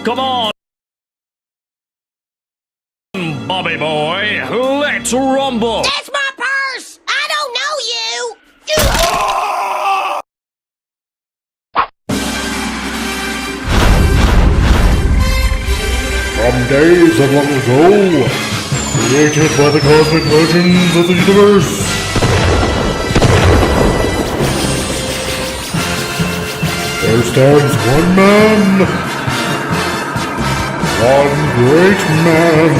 Come on, Bobby boy, let's rumble. That's my purse! I don't know you! From days of long ago, created by the cosmic legends of the universe, there stands one man, one great man,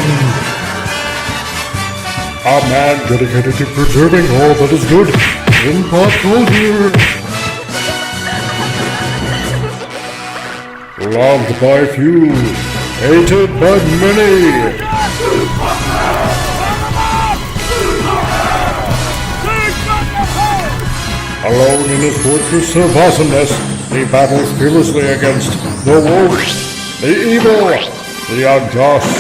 a man dedicated to preserving all that is good in pop culture. Loved by few, hated by many. Alone in his fortress of awesomeness, he battles fearlessly against the woke, the evil, the unjust.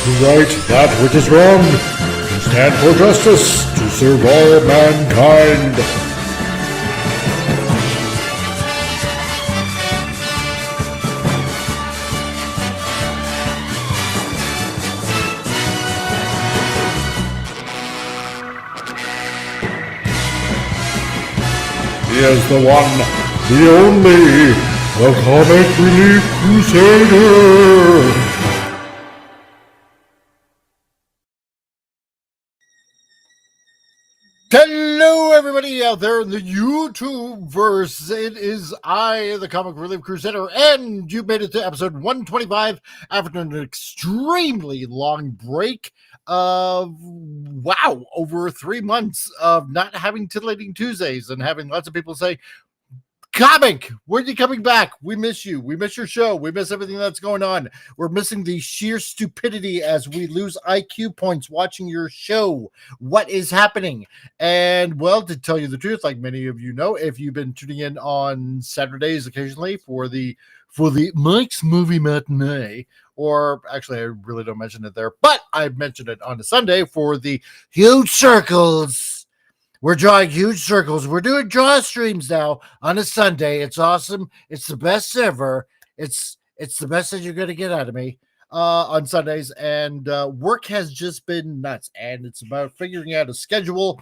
To right that which is wrong, to stand for justice, to serve all mankind. He is the one, the only, the comic Relief Crusader. Hello, everybody out there in the YouTube-verse. It is I, the Comic Relief Crusader, and you made it to episode 125 after an extremely long break of, wow, over 3 months of not having Titillating Tuesdays and having lots of people say, Comic, when are you coming back? We miss you. We miss your show. We miss everything that's going on. We're missing the sheer stupidity as we lose IQ points watching your show. What is happening? And, well, to tell you the truth, like many of you know, if you've been tuning in on Saturdays occasionally for the Mike's Movie Matinee, or actually I really don't mention it there, but I mentioned it on a Sunday for the Huge Circles. We're drawing huge circles. We're doing draw streams now on a Sunday. It's awesome. It's the best ever. It's the best that you're going to get out of me on Sundays. And work has just been nuts. And it's about figuring out a schedule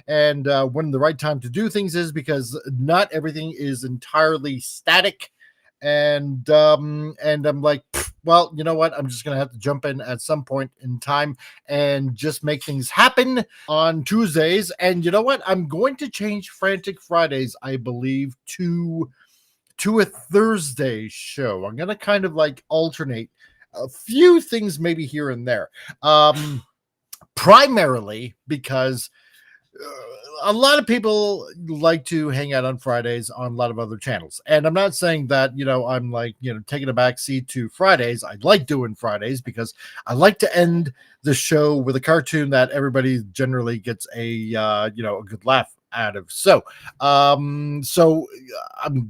and when the right time to do things is, because not everything is entirely static. And I'm like, well, you know what? I'm just going to have to jump in at some point in time and just make things happen on Tuesdays. And you know what? I'm going to change Frantic Fridays, I believe, to a Thursday show. I'm going to kind of like alternate a few things maybe here and there. Primarily because a lot of people like to hang out on Fridays on a lot of other channels. And I'm not saying that, I'm like, taking a back seat to Fridays. I like doing Fridays because I like to end the show with a cartoon that everybody generally gets a good laugh out of. So I'm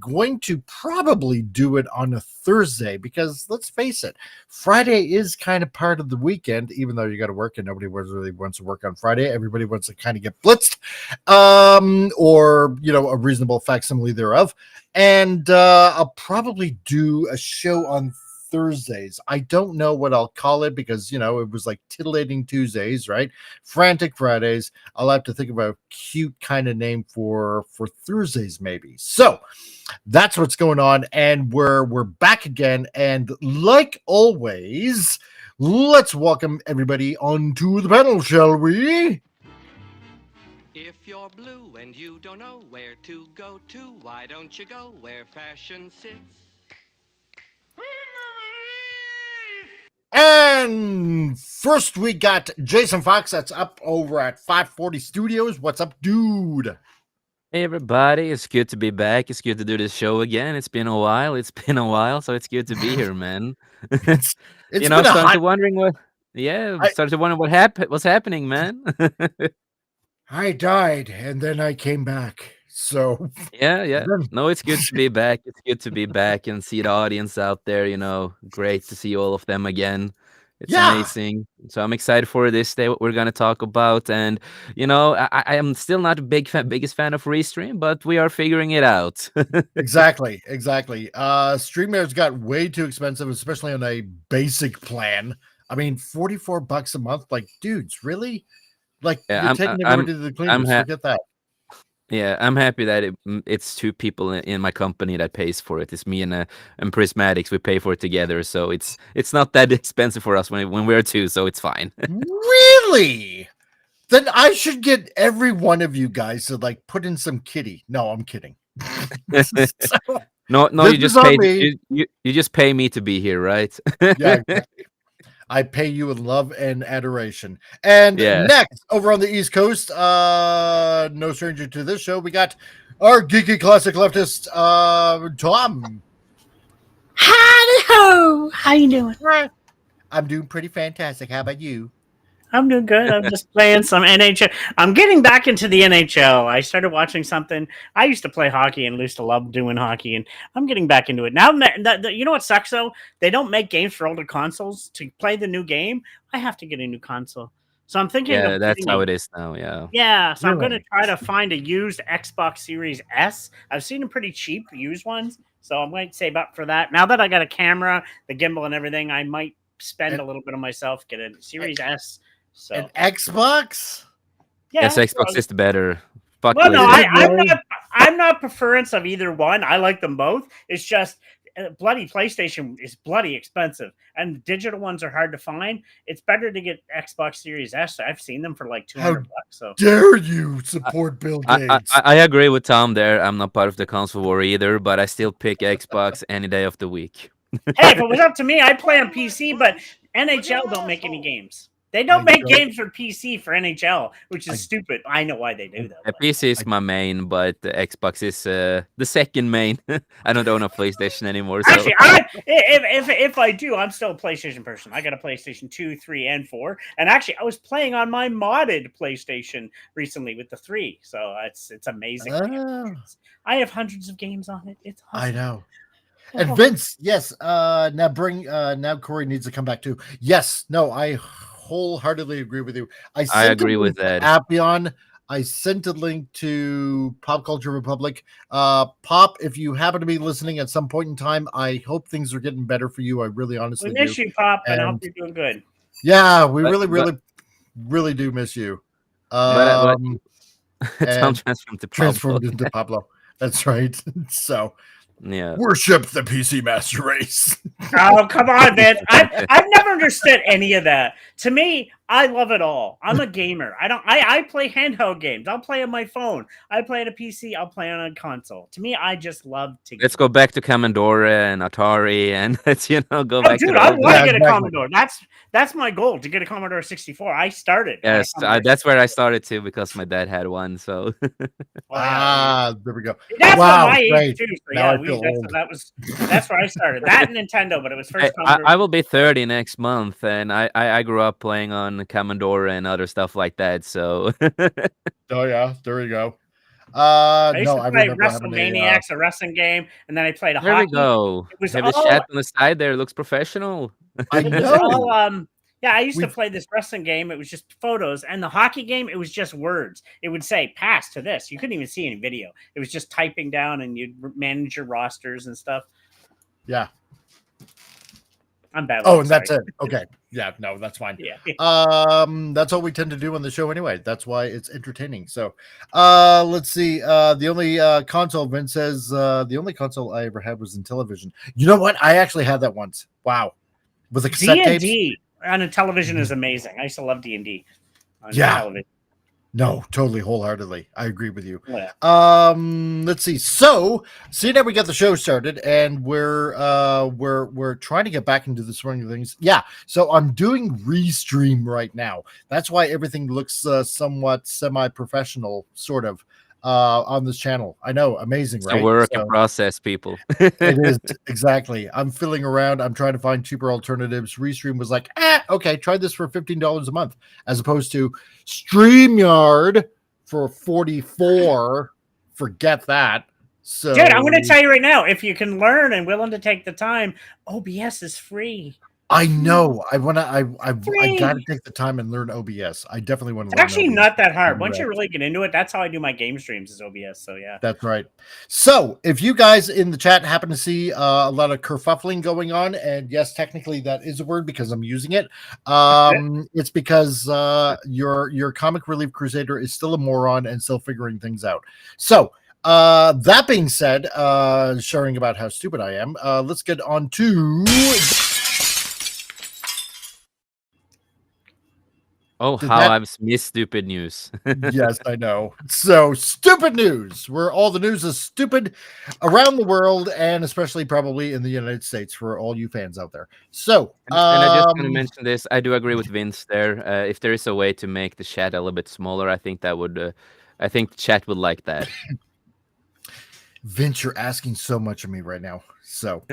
going to probably do it on a Thursday because let's face it, Friday is kind of part of the weekend, even though you got to work and nobody really wants to work on Friday. Everybody wants to kind of get blitzed, or a reasonable facsimile thereof. And I'll probably do a show on Thursdays. I don't know what I'll call it because, it was like Titillating Tuesdays, right? Frantic Fridays. I'll have to think of a cute kind of name for Thursdays, maybe. So that's what's going on. And we're back again. And like always, let's welcome everybody onto the panel, shall we? If you're blue and you don't know where to go to, why don't you go where fashion sits? And first we got Jason Fox. That's up over at 540 Studios. What's up, dude? Hey everybody, it's good to be back. It's good to do this show again. It's been a while, so it's good to be here, man. It's started wondering what's happening, man. I died and then I came back. So yeah. No, it's good to be back. It's good to be back and see the audience out there, great to see all of them again. It's Yeah, amazing. So I'm excited for this day, what we're gonna talk about. And I am still not a biggest fan of Restream, but we are figuring it out. exactly. StreamYard's got way too expensive, especially on a basic plan. I mean, $44 a month. Like, dudes, really? Like, Yeah, you're taking everybody to the I'm cleaners. ha- Forget that. yeah, I'm happy that it's two people in my company that pays for it. It's me and Prismatics. We pay for it together, so it's not that expensive for us when we're two, so it's fine. Really? Then I should get every one of you guys to like put in some kitty. No, I'm kidding. So, No, this you is just on pay me. you just pay me to be here, right? Yeah, exactly. I pay you in love and adoration. And Yeah. next, over on the East Coast, no stranger to this show, we got our geeky classic leftist, Tom. Howdy ho! How you doing? I'm doing pretty fantastic. How about you? I'm doing good. I'm just playing some NHL. I'm getting back into the NHL. I started watching something. I used to play hockey and used to love doing hockey, and I'm getting back into it now. You know what sucks though? They don't make games for older consoles. To play the new game, I have to get a new console. So I'm thinking Yeah, of that's getting how a it is now, yeah. yeah. So I'm going to Really? try to find a used Xbox Series S. I've seen them pretty cheap used ones, so I might save up for that. Now that I got a camera, the gimbal, and everything, I might spend a An, little bit on myself, get a Series S. an So Xbox? Yes, yeah. Xbox is the better. Fuck Well, no, Is it I'm really? not. I'm not preference of either one. I like them both. It's just bloody PlayStation is bloody expensive, and digital ones are hard to find. It's better to get Xbox Series S. I've seen them for like How $200. So dare you support Bill Gates? I agree with Tom there. I'm not part of the console war either, but I still pick Xbox any day of the week. hey, if it was up to me, I'd play on PC, but NHL don't make any games. They don't I make don't. games for PC for NHL, which is I stupid. I know why they do that. But PC is my main, but the Xbox is the second main. I don't own a PlayStation anymore, so actually, if I do, I'm still a PlayStation person. I got a PlayStation 2, 3, and 4. And actually, I was playing on my modded PlayStation recently with the 3. So it's amazing. Oh, I have hundreds of games on it. It's awesome. I know. And Vince, yes, now Corey needs to come back too. Yes, no, I wholeheartedly agree with you. I I sent a agree with link to that. Appion. I sent a link to Pop Culture Republic. Pop, if you happen to be listening at some point in time, I hope things are getting better for you. I really honestly We miss do. you, Pop, and I hope And you're doing good. yeah, we But really do miss you. but Um Tom and transformed to Pablo. transformed into Pablo. That's right. So Yeah. worship the PC Master Race. Oh, come on, man. I've never understood any of that. To me, I love it all. I'm a gamer. I play handheld games. I'll play on my phone. I play on a PC. I'll play on a console. To me, I just love to Let's go back to Commodore and Atari, and let's go Oh, back to dude, the I old want days. to get a exactly. Commodore. That's my goal, to get a Commodore 64. I started on a Yes, Commodore that's where I 64. started too because my dad had one. So Well, yeah. There we go. That's Wow, my age great. too. So Now yeah, I feel old. that's where I started. That and Nintendo, but it was first Commodore. I will be 30 next month, and I grew up playing on Commodore and other stuff like that. So Oh yeah, there we go. I used No, to I play remember having WrestleManiacs, a wrestling game, and then I played a there we hockey. go. It was Have the all chat on the side there. Looks professional. I it was know. all yeah, I used to We've play this wrestling game. It was just photos, and the hockey game, it was just words. It would say pass to this. You couldn't even see any video. It was just typing down, and you'd manage your rosters and stuff. yeah. I'm bad. Oh, and that's it. Okay. Yeah, no, that's fine. Yeah. That's all we tend to do on the show anyway. That's why it's entertaining. So let's see. The only console, Vince says, the only console I ever had was in television. You know what? I actually had that once. Wow. With the cassette tapes. D&D on a television is amazing. I used to love D&D on Yeah. television. No, totally, wholeheartedly. I agree with you. Yeah. Let's see. So, seeing that we got the show started and we're trying to get back into the swing of things. Yeah. So I'm doing Restream right now. That's why everything looks somewhat semi-professional, sort of, on this channel. I know, amazing, It's right? a work in process, people. It is, exactly. I'm fiddling around. I'm trying to find cheaper alternatives. Restream was like, okay, try this for $15 a month, as opposed to StreamYard for $44. Forget that. So, Dude, I'm going to tell you right now, if you can learn and willing to take the time, OBS is free. I know. I gotta Free. take the time and learn OBS. I definitely want to It's learn actually OBS. not that hard. Once you really get into it, that's how I do my game streams is OBS. So yeah. That's right. So if you guys in the chat happen to see a lot of kerfuffling going on, and yes, technically that is a word because I'm using it. It's because your comic relief crusader is still a moron and still figuring things out. So that being said, sharing about how stupid I am, let's get on to. Oh, how I've missed stupid news. Yes, I know. So, stupid news, where all the news is stupid around the world, and especially probably in the United States for all you fans out there. So, and I just want to mention this. I do agree with Vince there. If there is a way to make the chat a little bit smaller, I think that would. I think the chat would like that. Vince, you're asking so much of me right now. So,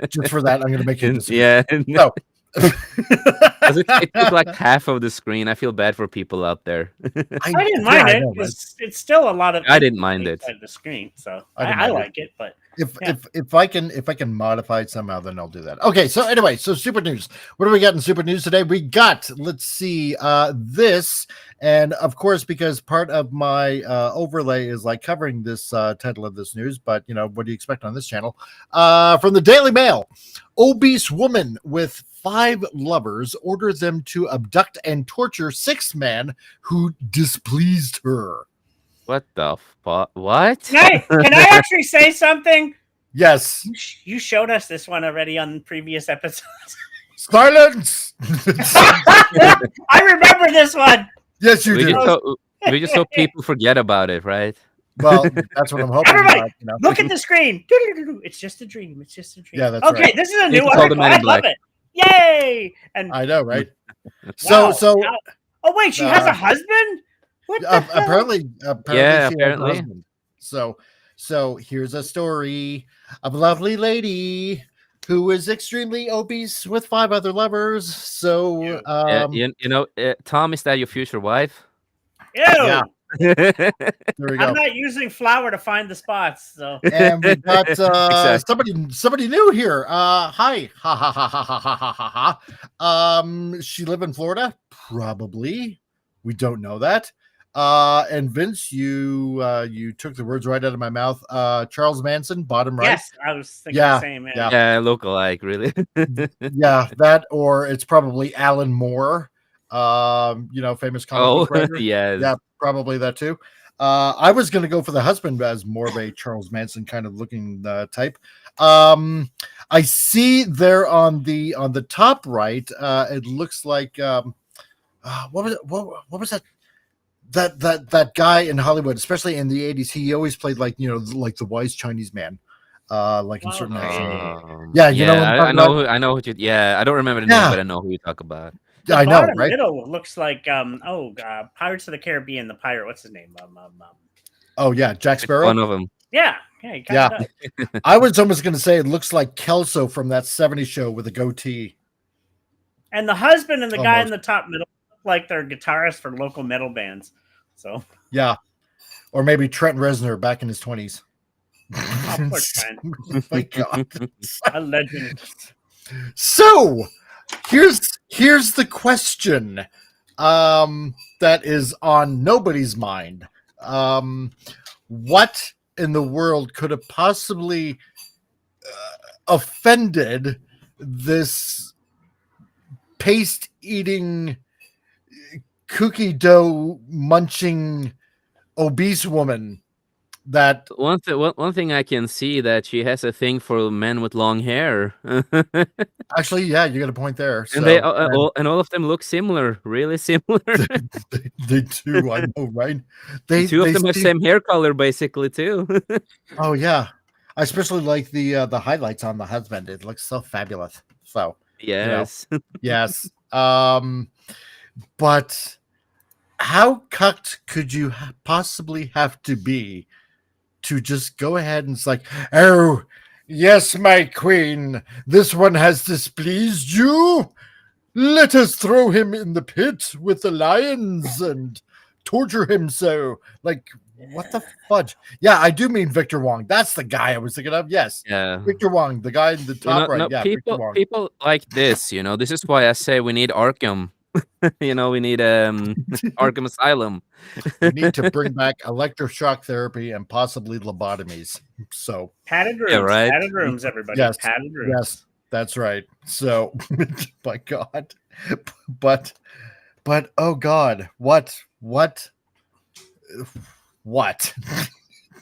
just for that, I'm going to make you disagree. Yeah. No. It took like half of the screen. I feel bad for people out there. I didn't mind it. It's still a lot of. I didn't mind it. The screen, so I like it. But if I can modify it somehow, then I'll do that. Okay. So anyway, so stupid news. What do we got in stupid news today? We got, let's see, this, and of course, because part of my overlay is like covering this title of this news, but what do you expect on this channel? From the Daily Mail, obese woman with 5 lovers orders them to abduct and torture 6 men who displeased her. What the fuck? What? Can I actually say something? Yes. You showed us this one already on previous episodes. Silence! I remember this one. Yes, you did. We just hope people forget about it, right? Well, that's what I'm hoping. Everybody, look at the screen. It's just a dream. It's just a dream. Yeah, that's okay, right. This is a new article. I love it. Yay! And I know, right? Wow. Oh wait, she has a husband? What the hell? Apparently yeah, she apparently. has a husband. So here's a story of a lovely lady who is extremely obese with 5 other lovers. So Tom, is that your future wife? Ew. Yeah. There we go. I'm not using flour to find the spots, so. And we got Exactly. somebody new here. Hi. Ha ha ha ha ha ha ha ha. She live in Florida? Probably. We don't know that. And Vince, you took the words right out of my mouth. Charles Manson, bottom right. Yes, I was thinking the same. Yeah, look-alike, really. Yeah, that, or it's probably Alan Moore. Famous comic book writer. Yes. Yeah, probably that too. I was going to go for the husband as more of a Charles Manson kind of looking type. I see there on the top right, it looks like what was that? That guy in Hollywood, especially in the 80s, he always played like the wise Chinese man. Like in certain action. Yeah, I know what you. Yeah, I don't remember the name, but I know who you talk about. Yeah, I know, right? Middle looks like Pirates of the Caribbean. The pirate, what's his name? Oh yeah, Jack Sparrow. One of them. Yeah. I was almost going to say it looks like Kelso from that '70s show with a goatee. And the husband and the guy in the top middle look like they're guitarists for local metal bands. So yeah, or maybe Trent Reznor back in his 20s. Oh, poor Trent. Oh my God, a legend. So here's the question that is on nobody's mind. What in the world could have possibly offended this paste eating, cookie dough munching obese woman? That one thing I can see that she has a thing for men with long hair. Actually, yeah, you got a point there. And all of them look similar, really similar. They do, I know, right? Two of them have same hair color, basically, too. Oh yeah, I especially like the highlights on the husband. It looks so fabulous. So yes, yes. But how cucked could you possibly have to be to just go ahead and it's like, oh, yes, my queen, this one has displeased you. Let us throw him in the pit with the lions and torture him so. Like, What the fudge? Yeah, I do mean Victor Wong. That's the guy I was thinking of. Yes, Yeah. Victor Wong, the guy in the top right. No, Yeah, Victor people Wong. people like this, this is why I say we need Arkham. We need Arkham Asylum. We need to bring back electroshock therapy and possibly lobotomies. So Padded rooms, Yeah, right. padded rooms, everybody. Yes, Padded rooms. yes, that's right. So, my God, but oh God, what?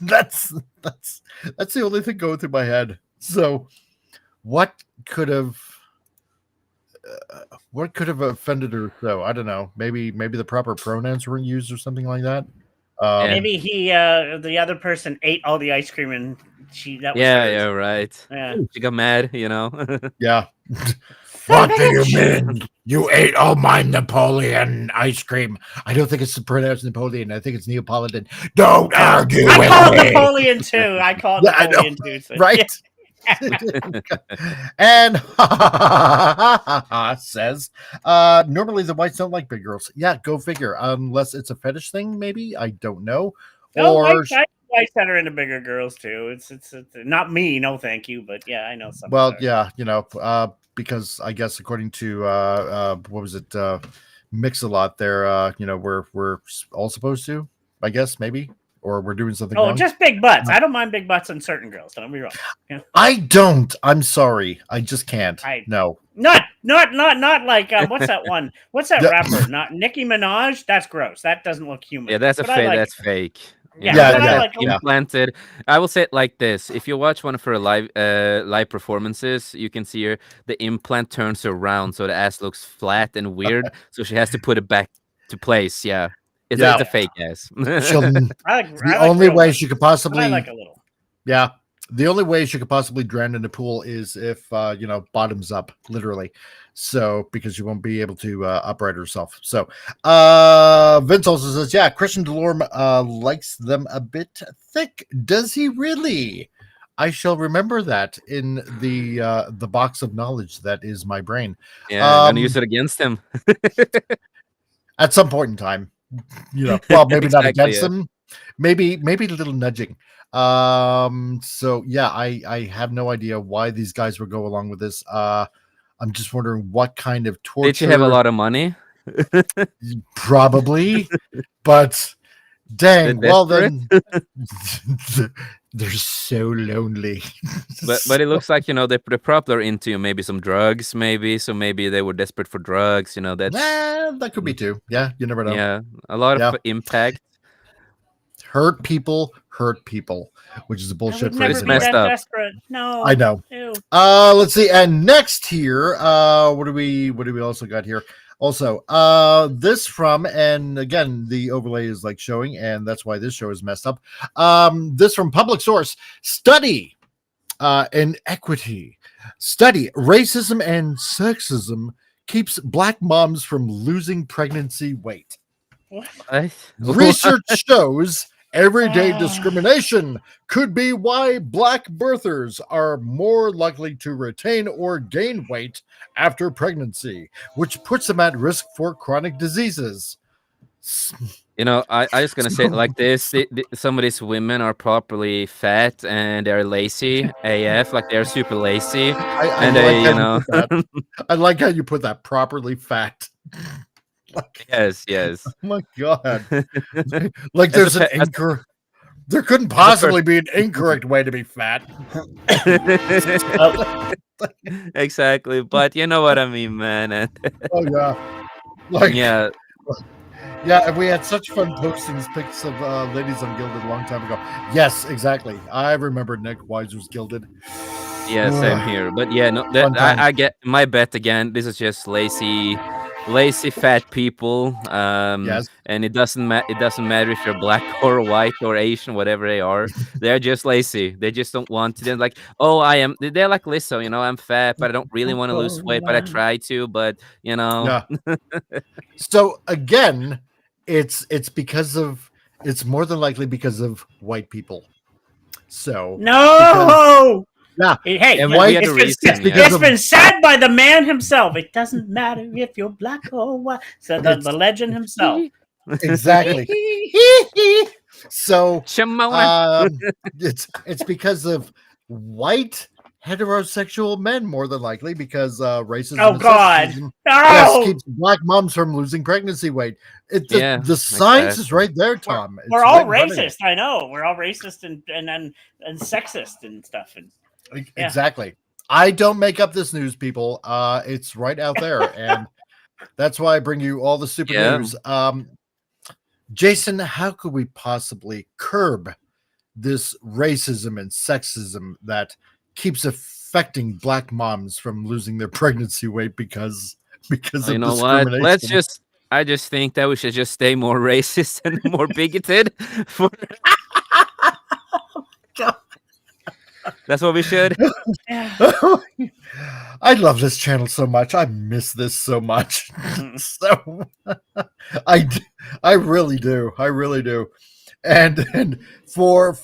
That's the only thing going through my head. So, what could have offended her? So I don't know. Maybe the proper pronouns weren't used or something like that. Maybe the other person ate all the ice cream and that was hers. Right. Yeah. She got mad, Yeah. What do you mean? You ate all my Napoleon ice cream? I don't think it's pronounced Napoleon. I think it's Neapolitan. Don't argue I with call it me. Napoleon too. I call it Yeah, I know. Napoleon too. So, Right? And says, normally the whites don't like big girls. Yeah, go figure. Unless it's a fetish thing, maybe. I don't know. No, Or whites that are into bigger girls too. It's not me, no thank you, but yeah, I know some. well, that are. yeah, because I guess according to what was it, Mix-a-Lot there, we're all supposed to, I guess, maybe, or we're doing something wrong. Just big butts. I don't mind big butts on certain girls. Don't be wrong. Yeah. I don't. I'm sorry. I just can't. No. Not like what's that one? What's that rapper? Not Nicki Minaj. That's gross. That doesn't look human. Yeah, that's But I like that's it. fake. Yeah, Yeah, but I yeah, like yeah. Implanted. I will say it like this: if you watch one of her live performances, you can see her. The implant turns around, so the ass looks flat and weird. So she has to put it back to place. Yeah, it's a fake ass. The I like only real way ones, she could but possibly, I like a little. yeah, the only way she could possibly drown in the pool is if bottoms up, literally. So because she won't be able to upright herself. So Vince also says, yeah, Christian Delorme likes them a bit thick. Does he really? I shall remember that in the box of knowledge that is my brain. Yeah, I'm gonna use it against him. At some point in time. Well, maybe not Exactly, against yeah. them. Maybe a little nudging. So yeah, I have no idea why these guys would go along with this. I'm just wondering what kind of torture. Did she have a lot of money? Probably, but dang, They're well then they're so lonely. But it looks like they probably are into maybe some drugs, maybe. So maybe they were desperate for drugs. That's that could be too. Yeah, you never know. yeah, a lot of impact. Hurt people, which is a bullshit I would never phrase. be messed that up. desperate. No, I know. Ew. Let's see. And next here, what do we also got here? Also, this from, and again, the overlay is like showing, and that's why this show is messed up. This from public source: study inequity. Study racism and sexism keeps black moms from losing pregnancy weight. What? Research shows everyday discrimination could be why black birthers are more likely to retain or gain weight after pregnancy, which puts them at risk for chronic diseases. I was gonna say it like this: some of these women are properly fat and they're lazy AF, like they're super lazy, and I like how you put that, properly fat. Yes. Oh my God! Like there's an incorrect. There couldn't possibly be an incorrect way to be fat. Exactly, but you know what I mean, man. Oh yeah, like yeah. Yeah, and we had such fun postings, pics of ladies on Gilded a long time ago. Yes, exactly. I remember Nick Wise was Gilded. Yeah, same here. But yeah, no, I get my bet again. This is just lazy fat people. Yes. And it doesn't matter if you're black or white or Asian, whatever they are. They're just lazy. They just don't want to. They're like, oh, they're like Lizzo, I'm fat, but I don't really want to lose weight, but I try to. But Yeah. So again, it's more than likely because of white people. So no. Yeah. Hey, and it's been said by the man himself. It doesn't matter if you're black or white. So the legend himself. Exactly. So Shimon. it's because of white heterosexual men, more than likely, because racism Oh and God! sexism, No! yes, keeps black moms from losing pregnancy weight. Yeah, The science is exactly. right there, Tom. It's We're all right in front of you. racist. I know. We're all racist and sexist and stuff. And yeah. Exactly. I don't make up this news, people. It's right out there, and that's why I bring you all the super Yeah. news. Jason, how could we possibly curb this racism and sexism that keeps affecting black moms from losing their pregnancy weight because of You know what? discrimination? I just think that we should just stay more racist and more bigoted. That's what we should. I love this channel so much. I miss this so much. So I really do. I really do. And for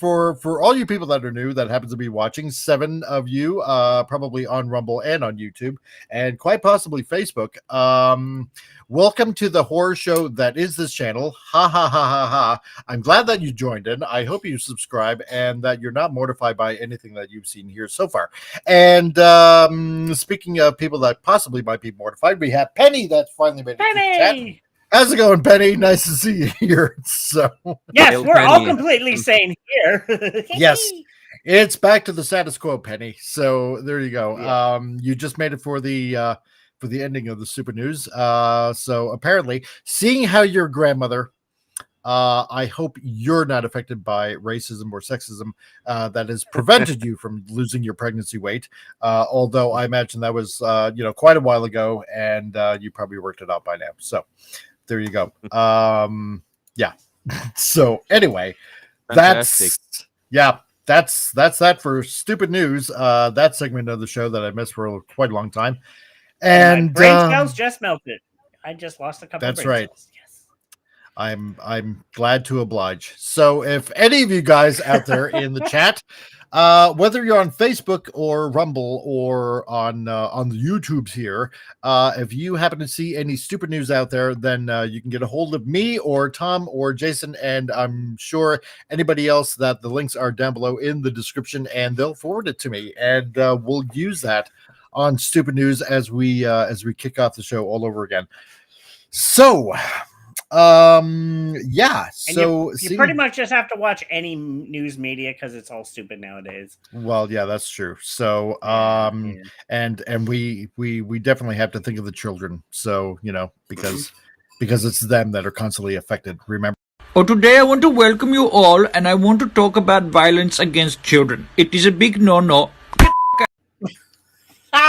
all you people that are new that happen to be watching, 7 of you, probably on Rumble and on YouTube, and quite possibly Facebook. Welcome to the horror show that is this channel. Ha ha ha ha ha. I'm glad that you joined in. I hope you subscribe and that you're not mortified by anything that you've seen here so far. And speaking of people that possibly might be mortified, we have Penny that finally made it to the chat. Penny! How's it going, Penny? Nice to see you here. So Yes, Hail we're all Penny. completely sane here. yes, it's back to the status quo, Penny. So there you go. Yeah. You just made it for the ending of the super news. So apparently, seeing how your grandmother, I hope you're not affected by racism or sexism that has prevented you from losing your pregnancy weight. Although I imagine that was quite a while ago, and you probably worked it out by now. So there you go. Yeah. So anyway, Fantastic. that's that for stupid news. That segment of the show that I missed for quite a long time. And my brain cells just melted. I just lost a couple. That's of brain right. cells. Yes. I'm glad to oblige. So if any of you guys out there in the chat, whether you're on Facebook or Rumble or on the YouTubes here, if you happen to see any stupid news out there, then you can get a hold of me or Tom or Jason, and I'm sure anybody else that the links are down below in the description, and they'll forward it to me, and we'll use that on stupid news as we kick off the show all over again. So yeah, And so you pretty much just have to watch any news media because it's all stupid nowadays. well, yeah, that's true. So and we definitely have to think of the children, so because it's them that are constantly affected, remember. Oh, today I want to welcome you all, and I want to talk about violence against children. It is a big no-no.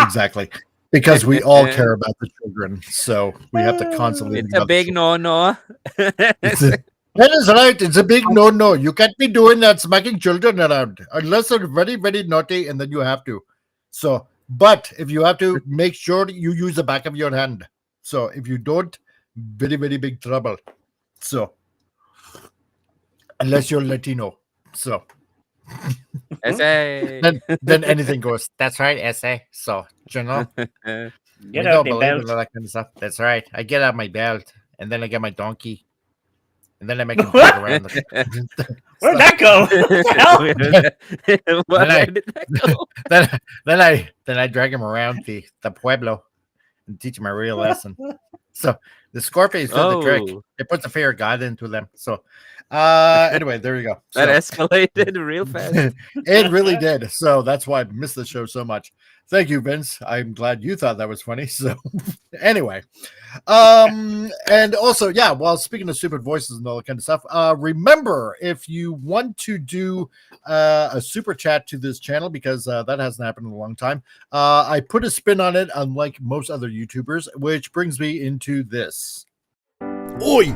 Exactly, because we all care about the children, so we have to constantly It's think a about the big children. no. That is right. It's a big no. You can't be doing that, smacking children around, unless they're very, very naughty, and then you have to. So, but if you have to, make sure you use the back of your hand. So if you don't, very, very big trouble. So, unless you're Latino, so Essay. then anything goes. That's right, essay. So Get we out don't the believe in belt. all that kind of stuff. That's right. I get out my belt, and then I get my donkey, and then I make him walk around. Where'd that go? What the hell? Where Then I- did that go? then I drag him around the pueblo and teach him a real lesson. So the Scorpions do the trick. Oh. It puts the fear of God into them. So anyway, there you go. That So, escalated real fast. it really did. So that's why I missed the show so much. Thank you, Vince. I'm glad you thought that was funny. So anyway, and also, yeah, while speaking of stupid voices and all that kind of stuff, remember, if you want to do a super chat to this channel, because that hasn't happened in a long time, I put a spin on it, unlike most other YouTubers, which brings me into this. Oi,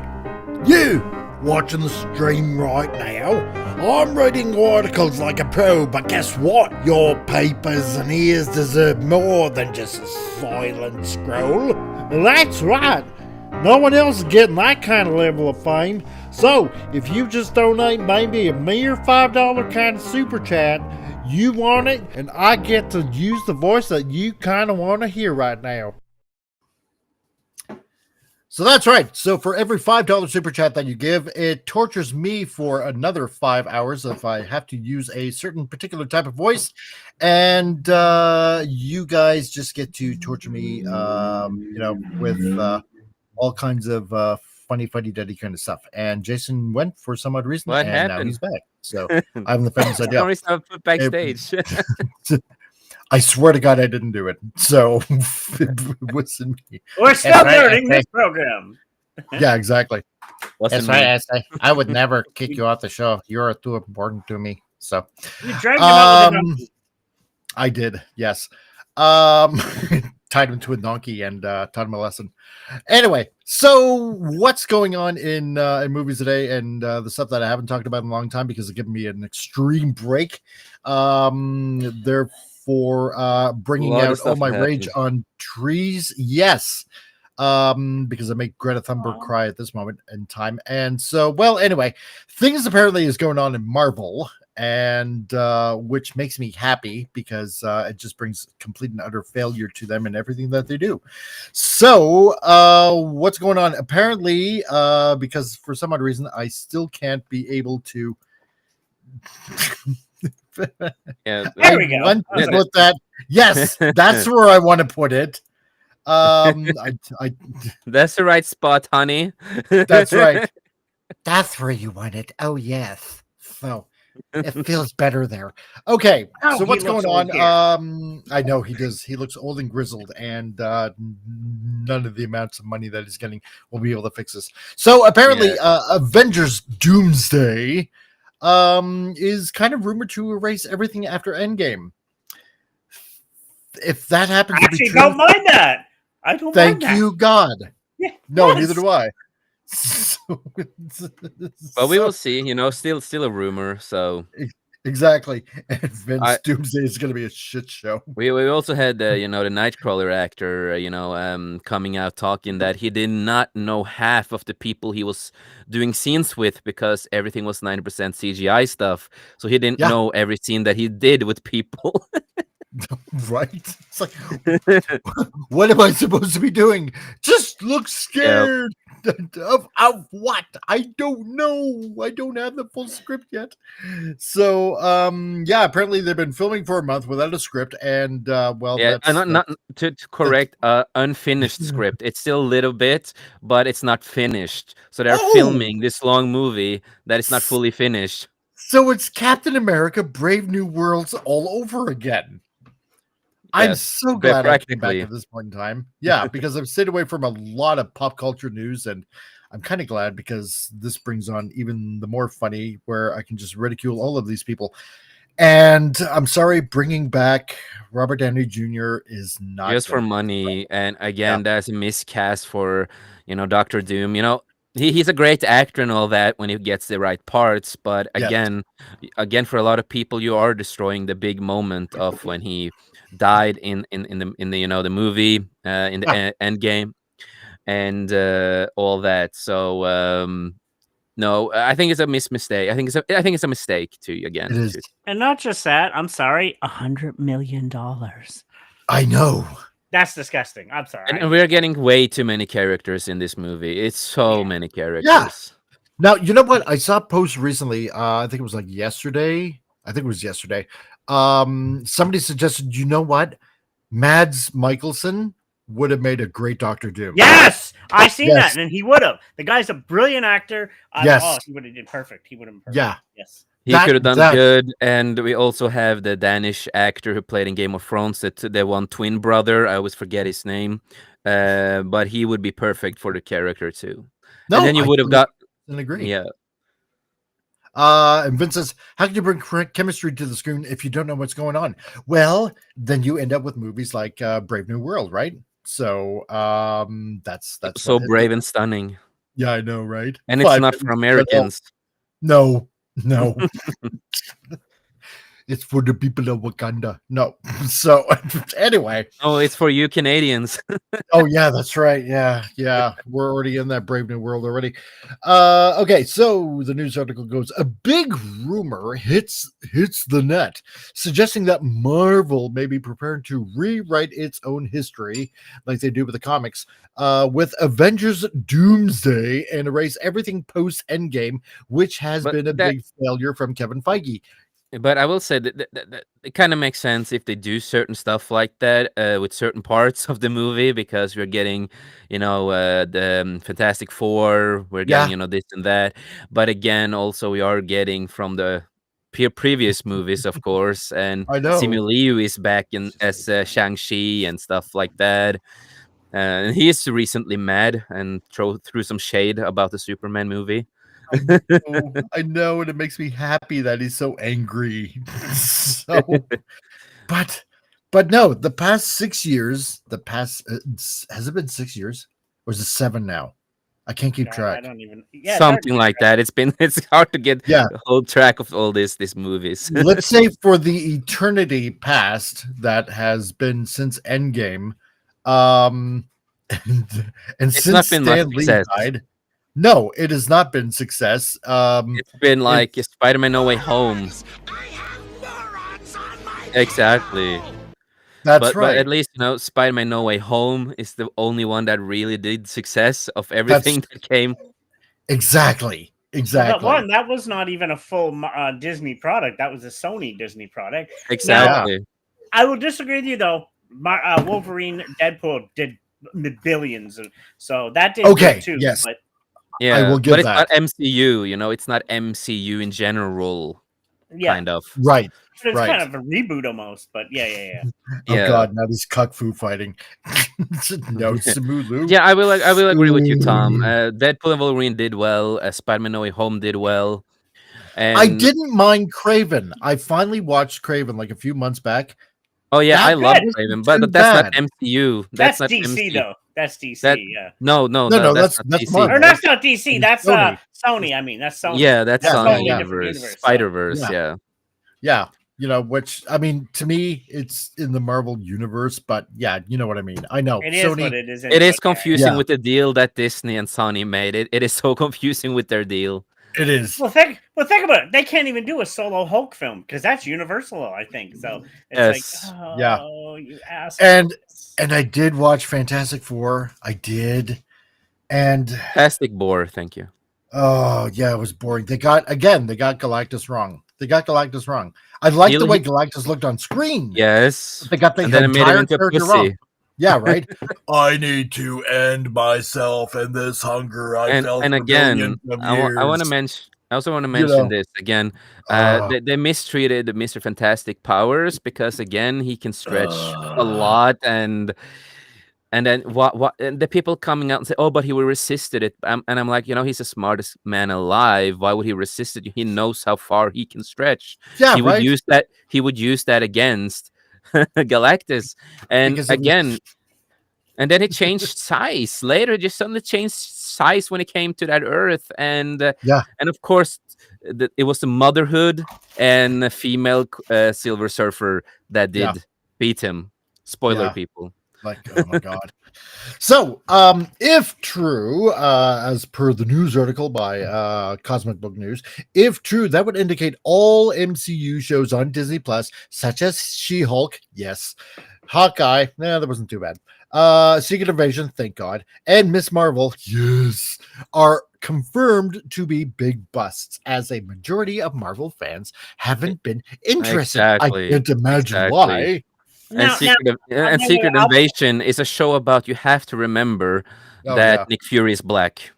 you watching the stream right now? I'm reading articles like a pro, but guess what? Your papers and ears deserve more than just a silent scroll. That's right. No one else is getting that kind of level of fame. So, if you just donate maybe a mere $5 kind of super chat, you want it, and I get to use the voice that you kind of want to hear right now. So that's right. So for every $5 super chat that you give, it tortures me for another 5 hours if I have to use a certain particular type of voice. And you guys just get to torture me, with all kinds of funny daddy kind of stuff. And Jason went for some odd reason, What and now happened? he's back. So I have the famous idea. Sorry, stop put backstage. I swear to God, I didn't do it. So it wasn't me. We're still That's right, learning okay. this program. Yeah, exactly. Wasn't That's right. me. I say I would never kick you off the show. You're too important to me. So You dragged him out with a donkey. I did, yes. Tied him to a donkey and taught him a lesson. Anyway, so what's going on in movies today, and the stuff that I haven't talked about in a long time because it's given me an extreme break. Therefore, bringing lot of out all stuff my happened. rage on trees. Yes. Because I make Greta Thunberg cry at this moment in time. And so, well, anyway, things apparently is going on in Marvel, and which makes me happy because it just brings complete and utter failure to them and everything that they do. So what's going on? Apparently, because for some odd reason I still can't be able to Yeah, There we go. want to That's put that. Yes, that's where I want to put it. I that's the right spot, honey. That's right. That's where you want it. Oh yes. So it feels better there. Okay. Oh, So he what's looks going old on? I know he does. He looks old and grizzled, and none of the amounts of money that he's getting will be able to fix this. So apparently, Avengers Doomsday is kind of rumored to erase everything after Endgame. If that happens I to be actually true, don't mind that. I don't thank mind that. you, God. Yeah, No, yes. neither do I. But we will see. You know, still a rumor. So Exactly. And Vince I- Doomsday is going to be a shit show. we also had the Nightcrawler actor coming out talking that he did not know half of the people he was doing scenes with because everything was 90% CGI stuff. So he didn't Yeah. know every scene that he did with people. Right? It's like, what am I supposed to be doing? Just look scared. Of what? I don't know. I don't have the full script yet. So, yeah, apparently they've been filming for a month without a script, and well, Yeah, that's not to correct, unfinished script. It's still a little bit, but it's not finished. So they're Oh! filming this long movie that is not fully finished. So it's Captain America: Brave New Worlds all over again. I'm Yes, so but glad I came back practically. at this point in time. Yeah, because I've stayed away from a lot of pop culture news, and I'm kind of glad because this brings on even the more funny where I can just ridicule all of these people. And I'm sorry, bringing back Robert Downey Jr. is not Just for going to- money, and again, that's a miscast for Doctor Doom. He's a great actor and all that when he gets the right parts, but Yes. again, for a lot of people, you are destroying the big moment of when he died in the movie in the end game and all that. So no, I think it's a mistake. I think it's a mistake too. Again, It is. And not just that. I'm sorry. $100 million. I know. That's disgusting. I'm sorry. and we're getting way too many characters in this movie. It's so many characters. Now, you know what? I saw a post recently. I think it was like yesterday. Somebody suggested, you know what? Mads Mikkelsen would have made a great Doctor Doom. Yes, I seen Yes. that, and he would have. The guy's a brilliant actor. Yes. Oh, he would have did perfect. He would have been perfect. Yeah. Yes. He That- could have done that- good, and we also have the Danish actor who played in Game of Thrones, the one twin brother. I always forget his name, but he would be perfect for the character too. No, And then you would have got agree. yeah. And Vince says, how can you bring chemistry to the screen if you don't know what's going on? Well, then you end up with movies like Brave New World, right? So that's So what it is. brave and stunning, Yeah, I know, right? and it's But- not for Americans. No. It's for the people of Wakanda. No. So anyway. Oh, it's for you Canadians. Oh yeah, that's right. Yeah. We're already in that Brave New World already. Okay, so the news article goes: a big rumor hits the net, suggesting that Marvel may be preparing to rewrite its own history, like they do with the comics, with Avengers Doomsday and erase everything post Endgame, which has been a big failure from Kevin Feige. But I will say that it kind of makes sense if they do certain stuff like that with certain parts of the movie, because we're getting, the Fantastic Four, we're getting, this and that. But again, also we are getting from the previous movies, of course, and I know. Simu Liu is back as Shang-Chi and stuff like that. And he is recently mad and threw some shade about the Superman movie. I know, and it makes me happy that he's so angry. But no, the past 6 years, has it been 6 years or is it 7 now? I can't keep track. I don't even something like that. It's hard to get hold track of all these movies. Let's say for the eternity past that has been since Endgame, and it's since not been Stan much Lee success. died. No, it has not been success. It's been like Spider-Man No Way Home. Exactly. That's right. But at least, Spider-Man No Way Home is the only one that really did success of everything that came. Exactly. Well, that was not even a full Disney product. That was a Sony Disney product. Exactly. Now, I will disagree with you, though. Wolverine, Deadpool did billions. So that did good too. Yes. But yeah, I will give but it's that. not MCU, it's not MCU in general, kind of. Right. So it's kind of a reboot almost, but yeah. Oh God, now these cuck fu fighting. No, Simu Liu. Yeah, I will agree with you, Tom. Deadpool and Wolverine did well. Spider-Man No Way Home did well. And I didn't mind Kraven. I finally watched Kraven like a few months back. Oh yeah, I love Kraven, but that's not MCU. That's not DC MCU. though. That's DC. Yeah. No, that's DC. Marvel. Or that's not DC. That's Sony. I mean, that's Sony. Yeah, that's Sony totally universe. Spider-Verse. Yeah. Which I mean, to me, it's in the Marvel universe, but yeah, you know what I mean. I know it is Sony. What it is. It is confusing with the deal that Disney and Sony made. It is so confusing with their deal. It is. Well, think about it. They can't even do a solo Hulk film because that's Universal, I think. So it's like, you assholes. And I did watch Fantastic Four. I did, and Fantastic bore. Thank you. Oh yeah, it was boring. They got Galactus wrong. I liked the way Galactus looked on screen. Yes. They got the entire character wrong. Yeah, right. I need to end myself and this hunger I felt and for again, billions of I want to years. mention. I also want to mention this again. They mistreated Mr. Fantastic powers because again he can stretch a lot, and then and the people coming out and say, "Oh, but he resisted it," and I'm like, he's the smartest man alive. Why would he resist it? He knows how far he can stretch. Yeah, he would use that. He would use that against Galactus, and again. And then it changed size. Later, it just suddenly changed size when it came to that Earth, and of course, it was the Motherhood and a female Silver Surfer that did beat him. Spoiler, people. Like, oh my God. So, if true, as per the news article by Cosmic Book News, if true, that would indicate all MCU shows on Disney Plus, such as She-Hulk, yes, Hawkeye, that wasn't too bad. Secret Invasion, thank God, and Miss Marvel, yes, are confirmed to be big busts, as a majority of Marvel fans haven't been interested. Exactly. I can't imagine why. And Secret Invasion is a show about, you have to remember that Nick Fury is black.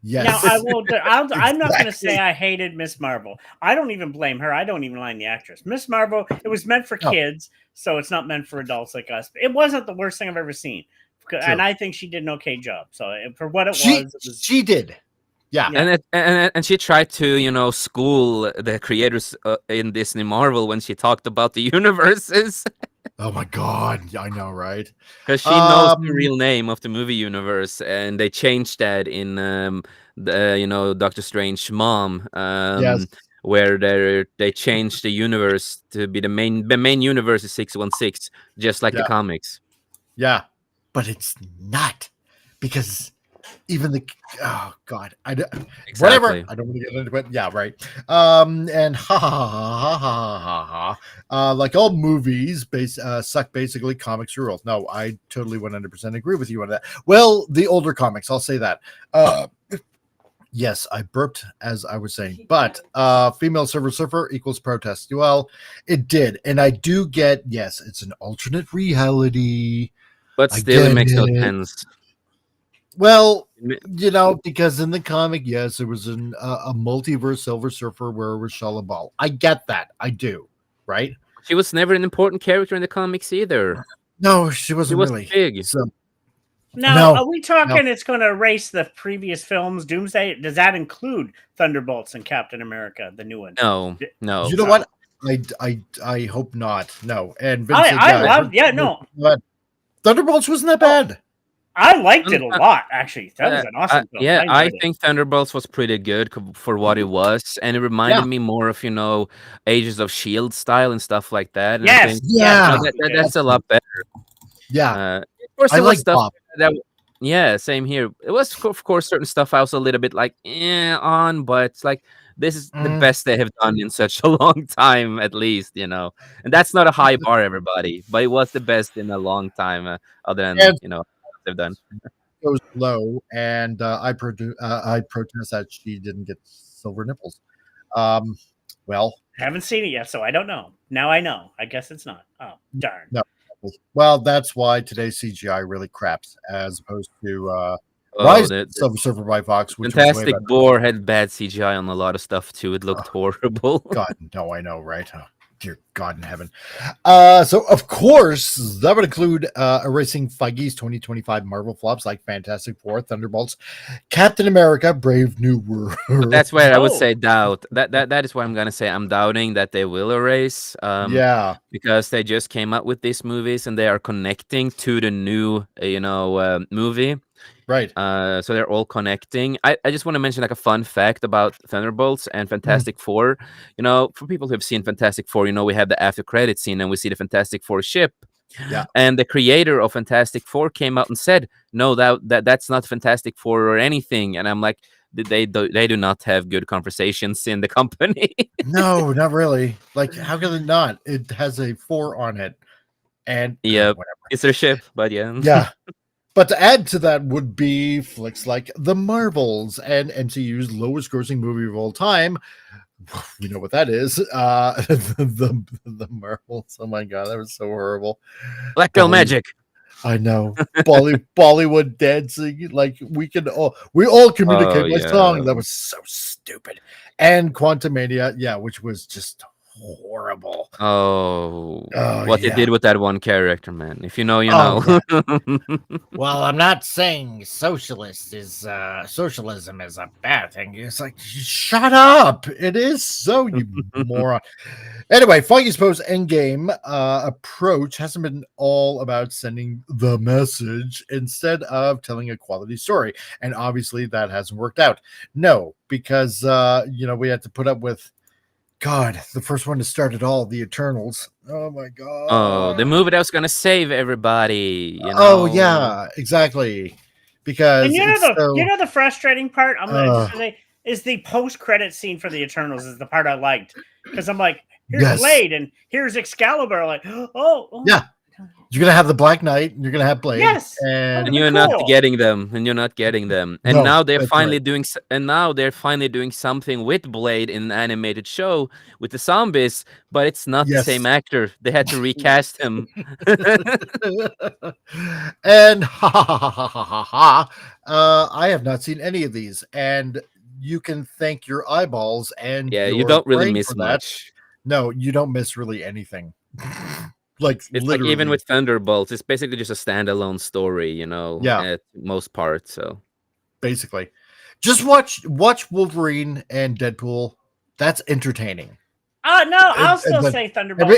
Yes. Now I'm not going to say I hated Miss Marvel. I don't even blame her. I don't even mind the actress. Miss Marvel, it was meant for kids, so it's not meant for adults like us. It wasn't the worst thing I've ever seen, and I think she did an okay job. So for what it was, she did. Yeah, and she tried to school the creators in Disney Marvel when she talked about the universes. Oh my God, I know, right? Because she knows the real name of the movie universe, and they changed that in Doctor Strange mom. Yes. where they changed the universe to be the main universe is 616, just like the Yeah. comics. Yeah, but it's not, because even the oh god, whatever. I don't want to get into it. Yeah, right. And ha ha ha ha ha ha ha. Like all movies, suck basically. Comics rule. No, I totally 100% agree with you on that. Well, the older comics, I'll say that. Yes, I burped as I was saying, but female surfer equals protest. Well, it did, and I do get, yes, it's an alternate reality, but still it makes no sense. Well, because in the comic, yes, there was a multiverse Silver Surfer where it was Shala Ball. I get that. I do. Right? She was never an important character in the comics either. No, she wasn't really big. So, now, are we talking it's going to erase the previous films, Doomsday? Does that include Thunderbolts and Captain America, the new one? No. You know what? I hope not. No. And Thunderbolts wasn't that bad. I liked it a lot, actually. That was an awesome film. I think Thunderbolts was pretty good for what it was, and it reminded me more of, Agents of S.H.I.E.L.D. style and stuff like that. And yes, I think, that's a lot better. Yeah. Of course, there was stuff Bob. that, same here. It was, of course, certain stuff I was a little bit like, on, but it's like, this is the best they have done in such a long time, at least, And that's not a high bar, everybody, but it was the best in a long time, other than, they've done. Goes low, and I protest that she didn't get silver nipples. Well, I haven't seen it yet, so I don't know. Now I know. I guess it's not. Oh, darn. No. Well, that's why today's CGI really craps, as opposed to Silver Surfer by Fox. Which Fantastic Four had bad CGI on a lot of stuff too. It looked horrible. God, no, I know, right? Oh, dear God in heaven. So, of course, that would include erasing Feige's 2025 Marvel flops like Fantastic Four, Thunderbolts, Captain America, Brave New World. That's where I would say doubt. That is what I'm gonna say. I'm doubting that they will erase. Because they just came out with these movies and they are connecting to the new, movie. Right. So they're all connecting. I just want to mention like a fun fact about Thunderbolts and Fantastic Four. For people who have seen Fantastic Four, we have the after credit scene and we see the Fantastic Four ship. Yeah. And the creator of Fantastic Four came out and said, no, that's not Fantastic Four or anything. And I'm like, they do not have good conversations in the company. No, not really. Like, how can it not? It has a 4 on it. And whatever. It's their ship, but yeah. Yeah. But to add to that would be flicks like The Marvels and MCU's lowest grossing movie of all time. You know what that is. The Marvels. Oh my God, that was so horrible. Black Girl Magic. I know. Bollywood dancing. Like we all communicate by song. That was so stupid. And Quantumania, which was just horrible. What they did with that one character, man. If you know, you know. Well, I'm not saying socialism is a bad thing. It's like, shut up. It is so, you moron. Anyway, Feige's post Endgame approach hasn't been all about sending the message instead of telling a quality story. And obviously that hasn't worked out. No, because, we had to put up with God, the first one to start it all, the Eternals. Oh my God. Oh, the movie that was gonna save everybody. Oh yeah, exactly. Because and the frustrating part I'm gonna say is the post-credit scene for the Eternals is the part I liked. Because I'm like, here's Blade and here's Excalibur. Like, yeah. You're gonna have the Black Knight, and you're gonna have Blade, and you're not getting them, and now they're finally doing, something with Blade in an animated show with the zombies, but it's not the same actor. They had to recast him. And I have not seen any of these, and you can thank your eyeballs and you don't really miss much. No, you don't miss really anything. It's like even with Thunderbolts, it's basically just a standalone story, at most parts. So basically, just watch Wolverine and Deadpool. That's entertaining. No, I'll still say Thunderbolts.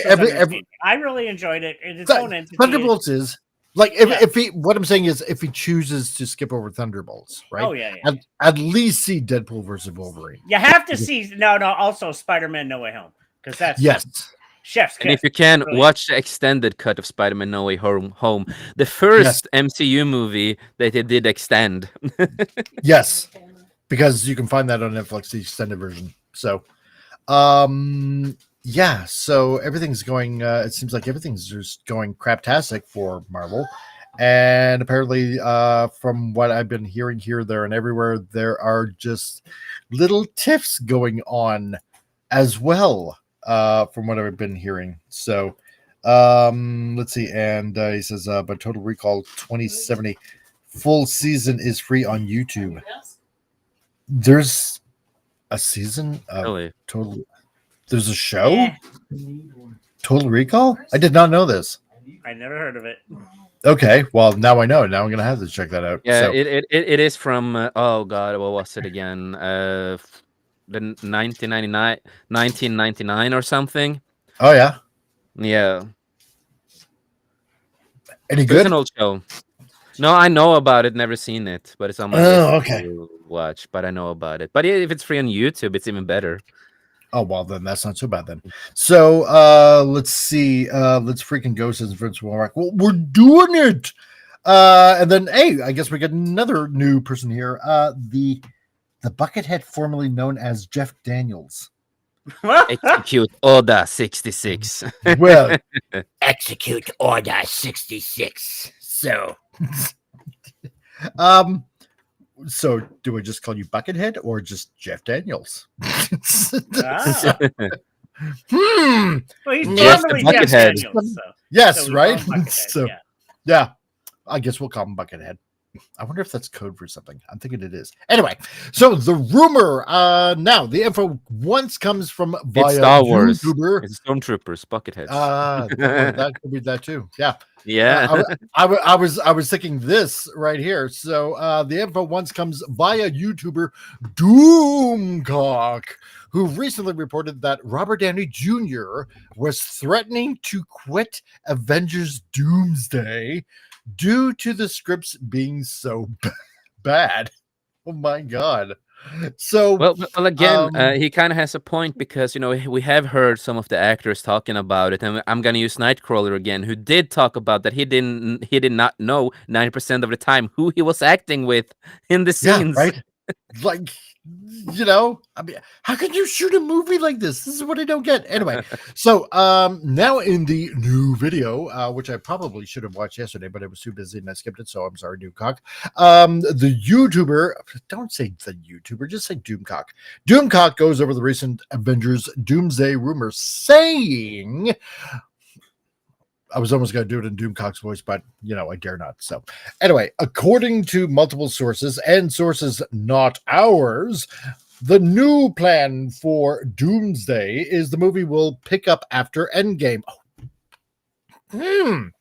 I really enjoyed it. Its own entity. Thunderbolts is, Like if he, what I'm saying is, if he chooses to skip over Thunderbolts, right? Oh yeah, yeah. At least see Deadpool versus Wolverine. You have to see also Spider-Man No Way Home, because that's chef's kiss. And if you can, Really. watch the extended cut of Spider-Man No Way Home, the first MCU movie that they did extend. Yes, because you can find that on Netflix, the extended version. So, yeah, so everything's going. It seems like everything's just going craptastic for Marvel, and apparently, from what I've been hearing here, there, and everywhere, there are just little tiffs going on as well. From what I've been hearing. So, let's see. And he says, but Total Recall 2070 full season is free on YouTube. There's a season of Really? Total. There's a show? Total Recall? I did not know this. I never heard of it. Okay, well, now I know. Now I'm going to have to check that out. Yeah, So, it is from, oh God, what was it again? The 1999 or something. oh, yeah. Yeah. Any It's good? an old show. No, I know about it, never seen it, but it's on my list to watch, but I know about it. But if it's free on YouTube, it's even better. Oh, well, then that's not so bad then. So, let's see. Let's freaking go, says Vince Warwick. Well, we're doing it. And then, hey, I guess we got another new person here. The Buckethead formerly known as Jeff Daniels. Execute Order 66. Well, Execute Order 66. So, so do I just call you Buckethead or just Jeff Daniels? Ah. Well, he's Yes, normally the Jeff Buckethead. Daniels, so. Yes, we right? call him Buckethead, So, yeah. yeah, I guess we'll call him Buckethead. I wonder if that's code for something. I'm thinking it is. Anyway, so the rumor, now the info once comes from via It's Star Wars. YouTuber. It's Stormtroopers, Bucketheads. That could be that too. Yeah. Yeah. I was thinking this right here. So the info once comes via YouTuber Doomcock, who recently reported that Robert Downey Jr. was threatening to quit Avengers Doomsday due to the scripts being so bad. Oh my God. So Well, again, he kind of has a point because, we have heard some of the actors talking about it, and I'm going to use Nightcrawler again, who did talk about that he did not know 90% of the time who he was acting with in the scenes. yeah, right? Like, I mean, how can you shoot a movie like this? This is what I don't get. Anyway, so now in the new video, which I probably should have watched yesterday, but I was too busy and I skipped it, so I'm sorry, Doomcock. The YouTuber, don't say the YouTuber, just say Doomcock. Doomcock goes over the recent Avengers Doomsday rumors, saying, I was almost going to do it in Doomcock's voice, but, I dare not. So anyway, according to multiple sources and sources not ours, the new plan for Doomsday is the movie will pick up after Endgame.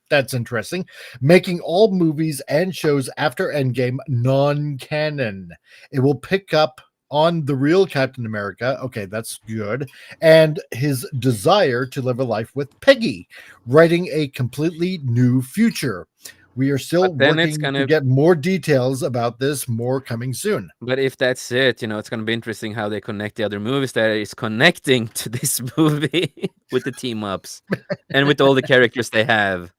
That's interesting. Making all movies and shows after Endgame non-canon. It will pick up on the real Captain America. Okay, that's good. And his desire to live a life with Peggy, writing a completely new future. We are still working to get more details about this, more coming soon. But if that's it, it's going to be interesting how they connect the other movies that is connecting to this movie with the team-ups and with all the characters they have.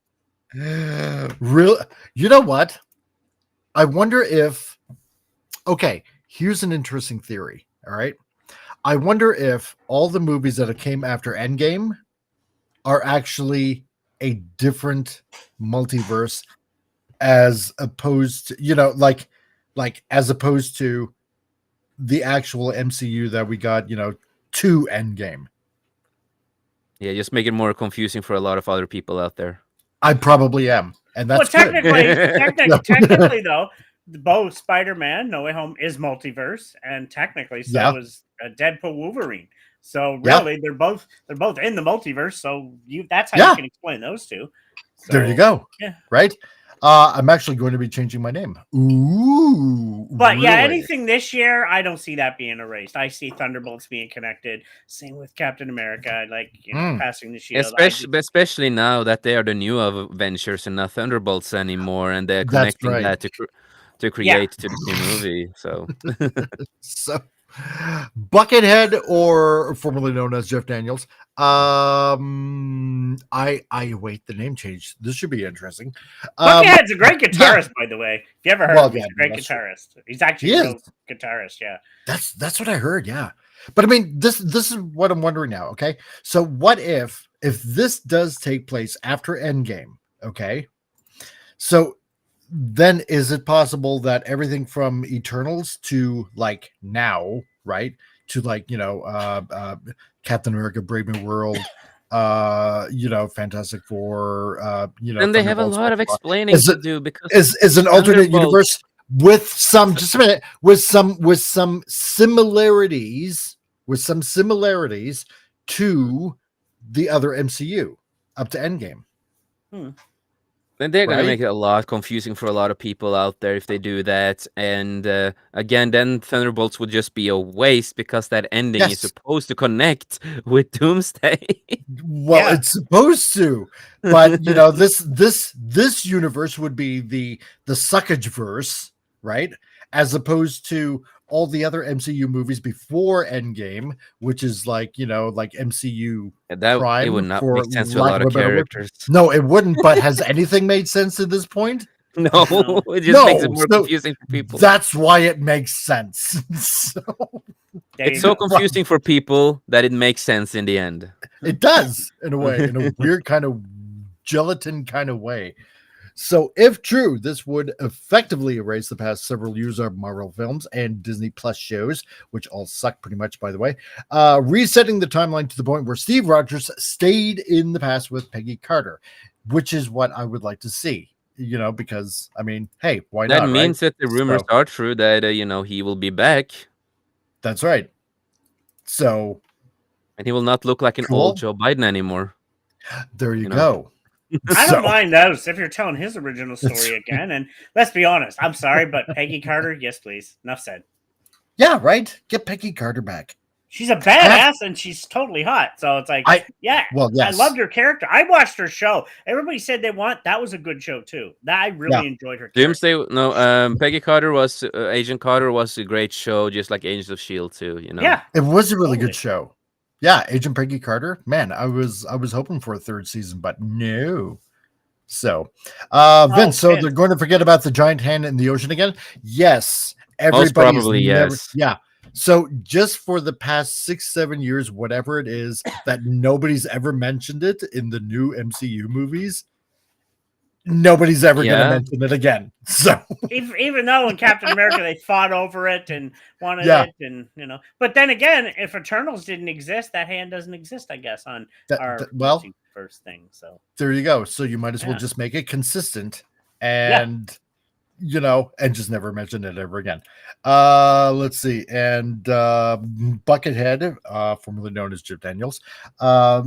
Real, you know what? I wonder if, okay, here's an interesting theory. All right. I wonder if all the movies that came after Endgame are actually a different multiverse as opposed to, like as opposed to the actual MCU that we got, to Endgame. Yeah, just make it more confusing for a lot of other people out there. I probably am. And that's technically though, both Spider-Man No Way Home is multiverse, and technically so is Deadpool Wolverine. So really, they're both in the multiverse. So that's how you can explain those two. So, there you go. Yeah. Right. I'm actually going to be changing my name. Ooh. But yeah, really? anything this year, I don't see that being erased. I see Thunderbolts being connected. Same with Captain America, like passing the shield. Especially now that they are the new Avengers and not Thunderbolts anymore, and they're That's connecting right. that to create to the new movie. So, So, Buckethead, or formerly known as Jeff Daniels. I await the name change. This should be interesting. Buckethead's a great guitarist, by the way. If you ever heard of him, he's a great guitarist. He's actually a real guitarist. Yeah, that's what I heard. Yeah, but I mean, this is what I'm wondering now. Okay, so what if this does take place after Endgame? Okay, so then is it possible that everything from Eternals to like now, right, to like Captain America, Brave New World, Fantastic Four, and they have a lot of explaining to do, because is an alternate universe with some with some similarities to the other MCU up to Endgame. Then they're going to make it a lot confusing for a lot of people out there if they do that. And again, then Thunderbolts would just be a waste, because that ending is supposed to connect with Doomsday. Well, it's supposed to, but this universe would be the suckage verse, right? As opposed to all the other MCU movies before Endgame, which is like MCU Prime. It would not make sense to a lot of characters. No, it wouldn't. But has anything made sense to this point? No, it just makes it more confusing for people. That's why it makes sense. It's so confusing for people that it makes sense in the end. It does, in a way, in a weird kind of gelatin kind of way. So, if true, this would effectively erase the past several years of Marvel films and Disney Plus shows, which all suck pretty much, by the way, resetting the timeline to the point where Steve Rogers stayed in the past with Peggy Carter, which is what I would like to see, because, I mean, hey, why not? That means that the rumors are true that, he will be back. That's right. So. And he will not look like an old Joe Biden anymore. There you go. I don't mind those if you're telling his original story again. And let's be honest, I'm sorry, but Peggy Carter, yes, please. Enough said. Yeah, right. Get Peggy Carter back. She's a badass and she's totally hot. So it's like, I loved her character. I watched her show. Everybody said that was a good show too. I really enjoyed her. Doomsday, Peggy Carter was Agent Carter was a great show, just like Agents of S.H.I.E.L.D. too. Yeah, it was a really good show. Yeah, Agent Peggy Carter. Man, I was hoping for a third season, but no. So, Vince, so they're going to forget about the giant hand in the ocean again? Yes. Most probably, yes. Yeah. So just for the past 6-7 years, whatever it is, that nobody's ever mentioned it in the new MCU movies, nobody's ever going to mention it again. So even though in Captain America they fought over it and wanted it, and but then again, if Eternals didn't exist, that hand doesn't exist, I guess, on our first thing. So there you go. So you might as well just make it consistent and and just never mention it ever again. Let's see. And Buckethead, formerly known as Jeff Daniels. I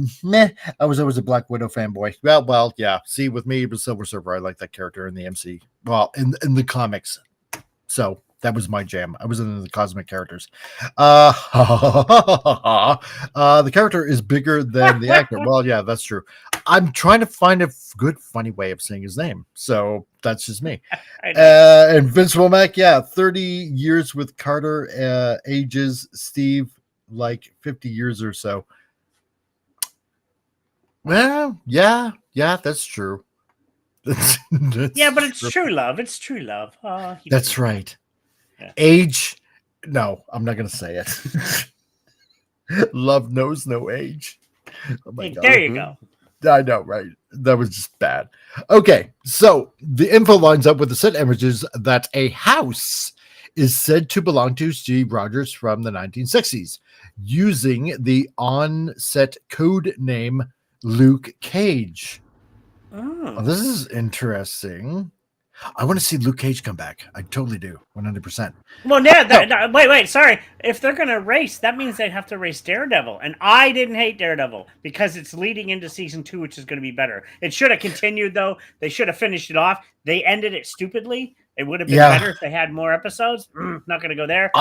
was always a Black Widow fanboy. Well, yeah. See, with me, it was Silver Surfer. I like that character in the MC. Well, in the comics. So that was my jam. I was into the cosmic characters. The character is bigger than the actor. Well, yeah, that's true. I'm trying to find a good, funny way of saying his name. So that's just me. And Vince Womack, 30 years with Carter, ages Steve like 50 years or so. Well, yeah, that's true. But it's true love. It's true love. Oh, that's right. Yeah. Age, no, I'm not going to say it. Love knows no age. Oh my God. There you go. I know, right? That was just bad. Okay, so the info lines up with the set images that a house is said to belong to Steve Rogers from the 1960s, using the on-set code name Luke Cage. Oh, this is interesting. I want to see Luke Cage come back. I totally do, 100%. Well, yeah. Wait. Sorry. If they're gonna race, that means they'd have to race Daredevil, and I didn't hate Daredevil because it's leading into season 2, which is going to be better. It should have continued though. They should have finished it off. They ended it stupidly. It would have been better if they had more episodes. Not going to go there.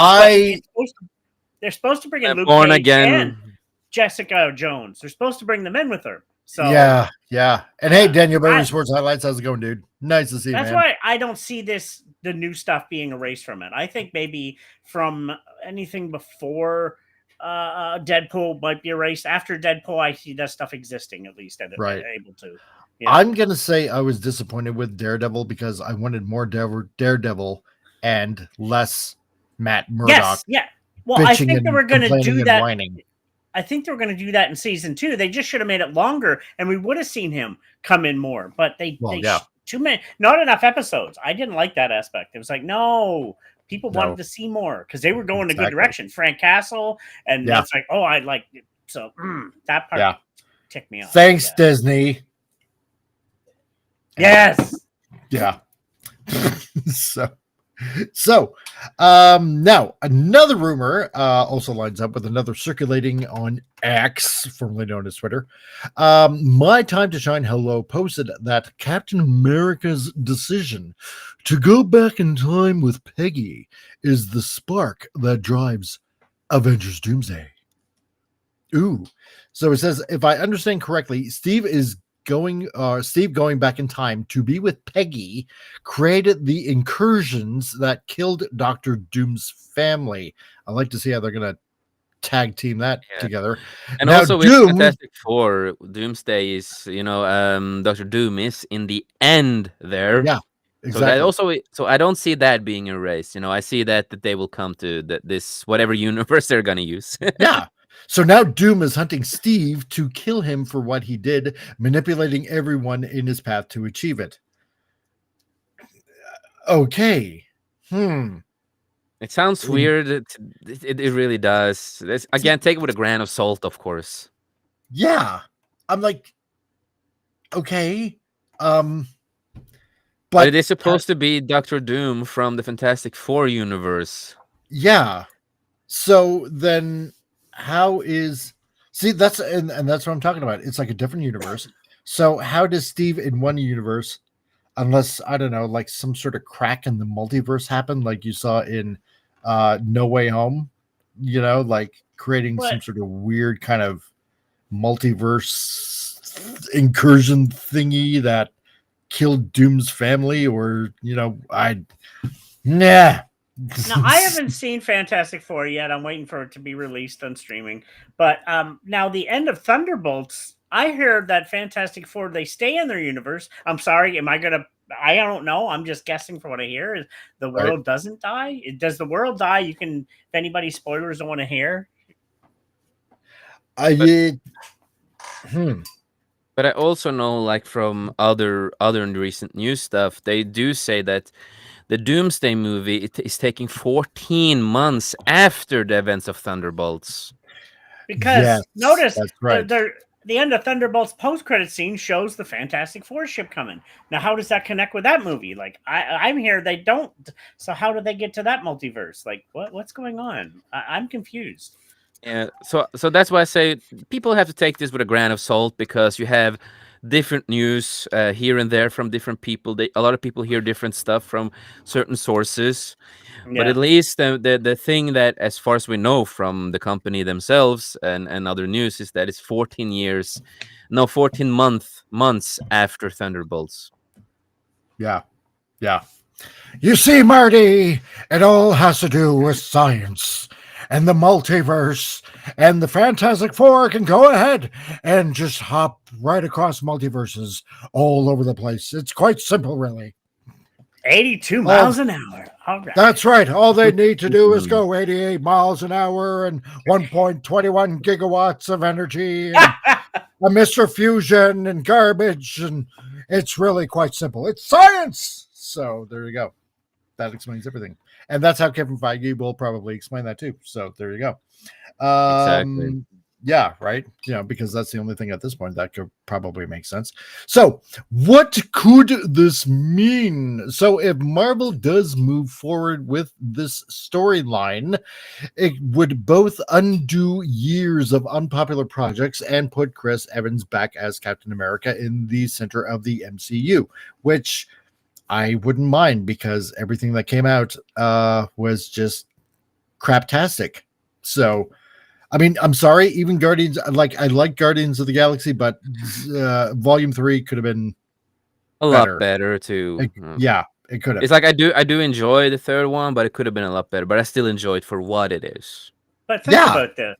They're supposed to bring in Luke Born Cage Again. and Jessica Jones. They're supposed to bring them in with her. So yeah. And hey, Daniel Berry Sports Highlights, how's it going, dude? Nice to see you, that's man. why I don't see the new stuff being erased from it. I think maybe from anything before Deadpool might be erased. After Deadpool, I see that stuff existing at least, Right. able to. I'm gonna say I was disappointed with Daredevil because I wanted more Daredevil and less Matt Murdock. Yes, yeah. Well, I think they were going to do that. Whining. I think they were going to do that in season 2. They just should have made it longer, and we would have seen him come in more. But too many, not enough episodes. I didn't like that aspect. It was like, no, people wanted to see more because they were going in a good direction. Frank Castle, and it's like, oh, I like it. So that part ticked me off. Thanks, Disney. Yes. Yeah. So now another rumor also lines up with another circulating on X, formerly known as Twitter. My Time to Shine Hello posted that Captain America's decision to go back in time with Peggy is the spark that drives Avengers Doomsday. Ooh. So it says, if I understand correctly, Steve going back in time to be with Peggy created the incursions that killed Dr. Doom's family. I'd like to see how they're gonna tag team that together. And now, also with Fantastic Four, Doomsday is, Dr. Doom is in the end there. Yeah, exactly. So I don't see that being erased. I see that they will come to this whatever universe they're gonna use. Yeah. So now Doom is hunting Steve to kill him for what he did, manipulating everyone in his path to achieve it. Okay. It sounds weird. It really does. Again, take it with a grain of salt, of course. Yeah. I'm like, okay. But it is supposed to be Dr. Doom from the Fantastic Four universe. Yeah. So then how is that's and that's what I'm talking about. It's like a different universe. So how does Steve in one universe, unless I don't know, like some sort of crack in the multiverse happen, like you saw in No Way Home, like creating some sort of weird kind of multiverse incursion thingy that killed Doom's family, or Nah. Now, I haven't seen Fantastic Four yet. I'm waiting for it to be released on streaming. But now the end of Thunderbolts, I heard that Fantastic Four, they stay in their universe. I'm sorry, I don't know. I'm just guessing for what I hear. The world doesn't die? Does the world die? If anybody spoilers don't want to hear. But I also know, like from other recent news stuff, they do say that the Doomsday movie is taking 14 months after the events of Thunderbolts. Because notice that's right. The end of Thunderbolts post-credit scene shows the Fantastic Four ship coming. Now, how does that connect with that movie? Like, I'm here, they don't. So how do they get to that multiverse? Like, what's going on? I'm confused. Yeah, so that's why I say people have to take this with a grain of salt, because you have different news here and there from different people. A lot of people hear different stuff from certain sources. But at least the thing that, as far as we know from the company themselves and other news, is that it's 14 months after Thunderbolts. Yeah. You see, Marty, it all has to do with science and the multiverse, and the Fantastic Four can go ahead and just hop right across multiverses all over the place. It's quite simple, really. 82 miles an hour. All right. That's right. All they need to do is go 88 miles an hour and 1.21 gigawatts of energy and a Mr. Fusion and garbage. And it's really quite simple. It's science. So there you go. That explains everything. And that's how Kevin Feige will probably explain that too. So there you go. Exactly. Yeah, right. Because that's the only thing at this point that could probably make sense. So, what could this mean? So, if Marvel does move forward with this storyline, it would both undo years of unpopular projects and put Chris Evans back as Captain America in the center of the MCU, which I wouldn't mind because everything that came out was just craptastic. So, I mean, I'm sorry, even Guardians, I like Guardians of the Galaxy, but Volume 3 could have been a lot better too. Yeah, it could have. It's like I do enjoy the third one, but it could have been a lot better. But I still enjoy it for what it is. But think about this.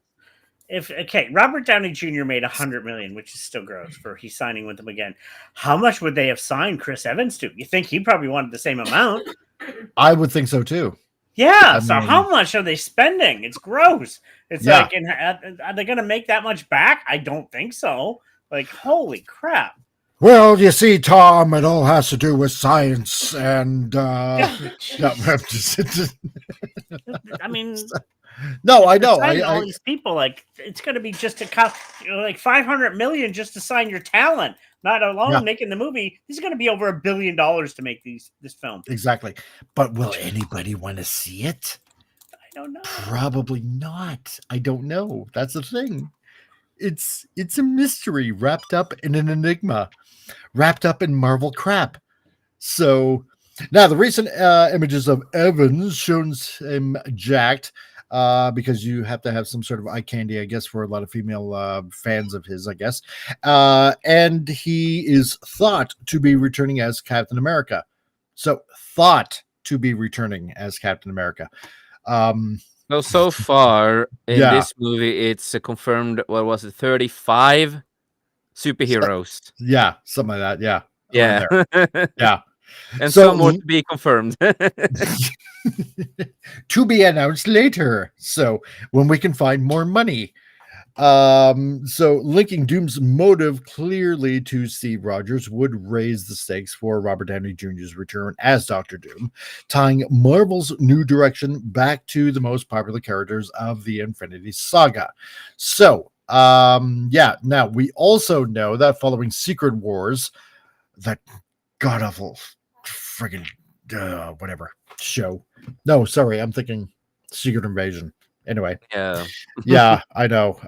If Robert Downey Jr. made $100 million, which is still gross for he's signing with them again, how much would they have signed Chris Evans to? You think he probably wanted the same amount? I would think so too. Yeah. So how much are they spending? It's gross. It's like, are they going to make that much back? I don't think so. Like, holy crap. Well, you see, Tom, it all has to do with science and I mean, no, I know. All these people, like, it's going to be just like $500 million just to sign your talent. Not alone making the movie. This is going to be over $1 billion to make this film. Exactly. But will anybody want to see it? I don't know. Probably not. I don't know. That's the thing. It's a mystery wrapped up in an enigma, wrapped up in Marvel crap. So now the recent images of Evans shows him jacked. Because you have to have some sort of eye candy, I guess, for a lot of female fans of his, I guess. And he is thought to be returning as Captain America. So, thought to be returning as Captain America. So far in this movie, it's confirmed, what was it, 35 superheroes. Yeah, something like that. Yeah. Yeah. Yeah. And some more to be confirmed. To be announced later. So when we can find more money. So linking Doom's motive clearly to Steve Rogers would raise the stakes for Robert Downey Jr.'s return as Dr. Doom, tying Marvel's new direction back to the most popular characters of the Infinity Saga. So, now we also know that following Secret Wars, that god-awful friggin' whatever show. No, sorry, I'm thinking Secret Invasion. Anyway, yeah, I know.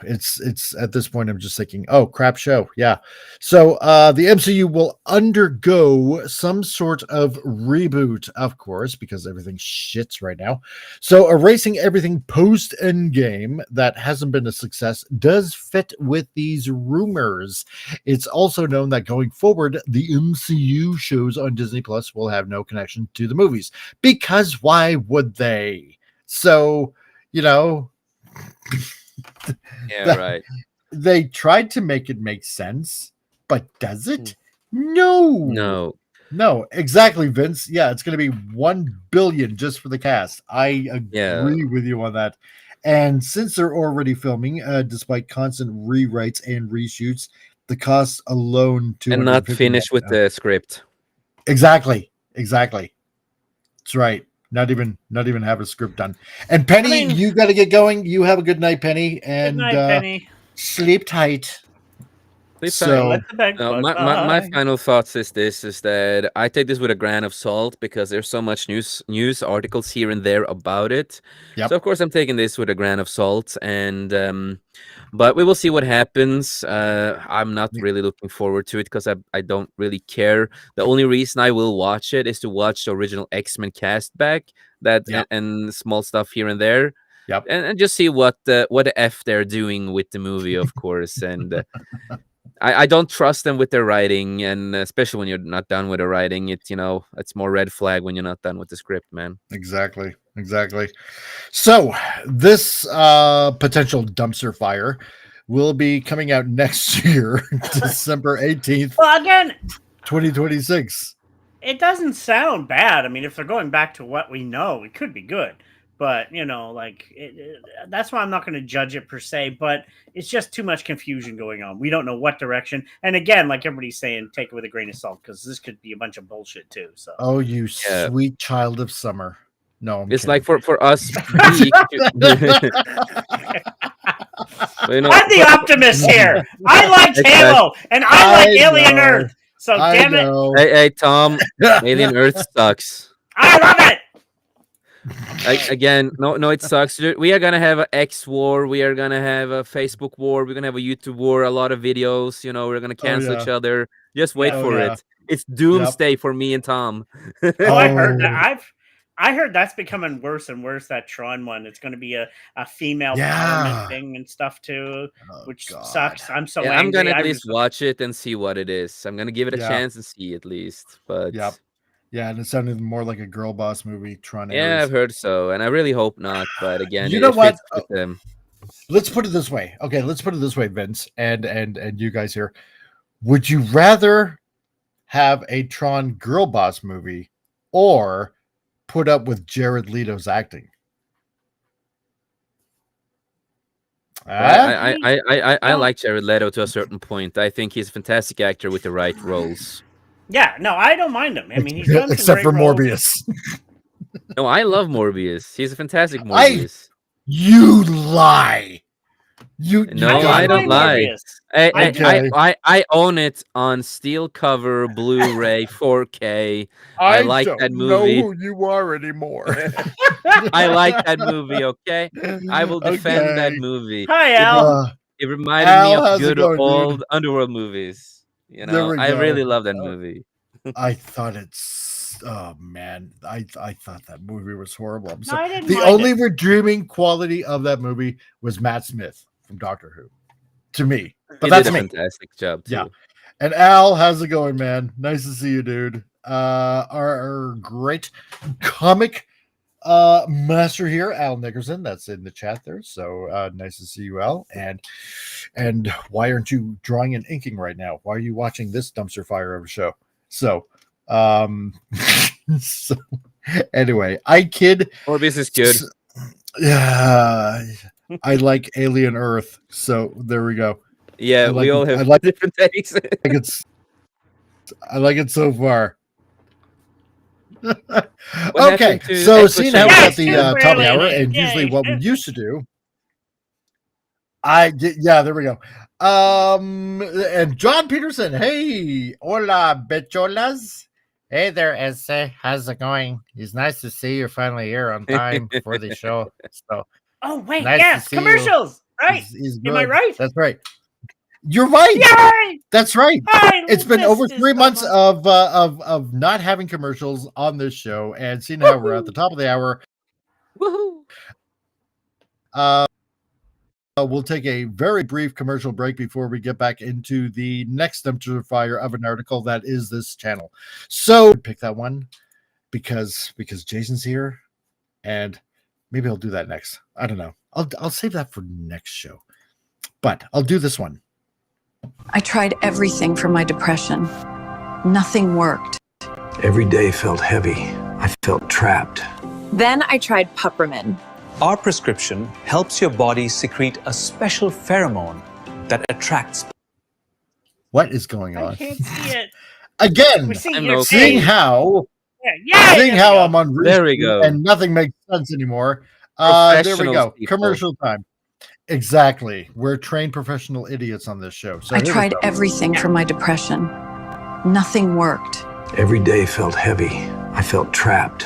It's at this point I'm just thinking, oh, crap show. Yeah. So the MCU will undergo some sort of reboot, of course, because everything shits right now. So erasing everything post Endgame that hasn't been a success does fit with these rumors. It's also known that going forward, the MCU shows on Disney Plus will have no connection to the movies, because why would they? So, right. They tried to make it make sense, but does it? No, exactly, Vince. Yeah, it's going to be $1 billion just for the cast. I agree with you on that. And since they're already filming, despite constant rewrites and reshoots, the cost alone to and not finished with the script. Exactly. That's right. Not even have a script done. And Penny, you got to get going. You have a good night, Penny, and good night, Penny. Sleep tight. My final thoughts is that I take this with a grain of salt because there's so much news articles here and there about it. Yep. So of course I'm taking this with a grain of salt, and but we will see what happens. I'm not really looking forward to it because I don't really care. The only reason I will watch it is to watch the original X-Men cast back and small stuff here and there. Yep. And just see what the F they're doing with the movie, of course. And I don't trust them with their writing, and especially when you're not done with the writing, it's more red flag when you're not done with the script, man. Exactly. So this potential dumpster fire will be coming out next year, December 18th. Well, again, 2026. It doesn't sound bad. I mean, if they're going back to what we know, it could be good. But, that's why I'm not going to judge it per se. But it's just too much confusion going on. We don't know what direction. And again, like everybody's saying, take it with a grain of salt because this could be a bunch of bullshit too. So. Oh, you sweet child of summer. No, it's kidding. Like for us. You know, I'm the optimist here. I liked Exactly. Halo, and I like Alien know. Earth. So damn it, hey, Tom, Alien Earth sucks. I love it. Again, no, it sucks. We are gonna have an X war. We are gonna have a Facebook war. We're gonna have a YouTube war. A lot of videos. You know, we're gonna cancel yeah. each other. Just wait Yeah. for yeah. it. It's doomsday for me and Tom. Oh, I heard Oh. that. I heard that's becoming worse and worse. That Tron one. It's going to be a female Yeah. empowerment thing and stuff too, Oh, which God. sucks. I'm so Yeah, angry. I'm gonna I at least was- watch it and see what it is. I'm gonna give it a Yeah. chance and see at least. But Yep. Yeah, and it sounded more like a girl boss movie. Tron. yeah, Ares. I've heard so, and I really hope not. But again, You know it what? fits with them. Let's put it this way. Okay, let's put it this way, Vince, and you guys here. Would you rather have a Tron girl boss movie or put up with Jared Leto's acting? I like Jared Leto to a certain point. I think he's a fantastic actor with the right roles. Yeah, no, I don't mind him. I mean, he's done some Except for great roles. Morbius. No, I love Morbius. He's a fantastic Morbius. You lie. You No, you I gotta don't lie. lie. Okay. I own it on steel cover, Blu-ray, 4K. I like that movie. know who you are anymore. I like that movie. Okay, I will defend that Okay. moved. Hi, Al. It reminded Al, me how's of it good going, dude? old Underworld movies. You There know, we I go. really love that movie. I thought it's man, I thought that movie was horrible. I'm No, sorry. I didn't The mind only it. redeeming quality of that movie was Matt Smith from Doctor Who. To me. But He that's did a me. fantastic job too. Yeah. And Al, how's it going, man? Nice to see you, dude. Our great comic master here, Al Nickerson, that's in the chat there. So nice to see you, Al. And why aren't you drawing and inking right now? Why are you watching this dumpster fire of a show? So so anyway, I kid. Morbius is good. Yeah, I like Alien Earth. So there we go. Yeah, I like we all it. I have like- different takes. I like it so far. What Okay, happened to so Echo seeing how we're Chamber? at the Yes, top of the Super hour, Alien. and usually Yay. what we used to do, yeah, there we go. And John Peterson, hey, hola, becholas. Hey there, Ese. How's it going? It's nice to see you finally here on time for the show. So Oh wait, Nice to yes, see you. commercials, right? he's Am I good. right? That's right. You're right. Yay! That's right. I It's been missed over this 3 so months much. of not having commercials on this show, and seeing how we're at the top of the hour, Woohoo! we'll take a very brief commercial break before we get back into the next dumpster fire of an article that is this channel. So pick that one because Jason's here, and maybe I'll do that next. I don't know. I'll save that for next show, but I'll do this one. I tried everything for my depression. Nothing worked. Every day felt heavy. I felt trapped. Then I tried Puppermin. Our prescription helps your body secrete a special pheromone that attracts. What is going I on? can't see it. Again, We're seeing I'm your okay. seeing face. how Yeah, seeing there how we go. I'm on There we Rooster go. and nothing makes sense anymore. There we Professionals, go. people. Commercial time. Exactly. We're trained professional idiots on this show. So I here we tried go. everything for my depression. Nothing worked. Every day felt heavy. I felt trapped.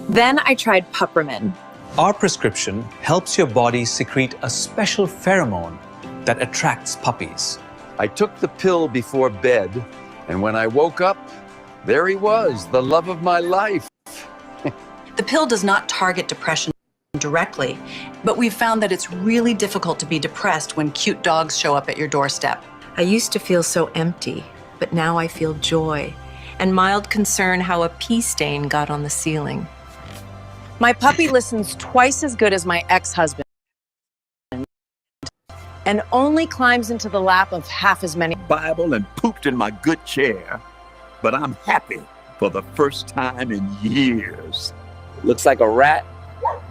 Then I tried Puppermin. Our prescription helps your body secrete a special pheromone that attracts puppies. I took the pill before bed, and when I woke up, there he was, the love of my life. The pill does not target depression directly, but we've found that it's really difficult to be depressed when cute dogs show up at your doorstep. I used to feel so empty, but now I feel joy and mild concern how a pee stain got on the ceiling. My puppy listens twice as good as my ex-husband and only climbs into the lap of half as many. Bible and pooped in my good chair, but I'm happy for the first time in years. Looks like a rat,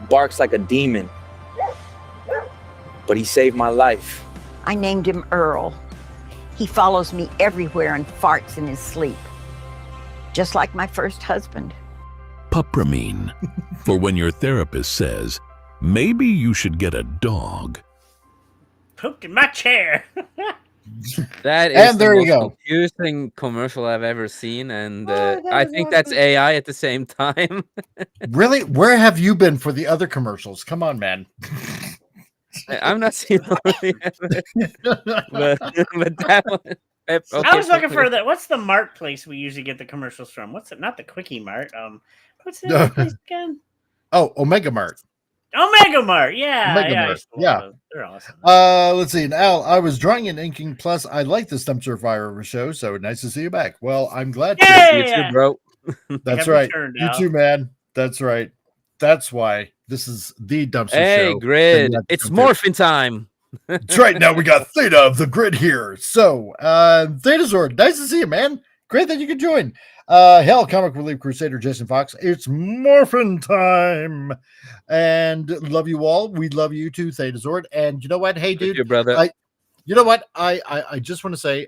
barks like a demon. But he saved my life. I named him Earl. He follows me everywhere and farts in his sleep. Just like my first husband. Pupramine, for when your therapist says, maybe you should get a dog. pooped in my chair. That is And there the you most go. confusing commercial I've ever seen, and that I was think that's awesome. AI at the same time. Really? Where have you been for the other commercials? Come on, man. I'm not seeing all of the but that one. I Okay, was looking so- for that. What's the Mart place we usually get the commercials from? What's it? Not the Quickie Mart. What's the other place again? Oh, Omega Mart. Omega Mart. Yeah, Omega yeah, I Mart, used to love yeah. those. They're awesome. Let's see. Al, I was drawing and inking. Plus, I like the Dumpster Fire show, so nice to see you back. Well, I'm glad to. You too, bro. That's Have right. returned, You Al. too, man. That's right. That's why this is the Dumpster Hey, show. Grid, that you have to it's come to. morphin' time. That's right. Now we got Theta of the Grid here. So, Thetazord, nice to see you, man. Great that you could join. Hell, Comic Relief Crusader, Jason Fox. It's morphin' time. And love you all. We love you too, Thetazord. And you know what? Hey, dude. You, brother. You know what? I just want to say,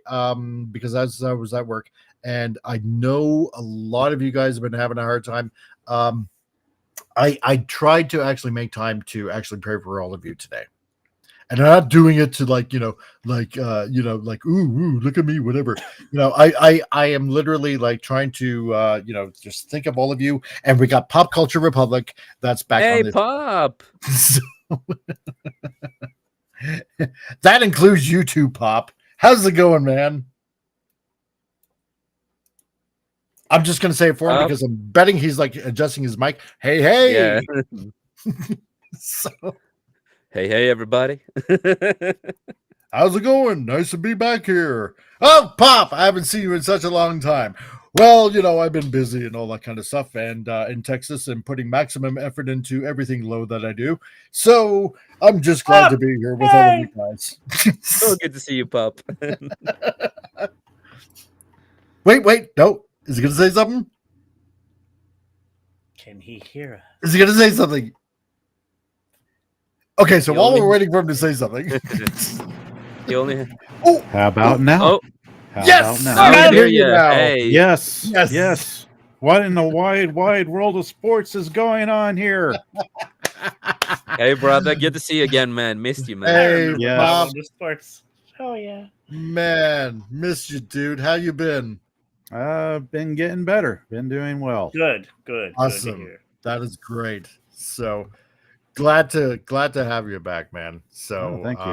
because as I was at work, and I know a lot of you guys have been having a hard time. I tried to actually make time to actually pray for all of you today. And I'm not doing it to like, ooh, look at me, whatever. I am literally like trying to, just think of all of you. And we got Pop Culture Republic that's back Hey, on this. Pop. That includes you too, Pop. How's it going, man? I'm just going to say it for him because I'm betting he's like adjusting his mic. Hey. Yeah. So. Hey, everybody. How's it going? Nice to be back here. Oh, Pop, I haven't seen you in such a long time. Well, I've been busy and all that kind of stuff, and in Texas, and putting maximum effort into everything low that I do. So I'm just glad to be here with all of you guys. So good to see you, Pop. Wait, no. Is he going to say something? Can he hear us? Is he going to say something? Okay, so You while only- we're waiting for him to say something. You only. Oh, How about now? Oh, How yes! about now now? we I can hear hear you you. now. Hey. Yes. What in the wide world of sports is going on here? Hey, brother. Good to see you again, man. Missed you, man. Hey, Yes. Bob. The sports. Oh yeah. Man, missed you, dude. How you been? Been getting better. Been doing well. Good. Good to Awesome. hear. That is great. So glad to have you back, man. So Oh, thank you.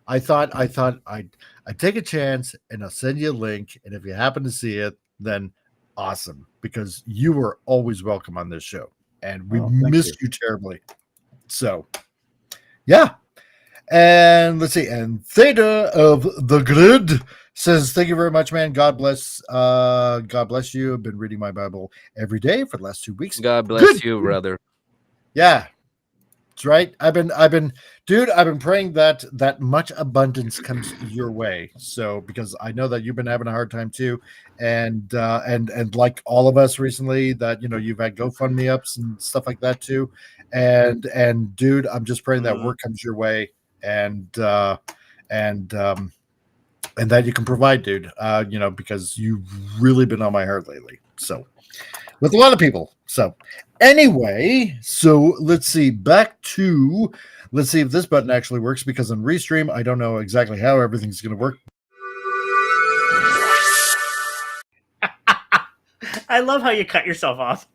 I thought I'd take a chance and I'll send you a link. And if you happen to see it, then awesome, because you were always welcome on this show. And we thank missed you terribly. So yeah. And let's see. And Theta of the Grid says, thank you very much, man. God bless you. I've been reading my Bible every day for the last 2 weeks. God bless Good. you, brother. Yeah. That's right. I've been praying that much abundance comes your way. So because I know that you've been having a hard time too. And like all of us recently, that you've had GoFundMe ups and stuff like that too. And dude, I'm just praying that work comes your way and that you can provide, dude. Because you've really been on my heart lately. So with a lot of people. So anyway, let's see. Let's see if this button actually works, because on Restream, I don't know exactly how everything's going to work. I love how you cut yourself off.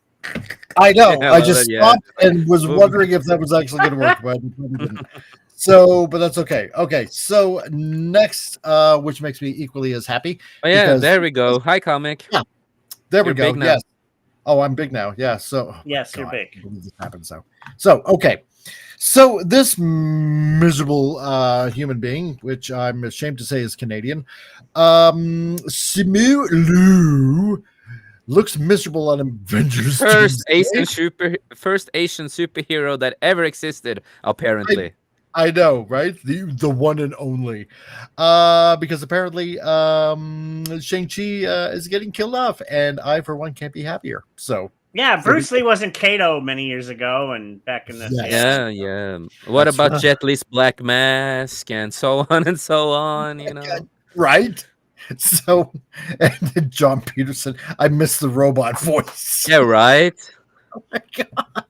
I know. Yeah, I just yeah. stopped and was wondering if that was actually going to work, but it probably didn't. So, but that's okay. Okay, so next, which makes me equally as happy. Oh, yeah, because- there we go. Hi, comic. Yeah, there we You're go. big now. Yes. Oh, I'm big now. Yeah. So Yes, you're God, big. I can't believe this happened. So okay. So this miserable human being, which I'm ashamed to say is Canadian, Simu Liu, looks miserable on Avengers. First Tuesday. First Asian superhero that ever existed, apparently. I know, right? The one and only. Because apparently Shang-Chi is getting killed off, and I, for one, can't be happier. So Yeah, Bruce Lee wasn't Kato many years ago, and back in the Yeah. What That's about right. Jet Li's Black Mask and so on and so on, you know? right? So, and then John Peterson, I miss the robot voice. Yeah, right? Oh my god.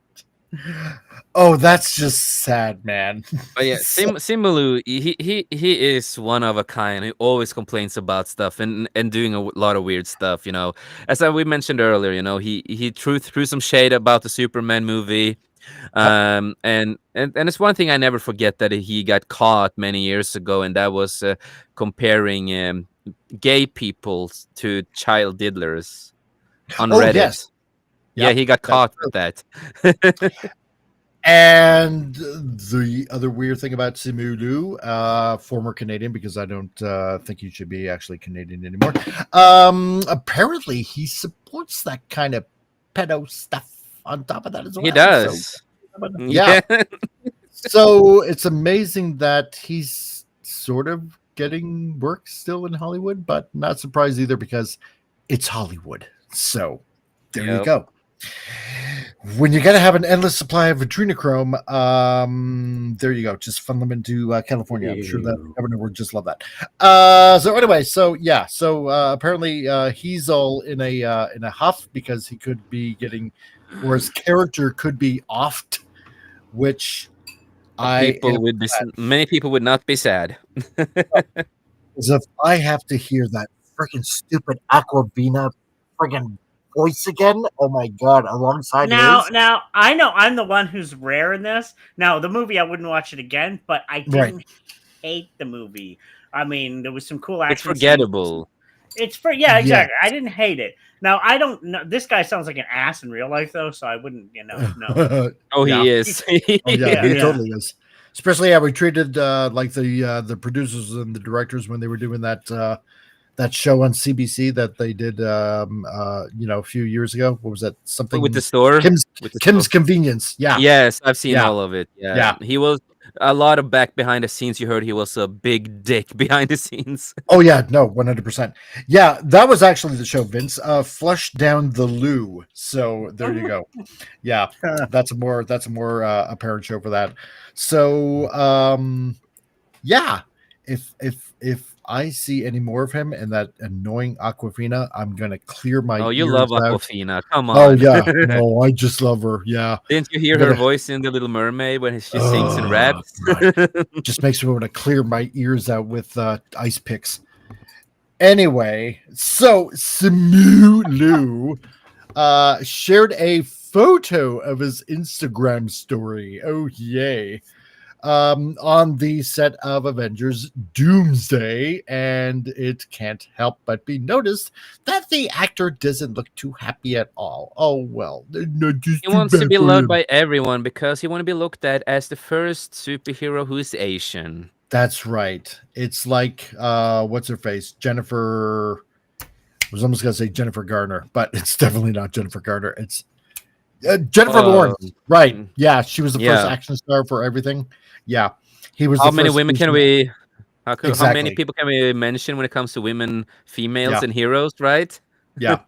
Oh, that's just sad, man. But yeah, Simalu, he is one of a kind. He always complains about stuff and doing a lot of weird stuff. As we mentioned earlier, he threw some shade about the Superman movie. And it's one thing I never forget, that he got caught many years ago, and that was comparing gay people to child diddlers on Reddit. Yes. Yeah, he got caught with that. And the other weird thing about Simu former Canadian, because I don't think he should be actually Canadian anymore. Apparently, he supports that kind of pedo stuff on top of that as well. He does. Yeah. So it's amazing that he's sort of getting work still in Hollywood, but not surprised either, because it's Hollywood. So there you go. When you got to have an endless supply of adrenochrome, there you go. Just funnel them into California. I'm sure that governor would just love that. So anyway, apparently he's all in a huff because he could be getting, or his character could be offed, which many people would not be sad. As if I have to hear that freaking stupid Aquafina friggin' voice again. Oh my god! Alongside now, I know I'm the one who's rare in this. Now, the movie, I wouldn't watch it again, but I didn't hate the movie. I mean, there was some cool action. It's forgettable. Exactly. I didn't hate it. Now, I don't know. This guy sounds like an ass in real life, though, so I wouldn't, no. Oh, he is. He totally is. Especially how we treated like the producers and the directors when they were doing that show on CBC that they did a few years ago. What was that? Something with the store? Kim's Convenience. Yeah. Yes, I've seen all of it. Yeah. He was a lot of back behind the scenes. You heard he was a big dick behind the scenes. Oh yeah, no, 100%. Yeah, that was actually the show, Vince. Flush Down the Loo. So there you go. Yeah, that's a more apparent show for that. So yeah, if I see any more of him and that annoying Aquafina, I'm gonna clear my. Oh, you ears love out. Aquafina. Come on. Oh yeah, no, I just love her. Yeah. Didn't you hear her voice in The Little Mermaid when she sings and raps? Just makes me want to clear my ears out with ice picks. Anyway, so Simu shared a photo of his Instagram story. Oh yay. On the set of Avengers Doomsday, and it can't help but be noticed that the actor doesn't look too happy at all. Oh well, he wants to be loved by everyone because he wants to be looked at as the first superhero who's Asian. That's right. It's like what's her face? Jennifer. I was almost gonna say Jennifer Garner, but it's definitely not Jennifer Garner. It's Jennifer Lawrence. Right. Yeah, she was the first action star for everything. Yeah, he was. How many women can we? How many people can we mention when it comes to women, females, and heroes? Right? Yeah.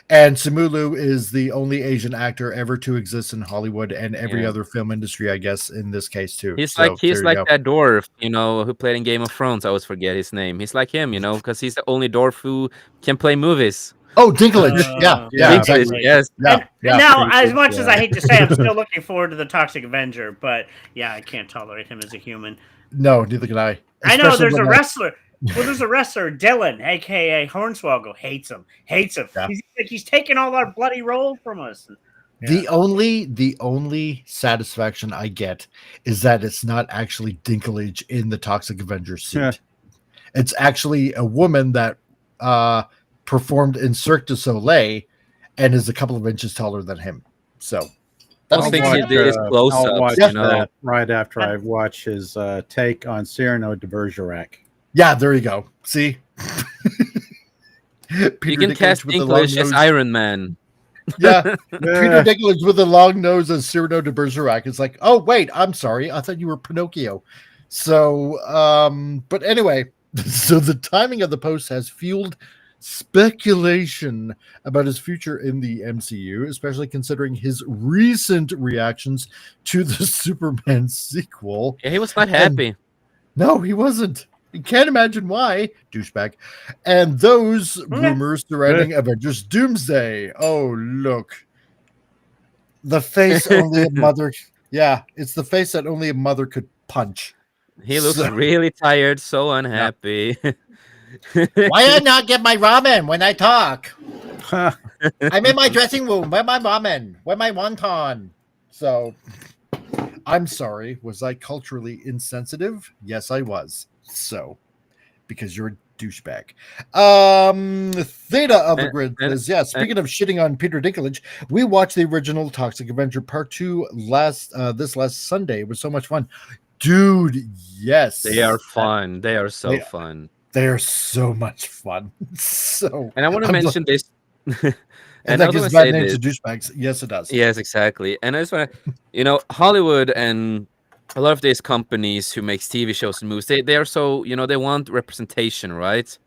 And Simu is the only Asian actor ever to exist in Hollywood and every other film industry, I guess, in this case too. He's like that dwarf, who played in Game of Thrones. I always forget his name. He's like him, because he's the only dwarf who can play movies. Oh, Dinklage. Yeah, exactly. Yes. And now, as much as I hate to say, I'm still looking forward to the Toxic Avenger, but yeah, I can't tolerate him as a human. No, neither can I. I know there's a wrestler. Well, there's a wrestler, Dylan, aka Hornswoggle, hates him. Yeah. He's taking all our bloody role from us. Yeah. The only satisfaction I get is that it's not actually Dinklage in the Toxic Avenger suit. Yeah. It's actually a woman that performed in Cirque du Soleil and is a couple of inches taller than him. So I think he did his close I'll watch ups. that right after I watch his take on Cyrano de Bergerac. Yeah, there you go. See, you can cast English as Iron Man. Yeah, Peter Dinklage with a long nose as Cyrano de Bergerac. It's like, oh wait, I'm sorry, I thought you were Pinocchio. So, but anyway, so the timing of the post has fueled speculation about his future in the MCU, especially considering his recent reactions to the Superman sequel. Yeah, he was not happy. No, he wasn't. You can't imagine why, douchebag. And those rumors surrounding Avengers Doomsday. Oh, look. The face only a mother Yeah, it's the face that only a mother could punch. He looks really tired, so unhappy. Why I not get my ramen when I talk? I'm in my dressing room. Where my ramen? Where my wonton? So, I'm sorry. Was I culturally insensitive? Yes, I was. So, because you're a douchebag. Theta of the Grid says, yeah, speaking of shitting on Peter Dinklage, we watched the original Toxic Avenger Part 2 this last Sunday. It was so much fun. Dude, yes. They are fun. They are so fun. They are so much fun. And I want to mention this. And that gives bad names to douchebags. Yes, it does. Yes, exactly. And I just want to, Hollywood and a lot of these companies who makes TV shows and movies, they are so, they want representation, right?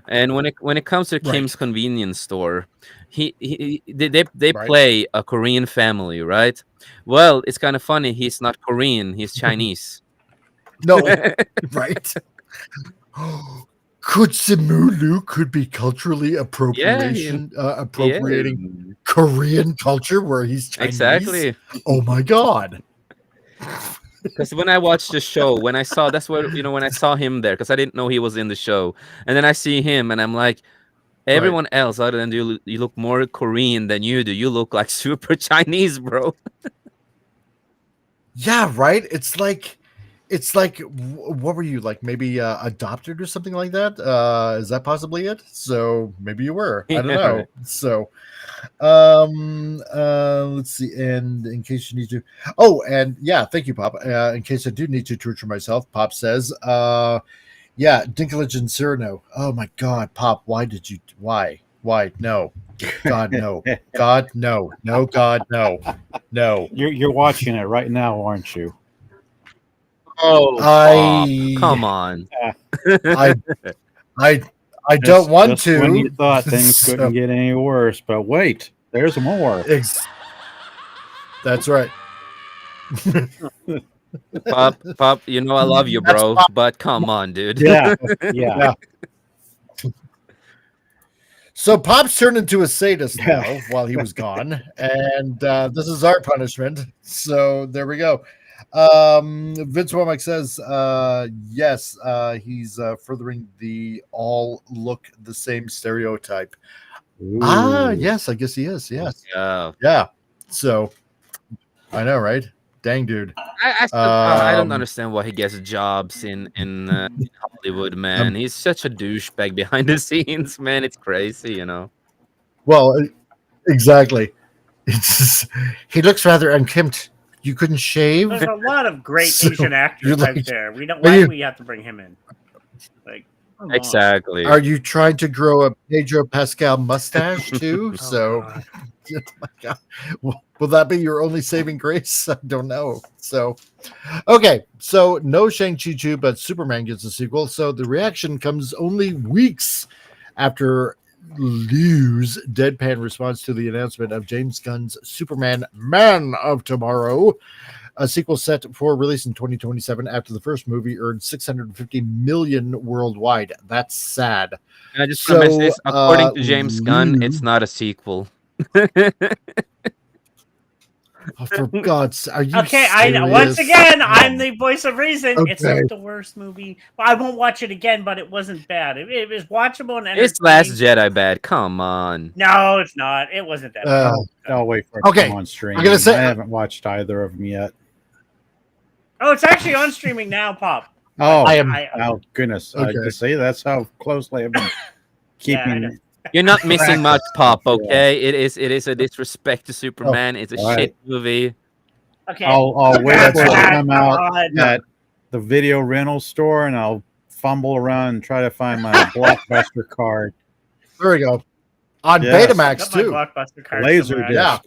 And when it comes to Kim's Convenience Store, they play a Korean family, right? Well, it's kind of funny. He's not Korean. He's Chinese. No, right? Could Simulu could be culturally appropriating Korean culture where he's Chinese? Exactly. Oh my God. Because when I watched the show, when I saw when I saw him there, because I didn't know he was in the show, and then I see him, and I'm like, everyone else other than you look more Korean than you do. You look like super Chinese, bro. Yeah, right. It's like, what were you like? Maybe adopted or something like that? Is that possibly it? So maybe you were. I don't know. So, let's see. And in case you need to, and yeah, thank you, Pop. In case I do need to torture myself, Pop says, yeah, Dinklage and Cyrano. Oh my God, Pop, why? No. God, no. God, no. No, God, no. No. You're watching it right now, aren't you? Oh, come on. I don't want just to. When you thought things couldn't get any worse, but wait, there's more. That's right. Pop, I love you, bro, but come on, dude. Yeah. So Pop's turned into a sadist now while he was gone, and this is our punishment. So there we go. Vince Womack says, yes, he's furthering the all look the same stereotype. Ooh. Yes, I guess he is. Yes. Yeah. So I know, right? Dang, dude. I don't understand why he gets jobs in Hollywood, man. He's such a douchebag behind the scenes, man. It's crazy, Well, exactly. It's just, he looks rather unkempt. You couldn't shave. There's a lot of great Asian actors out there. Why do we have to bring him in? Like, exactly. Are you trying to grow a Pedro Pascal mustache too? Oh my God. Will that be your only saving grace? I don't know. So, okay. So no Shang-Chi 2, but Superman gets a sequel. So the reaction comes only weeks after Liu's deadpan response to the announcement of James Gunn's Superman Man of Tomorrow, a sequel set for release in 2027 after the first movie earned $650 million worldwide. That's sad. And I just want to mention this. According to James Gunn, it's not a sequel. Oh, for God's sake, are you okay? serious? Once again, I'm the voice of reason. Okay. It's not the worst movie. Well, I won't watch it again, but it wasn't bad. It was watchable and it's Last Jedi bad. Come on. No, it's not. It wasn't that bad. I'll wait for it to come on stream. I haven't watched either of them yet. Oh, it's actually on streaming now, Pop. Oh, oh goodness! Okay. I see. That's how closely I've been keeping. You're not missing much, Pop. Okay, it is a disrespect to Superman. It's a shit movie. Okay, I'll wait for it to come out at the video rental store, and I'll fumble around and try to find my Blockbuster card. There we go. On Betamax too. Blockbuster card Laser disc.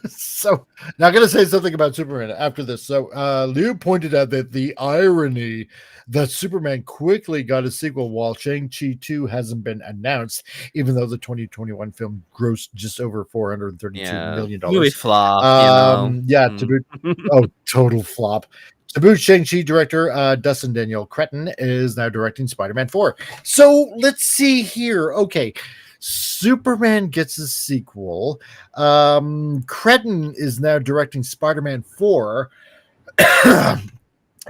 So now I'm going to say something about Superman after this. So Liu pointed out that the irony that Superman quickly got a sequel while Shang-Chi 2 hasn't been announced, even though the 2021 film grossed just over $432 million. Movie flop. Yeah, to boot, total flop. To boot, Shang-Chi director Dustin Daniel Cretton is now directing Spider-Man 4. So let's see here. Okay. Superman gets a sequel. Cretton is now directing Spider-Man 4.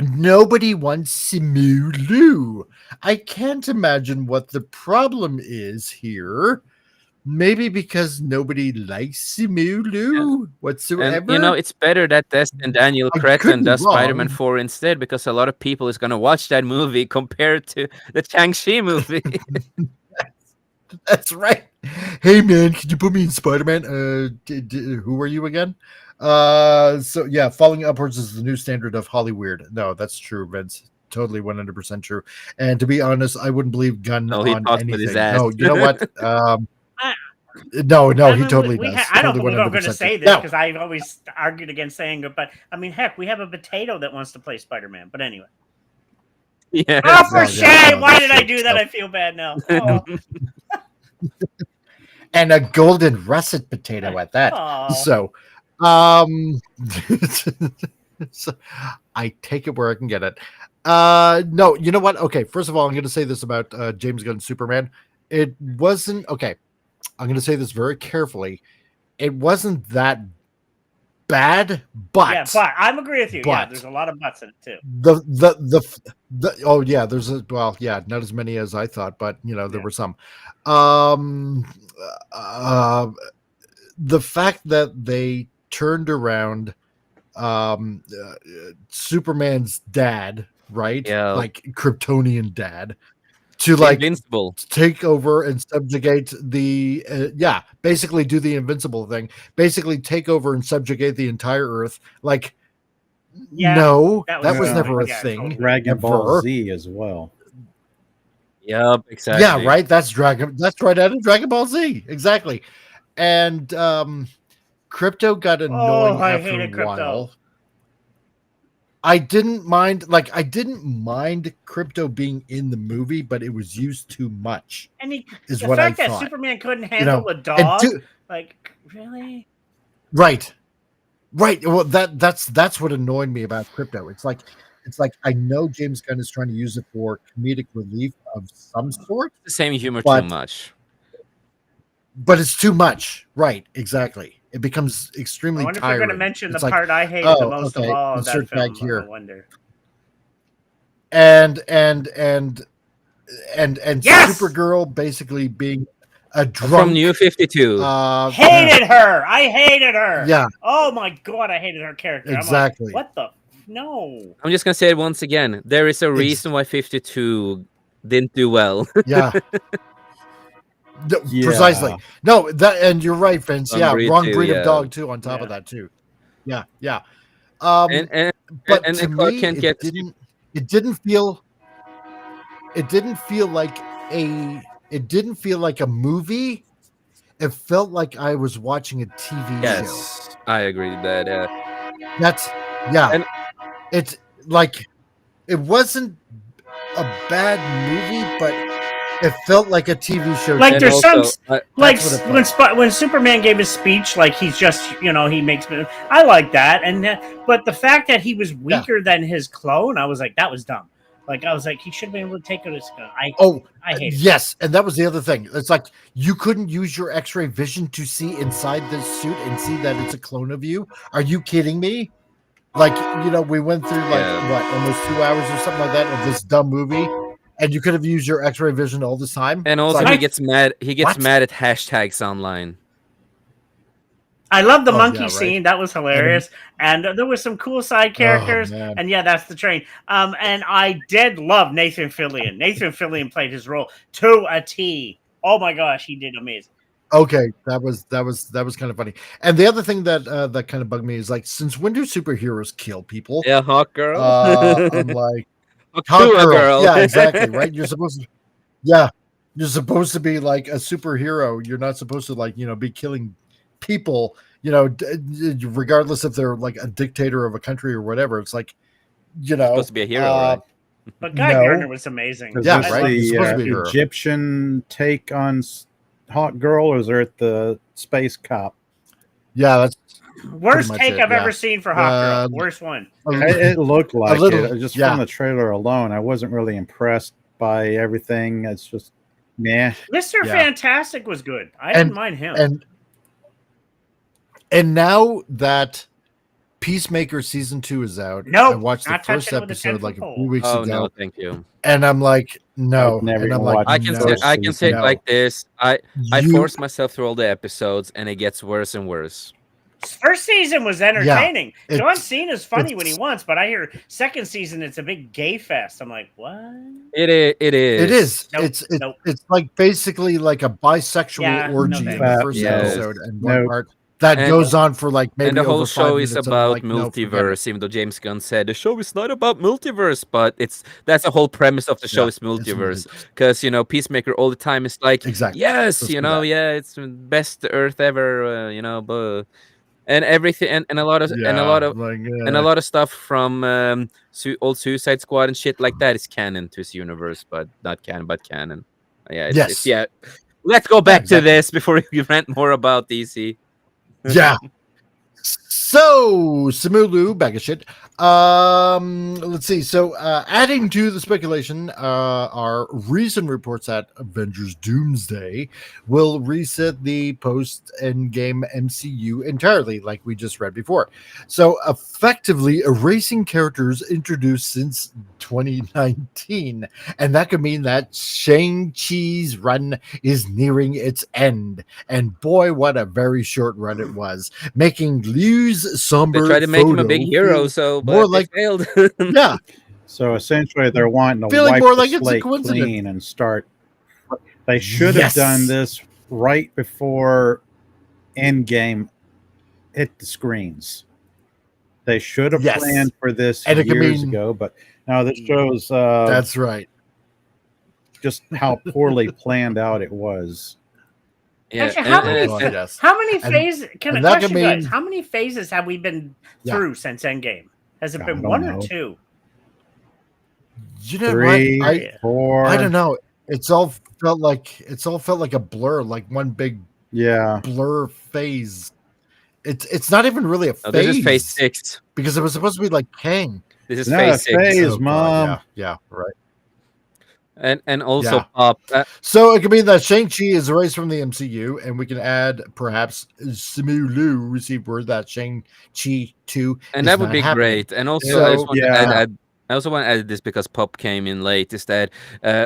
Nobody wants Simu Liu. I can't imagine what the problem is here. Maybe because nobody likes Simu Liu whatsoever. And you know, it's better that Destin Daniel I Cretton could be does Spider-Man wrong. 4 instead, because a lot of people is gonna watch that movie compared to the Shang-Chi movie. That's right. Hey man, can you put me in Spider-Man? Who are you again? So yeah, falling upwards is the new standard of Hollywood. No, that's true, Vince. Totally 100% true. And to be honest, I wouldn't believe Gunn No, he on talks with his anything. ass. No, you know what? No, he totally does. I don't Totally believe I'm going to 100% say true. this Now, because I've always argued against saying it, but I mean, heck, we have a potato that wants to play Spider-Man. But anyway. Yeah. Oh, for No, shame! no, Why that's did I true. do that? So- I feel bad now. Oh. and a golden russet potato at that. Aw. So, so I take it where I can get it. No, you know what? Okay, first of all, I'm going to say this about James Gunn's Superman. It wasn't okay. I'm going to say this very carefully. It wasn't that bad, but Yeah, but I'm agree with you. Yeah, but- there's a lot of butts in it too. the oh yeah, there's a well, yeah, not as many as I thought, but you know, there were some. The fact that they turned around Superman's dad, right? Yeah. Like Kryptonian dad, to like Invincible. take over and subjugate the basically do the invincible thing, basically take over and subjugate the entire Earth. Like, Yeah, no, that that was was never a yeah, thing. totally. Dragon Ball ever. Z as well. Yep, exactly. Yeah, right. That's right out of Dragon Ball Z. Exactly. And Crypto got annoying I after hated a Crypto. while. I didn't mind Crypto being in the movie, but it was used too much. And Is the what I fact that thought. Superman couldn't You handle know, a and dog, like really? Right. Well, that's what annoyed me about Crypto. It's like I know James Gunn is trying to use it for comedic relief of some sort. The same humor but, too much. But it's too much. Right, exactly. It bemes I extremely wonder if you're tiring. going to mention It's the like, part I hated the oh, most okay, of all of that insert film. back here. I wonder. And Yes! Supergirl basically being a drunk From New 52. Hated her. I hated her. Yeah. Oh my god, I hated her character. Exactly. I'm like, what the? No. I'm just gonna say it once again. There is a reason why 52 didn't do well. Yeah. Precisely. No, that and you're right, Vince. Wrong Yeah, breed wrong too, breed yeah. of dog too. On top of that too. Yeah. But and to Clark me, Kent it gets- didn't feel like a movie. It felt like I was watching a TV show. Yes, I agree with that. Yeah. And it's like it wasn't a bad movie, but it felt like a TV show. Like And there's also, some like when Superman gave his speech, like he's just he makes me. I like that, and but the fact that he was weaker than his clone, I was like that was dumb. Like I was like he should have been able to take it. I hate it. Yes, and that was the other thing. It's like you couldn't use your X-ray vision to see inside this suit and see that it's a clone of you. Are you kidding me? Like we went through almost 2 hours or something like that of this dumb movie, and you could have used your X-ray vision all this time. And also, It's like, he gets mad. He gets What? mad at hashtags online. I love the Oh, monkey yeah, right. scene. That was hilarious. And there was some cool side characters. man. And yeah, that's the train. And I did love Nathan Fillion. Nathan Fillion played his role to a T. Oh my gosh, he did amazing. Okay, that was kind of funny. And the other thing that that kind of bugged me is like, since when do superheroes kill people? Yeah, Hawk Girl. I'm like, Hawk Girl. Yeah, exactly. Right. You're supposed to be like a superhero. You're not supposed to be killing people. Regardless if they're like a dictator of a country or whatever. It's like, supposed to be a hero, right? But Guy No. Gardner was amazing. Is Yeah, this right? He's supposed to be a the hero. Egyptian take on Hot Girl, or is it the space cop? Yeah, that's Worst pretty much take it, I've yeah. ever seen for Hawk Girl. Worst one. It looked like little- it. Just yeah. from the trailer alone, I wasn't really impressed by everything. It's just Nah. Mr. Yeah. Fantastic was good. I didn't mind him. And now that Peacemaker season 2 is out, I watched the first episode like a few weeks ago. No, thank you. And I'm like, no. I've never And I'm even like, watched I can no, say I can say it no. like this. I You- force myself through all the episodes, and it gets worse and worse. First season was entertaining. it's- John Cena's funny when he it's- wants, but I hear second season it's a big gay fest. I'm like, what? It is. It is. Nope, It's like basically like a bisexual Yeah, orgy no in thanks. the first Yes. episode and one Nope. part that And- goes on for like maybe And the whole over 5 show is minutes, and I'm about like, no, forget it. multiverse, even though James Gunn said the show is not about multiverse, but that's the whole premise of the show Yeah, is multiverse. Because Peacemaker all the time is like, Exactly. yes, Let's do that. yeah, it's the best Earth ever, but and everything and a lot of and a Yeah, lot of like, and a lot of stuff from old Suicide Squad and shit like that is canon to his universe, but not canon, but canon. Yeah, it's Yes. Let's go back to exactly. this before we rant more about DC. Yeah. So, Simulu, bag of shit. Let's see. So, adding to the speculation, are recent reports that Avengers Doomsday will reset the post-Endgame MCU entirely, like we just read before. So, effectively erasing characters introduced since 2019. And that could mean that Shang-Chi's run is nearing its end. And boy, what a very short run it was. Making Liu's somber They tried to make him a photo big hero, feel so more but like they failed. yeah, So essentially, they're wanting to Feeling wipe more the like it's a slate coincidence. clean and start. They should have Yes. done this right before Endgame hit the screens. They should have Yes. planned for this And it could years mean- ago, but now this shows that's right. just how poorly planned out it was. Yeah, Actually, how many God, yes. how many And- phases? Can I and that could question, guys? mean- How many phases have we been Yeah. through since Endgame? Has it I been don't one know. or two? You know 3, what? I 4. don't know. It's all felt like a blur, like one big Yeah. blur phase. It's not even really a phase. Oh, this is phase 6. because it was supposed to be like Kang. This is No, phase 6. phase, Oh, God, Mom. yeah, right. And also Yeah. Pop. So it could mean that Shang-Chi is erased from the MCU, and we can add perhaps Simu Liu received word that Shang-Chi 2 And is that would not be happening. great. And also, So, I just want to yeah. add I also want to add this because Pop came in late. Is that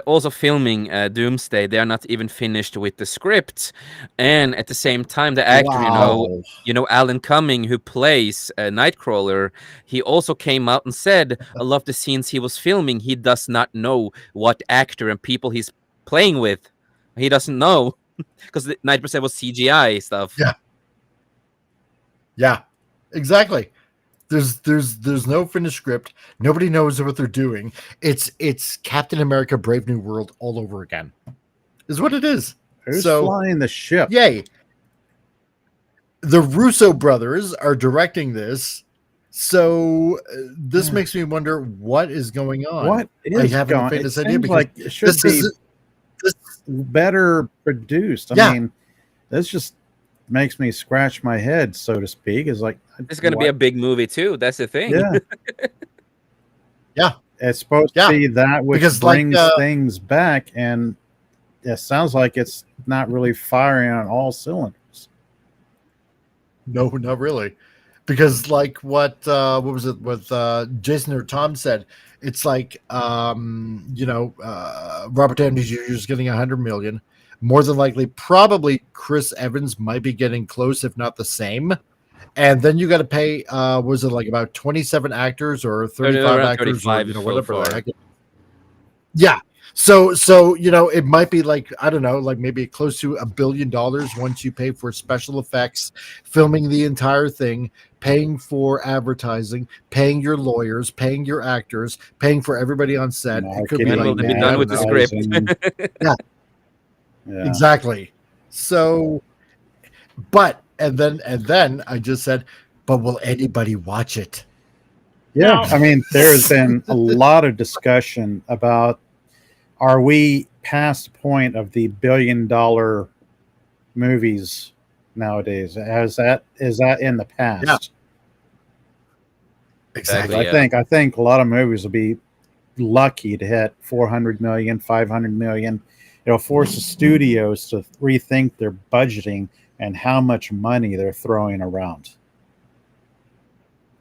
also filming Doomsday? They are not even finished with the script, and at the same time, the actor, Wow. Alan Cumming, who plays Nightcrawler, he also came out and said a lot of the scenes he was filming, he does not know what actor and people he's playing with. He doesn't know because 90% was CGI stuff. Yeah, exactly. There's no finished script. Nobody knows what they're doing. It's Captain America: Brave New World all over again. Is what it is. Who's So flying the ship? yay. The Russo brothers are directing this. So this makes me wonder what is going on. What I is haven't the going? It faintest idea seems because like it should this be is better produced. I Yeah. mean, this just makes me scratch my head, so to speak. Is like It's going to be a big movie too. That's the thing. Yeah. Yeah. It's supposed Yeah. to be that which Because, like, brings things back, and it sounds like it's not really firing on all cylinders. No, not really. Because like what was it with Jason or Tom said, it's like Robert Downey Jr. is getting 100 million. More than likely, probably Chris Evans might be getting close, if not the same. And then you got to pay was it like about 27 actors or 35 around actors 35 or so whatever the far. heck. Yeah. So it might be like, I don't know, like maybe close to $1 billion once you pay for special effects, filming the entire thing, paying for advertising, paying your lawyers, paying your actors, paying for everybody on set. It could be And like will they be maybe, done I with the don't know. script? Yeah. Yeah. Exactly. So, but and then I just said, but will anybody watch it? Yeah, I mean, there's been a lot of discussion about, are we past the point of the $1 billion movies nowadays? Is that in the past? Yeah. Exactly. I think a lot of movies will be lucky to hit 400 million, 500 million, it'll force the studios to rethink their budgeting and how much money they're throwing around.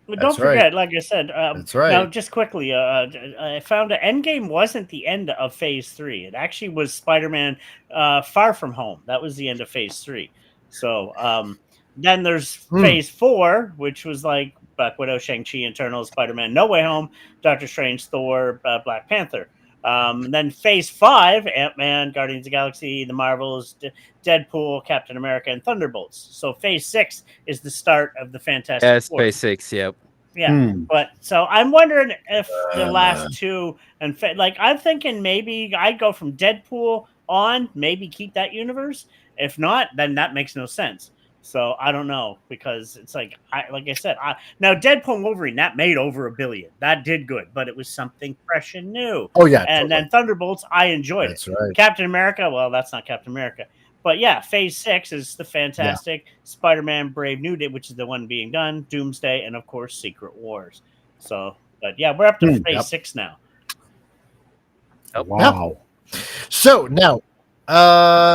But don't forget, like I said, That's right. Now, just quickly, I found that Endgame wasn't the end of Phase 3. It actually was Spider-Man Far From Home. That was the end of Phase 3. So then there's Phase 4, which was like Black Widow, Shang-Chi, Eternals, Spider-Man No Way Home, Doctor Strange, Thor, Black Panther. Then Phase 5, Ant-Man, Guardians of the Galaxy, The Marvels, Deadpool, Captain America, and Thunderbolts. So Phase 6 is the start of the Fantastic Four. Phase 6, yep. Yeah, but so I'm wondering if the last two, and like I'm thinking maybe I'd go from Deadpool on, maybe keep that universe. If not, then that makes no sense. So I don't know, because it's like I said, now Deadpool and Wolverine, that made over $1 billion. That did good, but it was something fresh and new. Oh yeah, and then Thunderbolts, I enjoyed That's it. right. Captain America, well, that's not Captain America, but yeah, Phase 6 is the Fantastic Spider-Man Brave New Day, which is the one being done, Doomsday, and of course Secret Wars. So, but yeah, we're up to Phase 6 now. Wow. So now,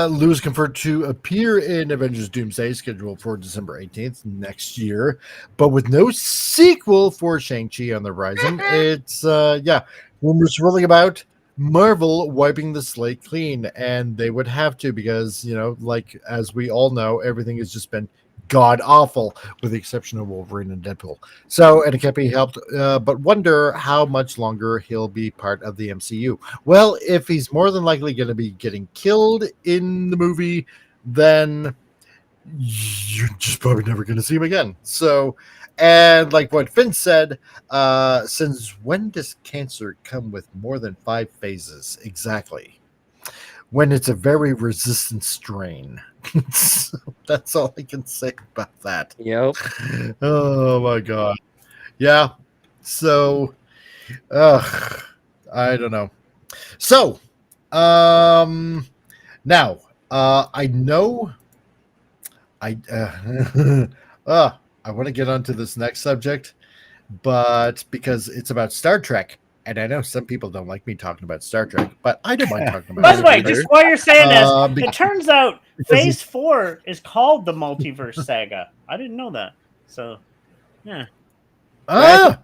Lou is confirmed to appear in Avengers Doomsday, scheduled for December 18th next year, but with no sequel for Shang-Chi on the horizon. It's, rumors swirling about Marvel wiping the slate clean, and they would have to, because, like, as we all know, everything has just been god awful, with the exception of Wolverine and Deadpool. So, and it can't be helped but wonder how much longer he'll be part of the MCU. Well, if he's more than likely going to be getting killed in the movie, then you're just probably never going to see him again. So, and like what Finn said, since when does cancer come with more than 5 phases? Exactly. When it's a very resistant strain. So that's all I can say about that. Yep. Oh my god. Yeah. So, I don't know. So, now, I know I want to get onto this next subject, but because it's about Star Trek, and I know some people don't like me talking about Star Trek, but I don't mind talking about it. By the way, just while you're saying this, it turns out because Phase 4 is called the Multiverse Saga. I didn't know that. So, yeah. So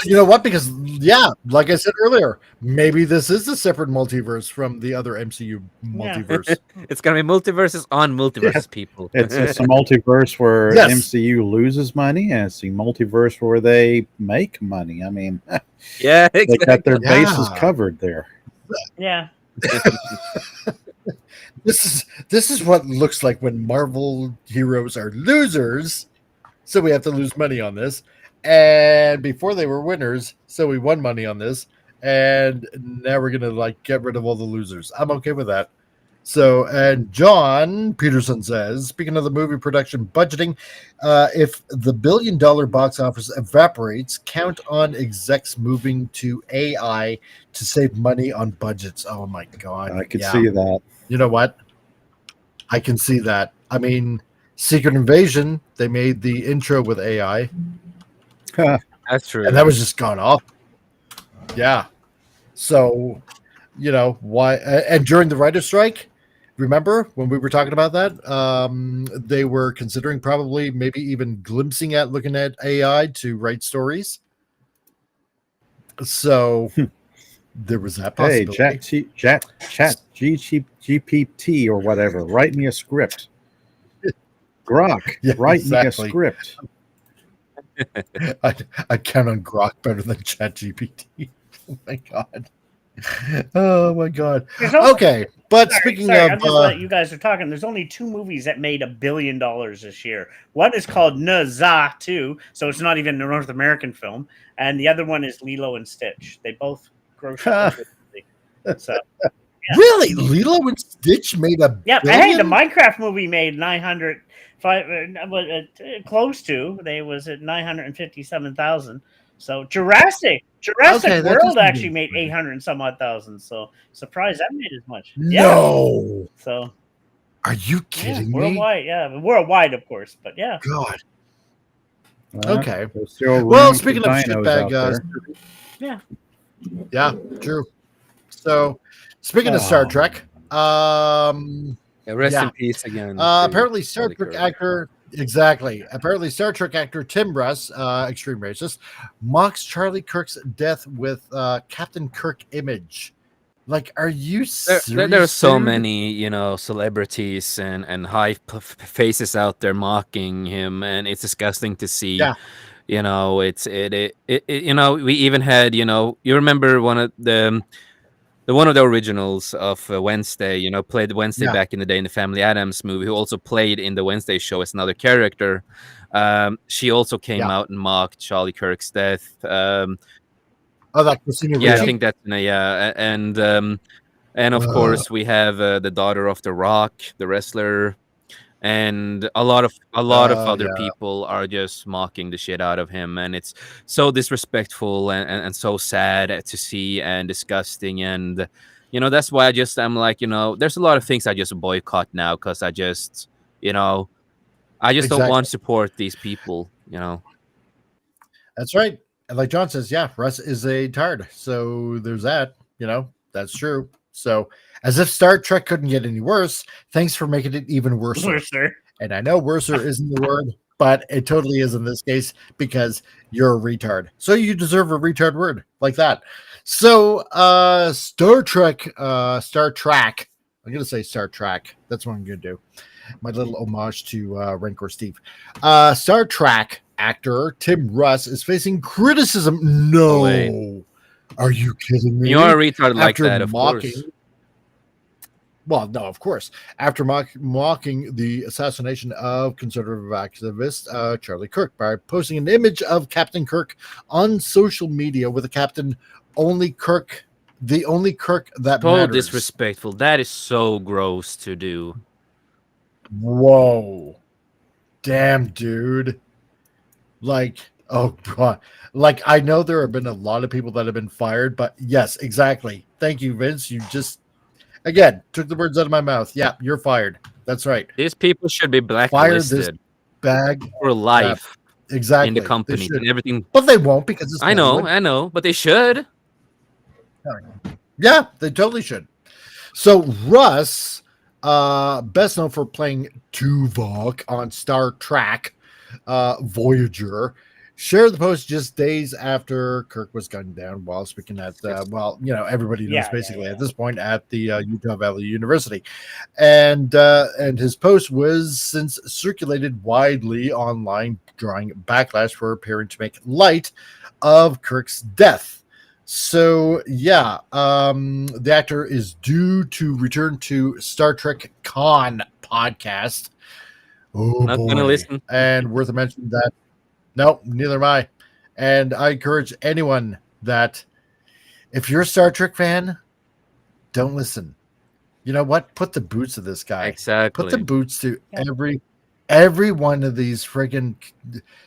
you know what? Because like I said earlier, maybe this is a separate multiverse from the other MCU multiverse. It's gonna be multiverses on multiverses, people. It's a multiverse where MCU loses money, and it's a multiverse where they make money. I mean, yeah, they got their exactly. bases covered there. Yeah. This is what looks like when Marvel heroes are losers, so we have to lose money on this. And before they were winners, so we won money on this, and now we're gonna get rid of all the losers. I'm okay with that. So, and John Peterson says, speaking of the movie production budgeting, if the $1 billion box office evaporates, count on execs moving to AI to save money on budgets. Oh my god, I could see that. You know what? I can see that. I mean, Secret Invasion, they made the intro with AI. That's true. And that was just gone off. Yeah. So, why? And during the writer's strike, remember when we were talking about that? They were considering probably maybe even looking at AI to write stories. So there was that possibility. Hey, chat GPT or whatever, write me a script. Grok, write me a script. I count on Grok better than ChatGPT. Oh my god. Oh my god. Okay, but speaking of, I'm just letting you guys are talking. There's only 2 movies that made $1 billion this year. One is called Naza 2, so it's not even a North American film, and the other one is Lilo and Stitch. They both grossed. So. Yeah. Really, Lilo and Stitch made $1 billion? Hey, the Minecraft movie made 900. Close to. They was at 957,000. So Jurassic World actually made 800 and some odd thousand. So surprised that made as much. No. Yeah. So are you kidding me? Worldwide, worldwide, of course, but yeah. God. Well, okay. Well, speaking of shitbag, yeah, true. So, speaking of Star Trek, Rest in Yeah. peace again. Apparently, Star Charlie Trek Kirk. actor. Exactly. Apparently, Star Trek actor Tim Russ, extreme racist, mocks Charlie Kirk's death with Captain Kirk image. Like, are you serious? There are so dude? many, celebrities and high faces out there mocking him, and it's disgusting to see. Yeah. We even had, you remember one of the originals of Wednesday, played Wednesday Yeah. back in the day in the Family Addams movie, who also played in the Wednesday show as another character. She also came out and mocked Charlie Kirk's death. Oh, that Christina Yeah, I Ricci? think that's and of course we have the daughter of The Rock, the wrestler, and a lot of other yeah. people are just mocking the shit out of him, and it's so disrespectful and so sad to see and disgusting. And that's why I'm like, there's a lot of things I just boycott now, because I just don't want to support these people. That's right. And like John says, yeah, Russ is a tard. So there's that. That's true. So as if Star Trek couldn't get any worse, thanks for making it even worse. Worser. And I know worser isn't the word, but it totally is in this case, because you're a retard. So you deserve a retard word like that. So Star Trek. I'm going to say Star Trek. That's what I'm going to do. My little homage to Rancor Steve. Star Trek actor Tim Russ is facing criticism. No. Wait. Are you kidding me? You're a retard like After that, of mocking- course. Well, no, of course. After mocking the assassination of conservative activist Charlie Kirk by posting an image of Captain Kirk on social media with the captain, "Only Kirk, the only Kirk that So matters." disrespectful. That is so gross to do. Whoa. Damn, dude. Like, oh god. Like, I know there have been a lot of people that have been fired, but yes, exactly. Thank you, Vince. You just, again, took the words out of my mouth. Yeah, you're fired. That's right. These people should be Fire this blacklisted bag for life. Yeah, exactly. In the They company should. and everything. But they won't, because it's I know, Hollywood. but they should. Yeah, they totally should. So Russ, best known for playing Tuvok on Star Trek Voyager, shared the post just days after Kirk was gunned down while speaking at, everybody knows basically at this point at the Utah Valley University. And his post was since circulated widely online, drawing backlash for appearing to make light of Kirk's death. So yeah, the actor is due to return to Star Trek Con podcast. Oh, Not gonna listen. And worth a mention that no, neither am I. And I encourage anyone that if you're a Star Trek fan, don't listen. You know what? Put the boots to this guy. Exactly. Put the boots to every one of these friggin',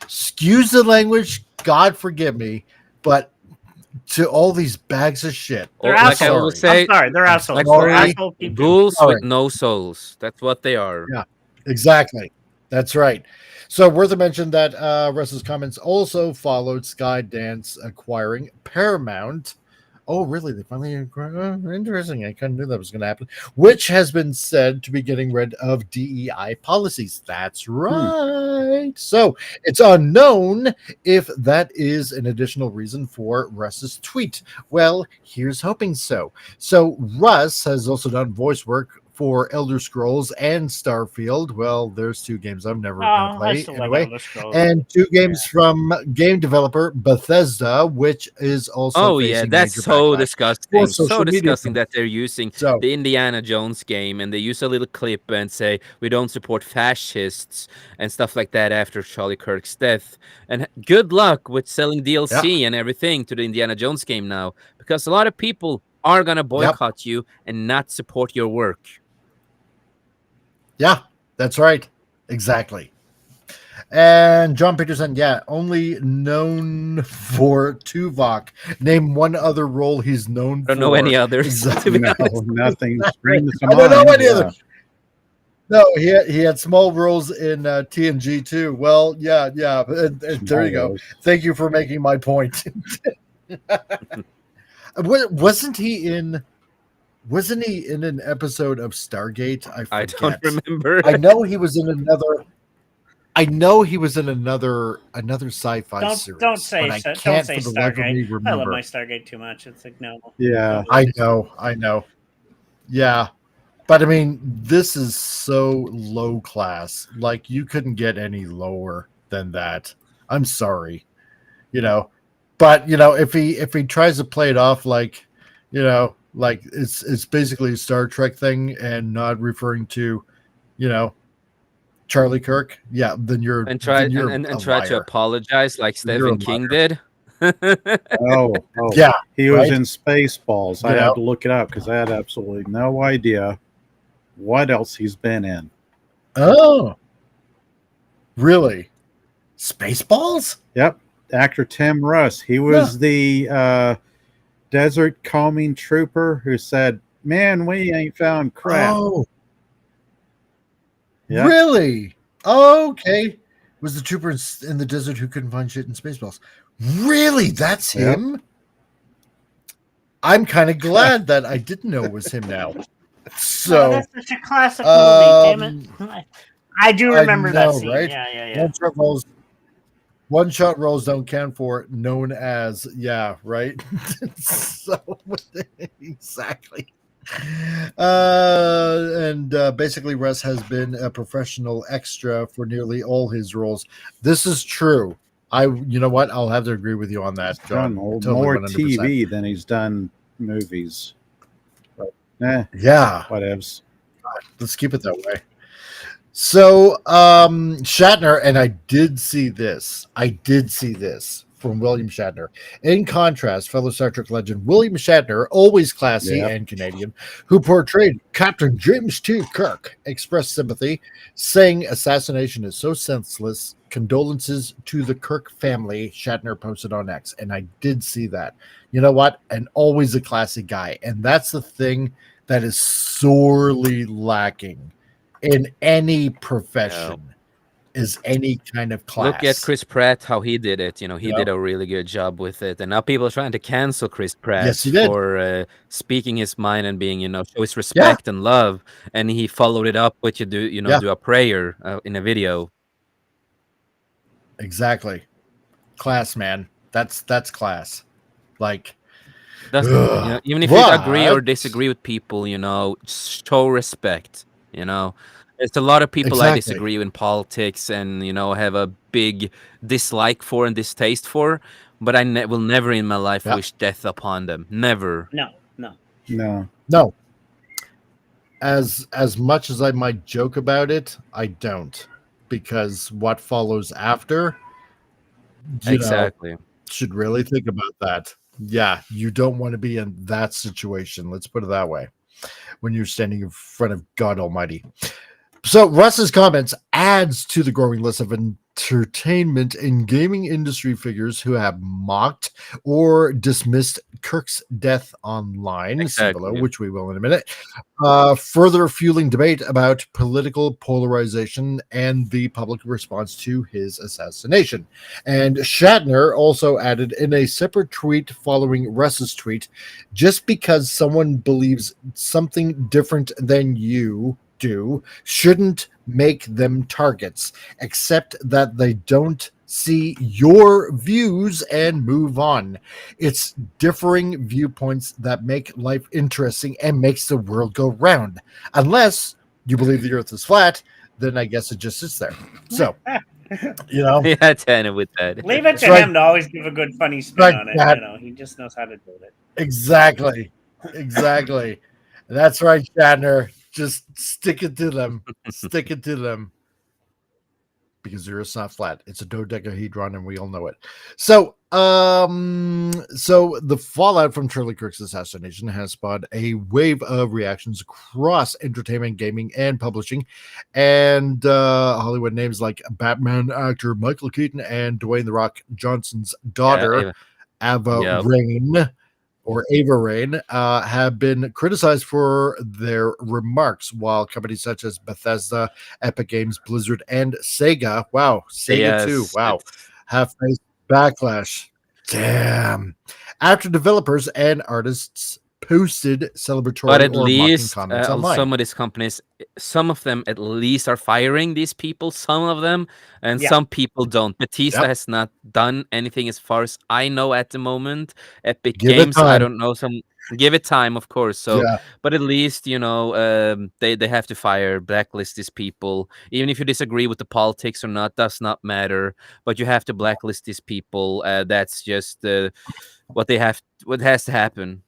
excuse the language, God forgive me, but to all these bags of shit. They're Like I assholes. always say, I'm sorry, they're assholes. like They're asshole people. ghouls Sorry. with no souls. That's what they are. Yeah, exactly. That's right. So worth a mention that Russ's comments also followed Skydance acquiring Paramount. Oh, really? They finally interesting. I kind of knew that was going to happen. Which has been said to be getting rid of DEI policies. That's right. So it's unknown if that is an additional reason for Russ's tweet. Well, here's hoping so. So Russ has also done voice work for Elder Scrolls and Starfield. Well, there's two games I'm never going to play anyway. And two games from game developer Bethesda, which is also facing that's major so backlash disgusting. for So social media disgusting that they're using So- the Indiana Jones game and they use a little clip and say we don't support fascists and stuff like that after Charlie Kirk's death. And good luck with selling DLC and everything to the Indiana Jones game now, because a lot of people are gonna boycott you and not support your work. Yeah, that's right. Exactly. And John Peterson, only known for Tuvok. Name one other role he's known for. I don't know any others. Exactly. No, nothing springs to I don't know mind, any other. No, he had small roles in TNG too. Well, yeah. And there you go. roles. Thank you for making my point. Wasn't he in Wasn't he in an episode of Stargate? I don't remember. I know he was in another. I know he was in another sci-fi series. Don't say but I don't can't say for the life of me Stargate. I love remember. my Stargate too much. It's like no. Yeah, I know. Yeah, but I mean, this is so low class. Like you couldn't get any lower than that. I'm sorry, but if he tries to play it off like, like it's basically a Star Trek thing and not referring to, Charlie Kirk, yeah, then you're And try then and, you're and a try to liar. apologize like You're a Stephen King liar. did. Oh, Yeah, he was right? in Spaceballs. I had to look it up because I had absolutely no idea what else he's been in. Oh, really? Spaceballs? Yep, actor Tim Russ. He was the desert combing trooper who said, "Man, we ain't found crap." Oh, Yep. really? Oh, okay. Was the trooper in the desert who couldn't find shit in Spaceballs? Really? That's Yep. him? I'm kind of glad that I didn't know it was him now. So, that's such a classic movie. Damn it! I do remember that know, scene. right? Yeah. One shot rolls don't count for it, known as, right? So, exactly. And basically, Russ has been a professional extra for nearly all his roles. This is true. You know what? I'll have to agree with you on that, John. Done Totally, more 100%. TV than he's done movies. Yeah. Whatevs. Let's keep it that way. So, Shatner, and I did see this from William Shatner. In contrast, fellow Star Trek legend William Shatner, always classy and Canadian, who portrayed Captain James T. Kirk, expressed sympathy, saying assassination is so senseless. Condolences to the Kirk family, Shatner posted on X. And I did see that. You know what? And always a classy guy. And that's the thing that is sorely lacking in any profession. Is any kind of class. Look at Chris Pratt, how he did it. He did a really good job with it. And now people are trying to cancel Chris Pratt Yes, he did. for speaking his mind and being, show his respect and love. And he followed it up with do a prayer in a video. Exactly. Class, man. That's class. Like, even if you agree or disagree with people, show respect. There's a lot of people I disagree in politics and, have a big dislike for and distaste for, but I will never in my life wish death upon them. Never. No. As much as I might joke about it, I don't. Because what follows after, exactly, should really think about that. Yeah, you don't want to be in that situation. Let's put it that way. When you're standing in front of God Almighty. So Russ's comments adds to the growing list of entertainment and gaming industry figures who have mocked or dismissed Kirk's death online, below, which we will in a minute, further fueling debate about political polarization and the public response to his assassination. And Shatner also added in a separate tweet following Russ's tweet, just because someone believes something different than you do shouldn't make them targets, except that they don't see your views and move on. It's differing viewpoints that make life interesting and makes the world go round. Unless you believe the earth is flat, then I guess it just sits there. So, yeah, Tanner with that. Leave it to him to always give a good funny spin on it. He just knows how to do it. Exactly. That's right, Shatner. Just stick it to them. Stick it to them. Because the Earth's not flat. It's a dodecahedron, and we all know it. So, so the fallout from Charlie Kirk's assassination has spawned a wave of reactions across entertainment, gaming, and publishing. And Hollywood names like Batman actor Michael Keaton and Dwayne "The Rock" Johnson's daughter, Ava Rain, or Ava Rain, have been criticized for their remarks, while companies such as Bethesda, Epic Games, Blizzard, and Sega, Sega too, have faced backlash. Damn. After developers and artists posted celebratory But at or mocking least comments online. some of these companies, some of them at least are firing these people, some of them, and Yeah. some people don't. Batista Yep. has not done anything as far as I know at the moment. Epic Give it Games, I time. don't know. Give it time, of course. So, Yeah. but at least they have to fire, blacklist these people. Even if you disagree with the politics or not, does not matter. But you have to blacklist these people. That's just what has to happen.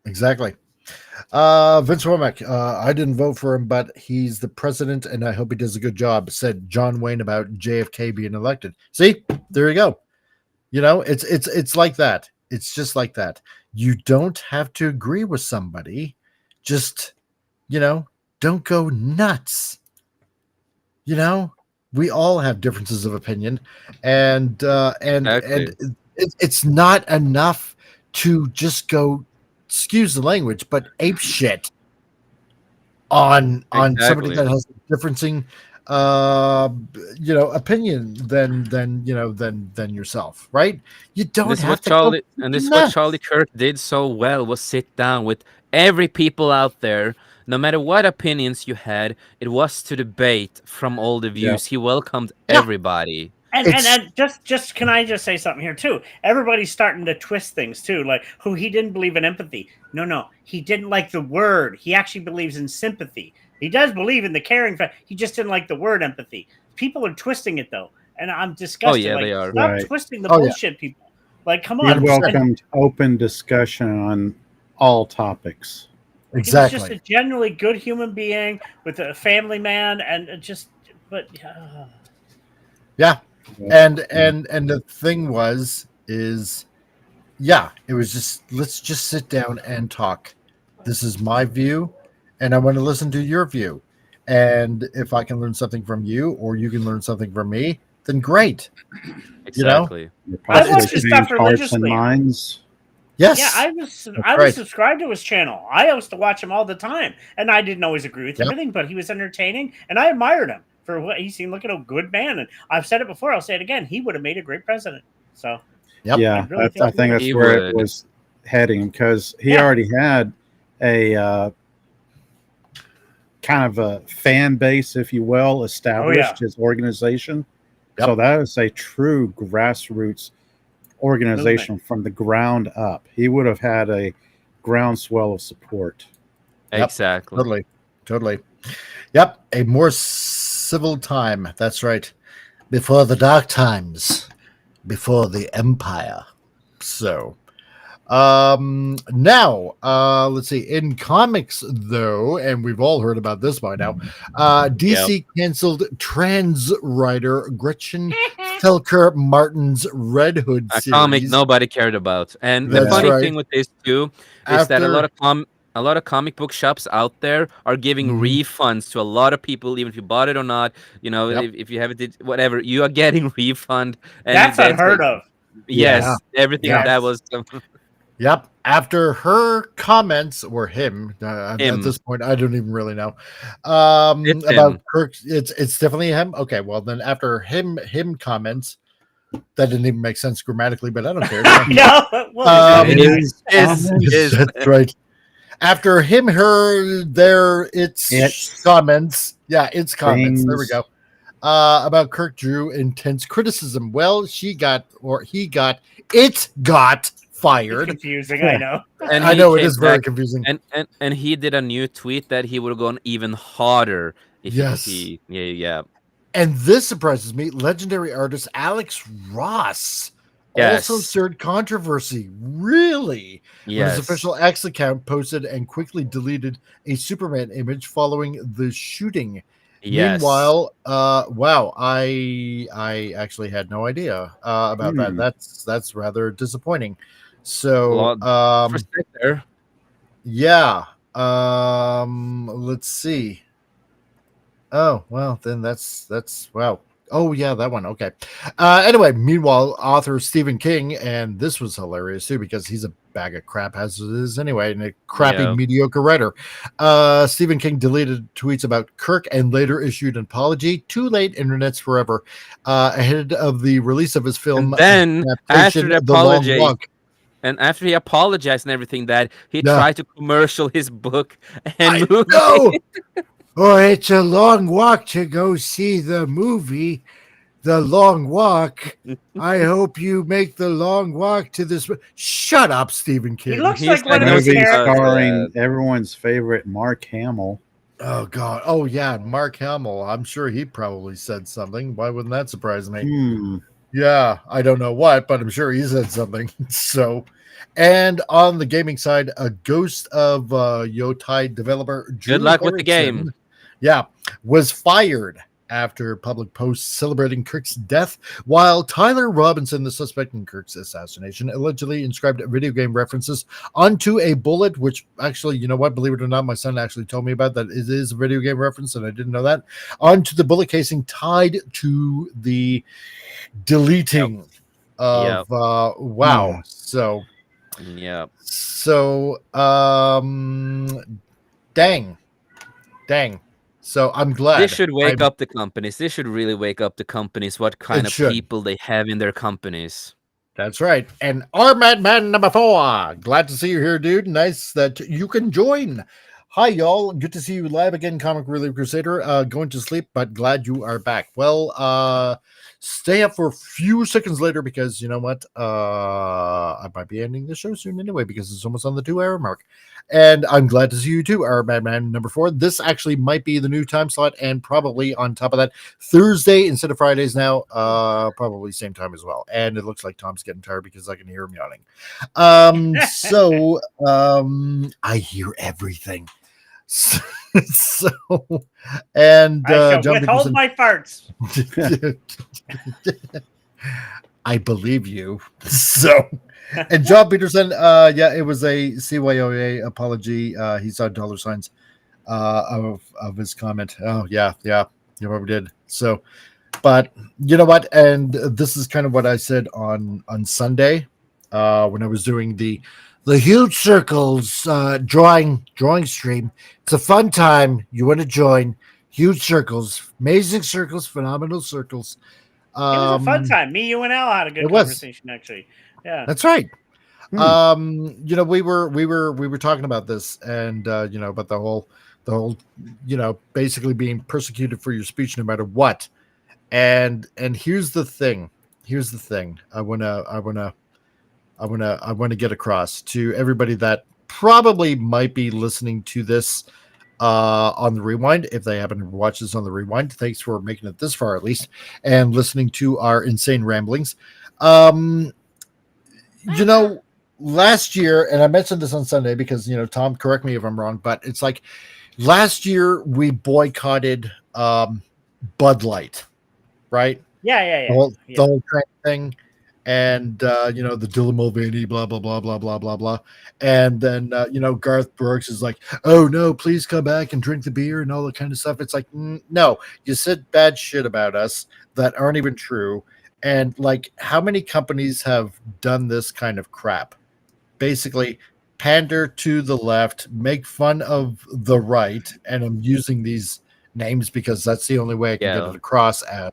Exactly. Vince Womack, I didn't vote for him, but he's the president, and I hope he does a good job, said John Wayne about JFK being elected. See, there you go. You know, it's like that. It's just like that. You don't have to agree with somebody. Just, don't go nuts. We all have differences of opinion, and it's not enough to just go, excuse the language, but ape shit on somebody that has a differencing opinion than yourself, right? You don't have to this is what Charlie Kirk did so well, was sit down with every people out there, no matter what opinions you had. It was to debate from all the views. He welcomed everybody. And just can I just say something here too? Everybody's starting to twist things too, like who he didn't believe in empathy. No, he didn't like the word. He actually believes in sympathy. He does believe in the caring factor. He just didn't like the word empathy. People are twisting it though, and I'm disgusted. Oh yeah, like, they are. Stop twisting the bullshit, people. Like, come on. He welcomed open discussion on all topics. Exactly. He's just a genuinely good human being with a family man, and yeah. And the thing is it was just, let's just sit down and talk. This is my view, and I want to listen to your view. And if I can learn something from you, or you can learn something from me, then great. Exactly. I watch his stuff religiously. Yes. Yeah, I was subscribed to his channel. I used to watch him all the time, and I didn't always agree with everything, but he was entertaining, and I admired him for what he seemed like a good man. And I've said it before, I'll say it again. He would have made a great president. So yeah, I think that's where it was heading, because he already had a kind of a fan base, if you will, established his organization. So that is a true grassroots organization from the ground up. He would have had a groundswell of support. Exactly. Totally. Yep. A more civil time. That's right. Before the dark times, before the empire. So now let's see, in comics though, and we've all heard about this by now, DC canceled trans writer Gretchen Felker Martin's Red Hood series. A comic nobody cared about. And the funny thing with this too is that a lot of comic book shops out there are giving refunds to a lot of people, even if you bought it or not. If you have it, whatever, you are getting refund. And that's unheard of. Yes, everything that was. Yep. After her comments, or him, at this point, I don't even really know. About Kirk, it's definitely him. Okay, well then, after him comments, that didn't even make sense grammatically, but I don't care. That's right. After him, her, there, it's comments. Yeah, it's comments. There we go. About Kirk drew intense criticism. Well, he got fired. It's confusing, I know. And I know it is very confusing. And he did a new tweet that he would have gone even harder if he And this surprises me. Legendary artist Alex Ross also stirred controversy. Really? When his official X account posted and quickly deleted a Superman image following the shooting. Meanwhile, wow, I actually had no idea about that. That's rather disappointing. So, let's see. Oh, well, then that's wow. Oh, yeah, that one. Okay. Anyway, meanwhile, author Stephen King, and this was hilarious too, because he's a bag of crap as it is anyway, and a crappy, mediocre writer. Stephen King deleted tweets about Kirk and later issued an apology. Too late, internet's forever. Ahead of the release of his film. And then, after the apology, And after he apologized and everything, that he Yeah. tried to commercial his book and movie. No. Oh, it's a long walk to go see the movie. The long walk. I hope you make the long walk to this. Shut up, Stephen King. He looks like one of those Movie characters. starring everyone's favorite Mark Hamill. Oh God! Oh yeah, Mark Hamill. I'm sure he probably said something. Why wouldn't that surprise me? Yeah, I don't know what, but I'm sure he said something. So, and on the gaming side, a ghost of Yotai developer Good luck with the game. Yeah, was fired after public posts celebrating Kirk's death, while Tyler Robinson, the suspect in Kirk's assassination, allegedly inscribed video game references onto a bullet, which actually, you know what, believe it or not, my son actually told me about that. It is a video game reference, and I didn't know that, onto the bullet casing tied to the deleting of wow. So dang. So I'm glad. This should wake up the companies. This should really wake up the companies what kind of people they have in their companies. That's right. And our Madman number 4. Glad to see you here, dude. Nice that you can join. Hi, y'all. Good to see you live again, Comic Relief Crusader. Going to sleep, but glad you are back. Well, stay up for a few seconds later because you know what? I might be ending the show soon anyway because it's almost on the 2-hour mark. And I'm glad to see you too, our Madman number 4. This actually might be the new time slot, and probably on top of that, Thursday instead of Fridays now, probably same time as well. And it looks like Tom's getting tired because I can hear him yawning. I hear everything. So and I shall John withhold Peterson, my farts. I believe you. So, and John Peterson, yeah, it was a CYOA apology. He saw dollar signs of his comment. Oh, yeah, you probably did. So, but you know what? And this is kind of what I said on Sunday when I was doing the huge circles drawing stream. It's a fun time. You want to join? Huge circles, amazing circles, phenomenal circles. It was a fun time. Me, you, and Al had a good conversation, actually. Yeah, that's right. You know, we were talking about this, and you know, about the whole, you know, basically being persecuted for your speech no matter what. And here's the thing. I wanna get across to everybody that probably might be listening to this on the rewind. If they happen to watch this on the rewind, thanks for making it this far at least and listening to our insane ramblings. You know, last year, and I mentioned this on Sunday because, you know, Tom, correct me if I'm wrong, but it's like last year we boycotted Bud Light, right? Yeah. The whole thing. And, you know, the Dylan Mulvaney, blah, blah, blah, blah, blah, blah, blah. And then, you know, Garth Brooks is like, oh, no, please come back and drink the beer and all that kind of stuff. It's like, no, you said bad shit about us that aren't even true. And, like, how many companies have done this kind of crap? Basically, pander to the left, make fun of the right. And I'm using these names because that's the only way I can get it across as.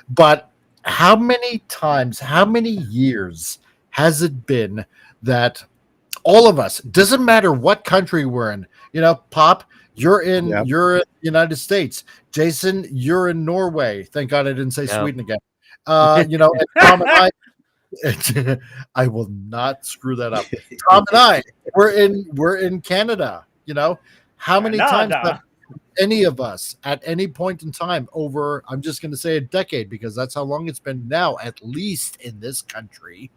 But how many times, how many years has it been that all of us, doesn't matter what country we're in, you know, Pop, you're in the United States. Jason, you're in Norway. Thank God I didn't say Sweden again. You know, and Tom and I, I will not screw that up. Tom and I, we're in Canada. You know, how many times have any of us at any point in time over, I'm just going to say a decade because that's how long it's been now, at least in this country.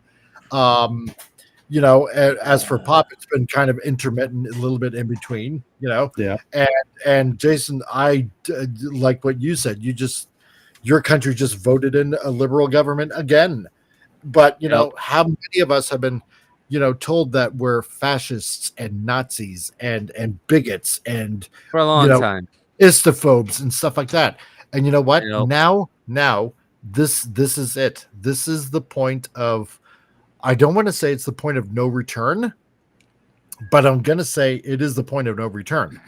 You know, as for Pop, it's been kind of intermittent, a little bit in between, you know. Yeah. And Jason, I like what you said. Your country just voted in a liberal government again. But, you know, how many of us have been, you know, told that we're fascists and Nazis and bigots and for a long time, istophobes and stuff like that. And you know what? Now this is it. This is the point of, I don't want to say it's the point of no return, but I'm going to say it is the point of no return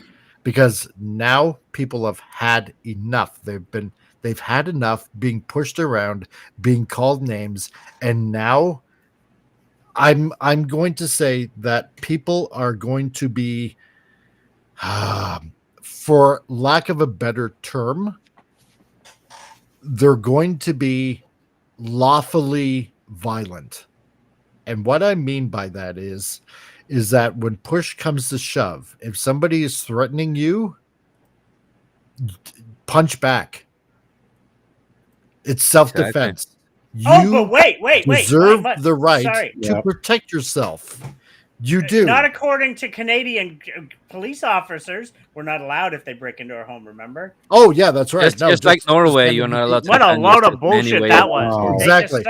because now people have had enough. They've had enough being pushed around, being called names, and now I'm going to say that people are going to be, for lack of a better term, they're going to be lawfully violent. And what I mean by that is that when push comes to shove, if somebody is threatening you, punch back. It's self-defense. But wait, deserve Mike, the right sorry. to protect yourself. You do. Not according to Canadian police officers. We're not allowed if they break into our home, remember? Oh, yeah, that's right. Just like Norway, you're not allowed to. What a defend load of yourself in any bullshit way. that was. Oh. They Exactly.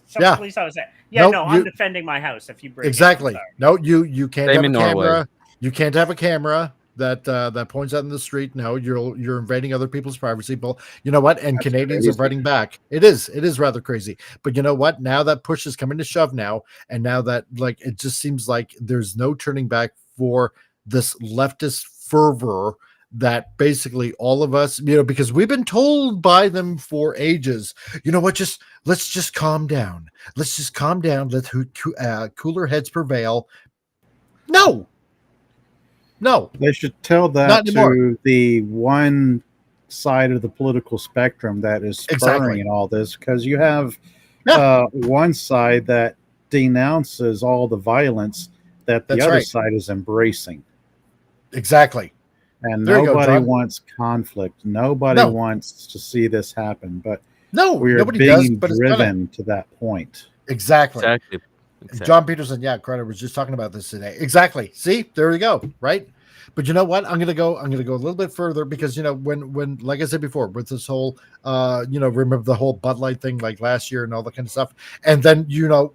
Some Yeah. police officer said, yeah, Nope, no, I'm defending my house if you break Exactly. in. I'm sorry. No, you can't Same have a in Norway. camera. You can't have a camera that points out in the street. No, you're invading other people's privacy. But you know what? And That's Canadians crazy. are fighting back. It is rather crazy. But you know what? Now that push is coming to shove now, and now that like it just seems like there's no turning back for this leftist fervor that basically all of us, because we've been told by them for ages, you know what, let's just calm down. Let's just calm down. Let cooler heads prevail. No. They should tell that Not anymore. to the one side of the political spectrum that is spurring Exactly. all this, because you have one side that denounces all the violence that the That's other right. side is embracing. Exactly. And There you go, nobody John. wants conflict. Nobody No. wants to see this happen. But No, we're nobody being does, but it's gonna. driven to that point. Exactly. Exactly. John Peterson, yeah, Carter was just talking about this today. Exactly. See, there you go. Right. But you know what? I'm gonna go a little bit further because when like I said before, with this whole remember the whole Bud Light thing like last year and all that kind of stuff. And then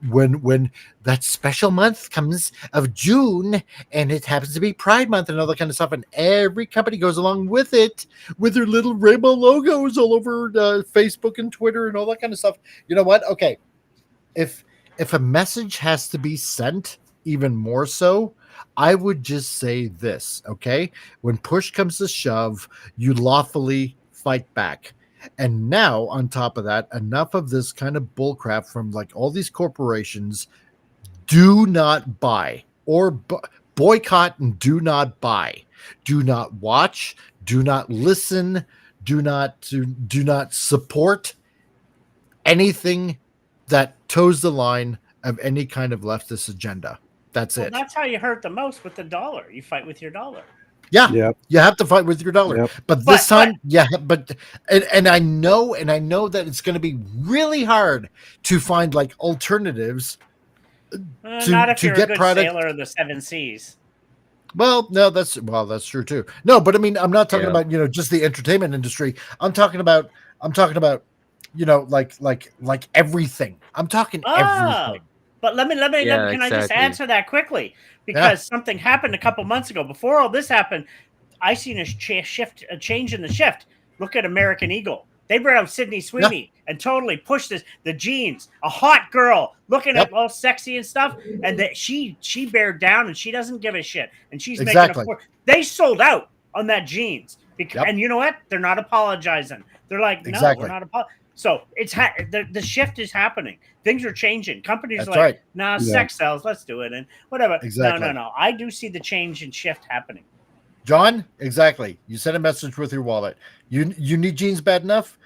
when that special month comes of June and it happens to be Pride Month and all that kind of stuff, and every company goes along with it with their little rainbow logos all over Facebook and Twitter and all that kind of stuff. You know what? Okay. If a message has to be sent, even more so, I would just say this, okay? When push comes to shove, you lawfully fight back. And now, on top of that, enough of this kind of bullcrap from like all these corporations. Do not buy or boycott and do not buy. Do not watch. Do not listen. Do not support anything that toes the line of any kind of leftist agenda. That's it. That's how you hurt the most with the dollar. You fight with your dollar. Yeah, Yep. You have to fight with your dollar. Yep. But this time, and I know that it's going to be really hard to find like alternatives Not if to you're get a good product. sailor of the seven seas. Well, no, that's true too. No, but I mean, I'm not talking Yeah. about just the entertainment industry. I'm talking about like everything. I'm talking everything. But let me Yeah, can I just exactly. answer that quickly? Because something happened a couple months ago. Before all this happened, I seen a change in the shift. Look at American Eagle. They brought out Sydney Sweeney and totally pushed the jeans. A hot girl looking at all sexy and stuff, and that she bared down and she doesn't give a shit. And she's Exactly. making they sold out on that jeans. And you know what? They're not apologizing. They're like, no, Exactly. we're not apologizing. So it's the shift is happening. Things are changing. Companies That's like, right. nah, Yeah. sex sells. Let's do it and whatever. Exactly. No. I do see the change and shift happening. John, exactly. You send a message with your wallet. You need jeans bad enough.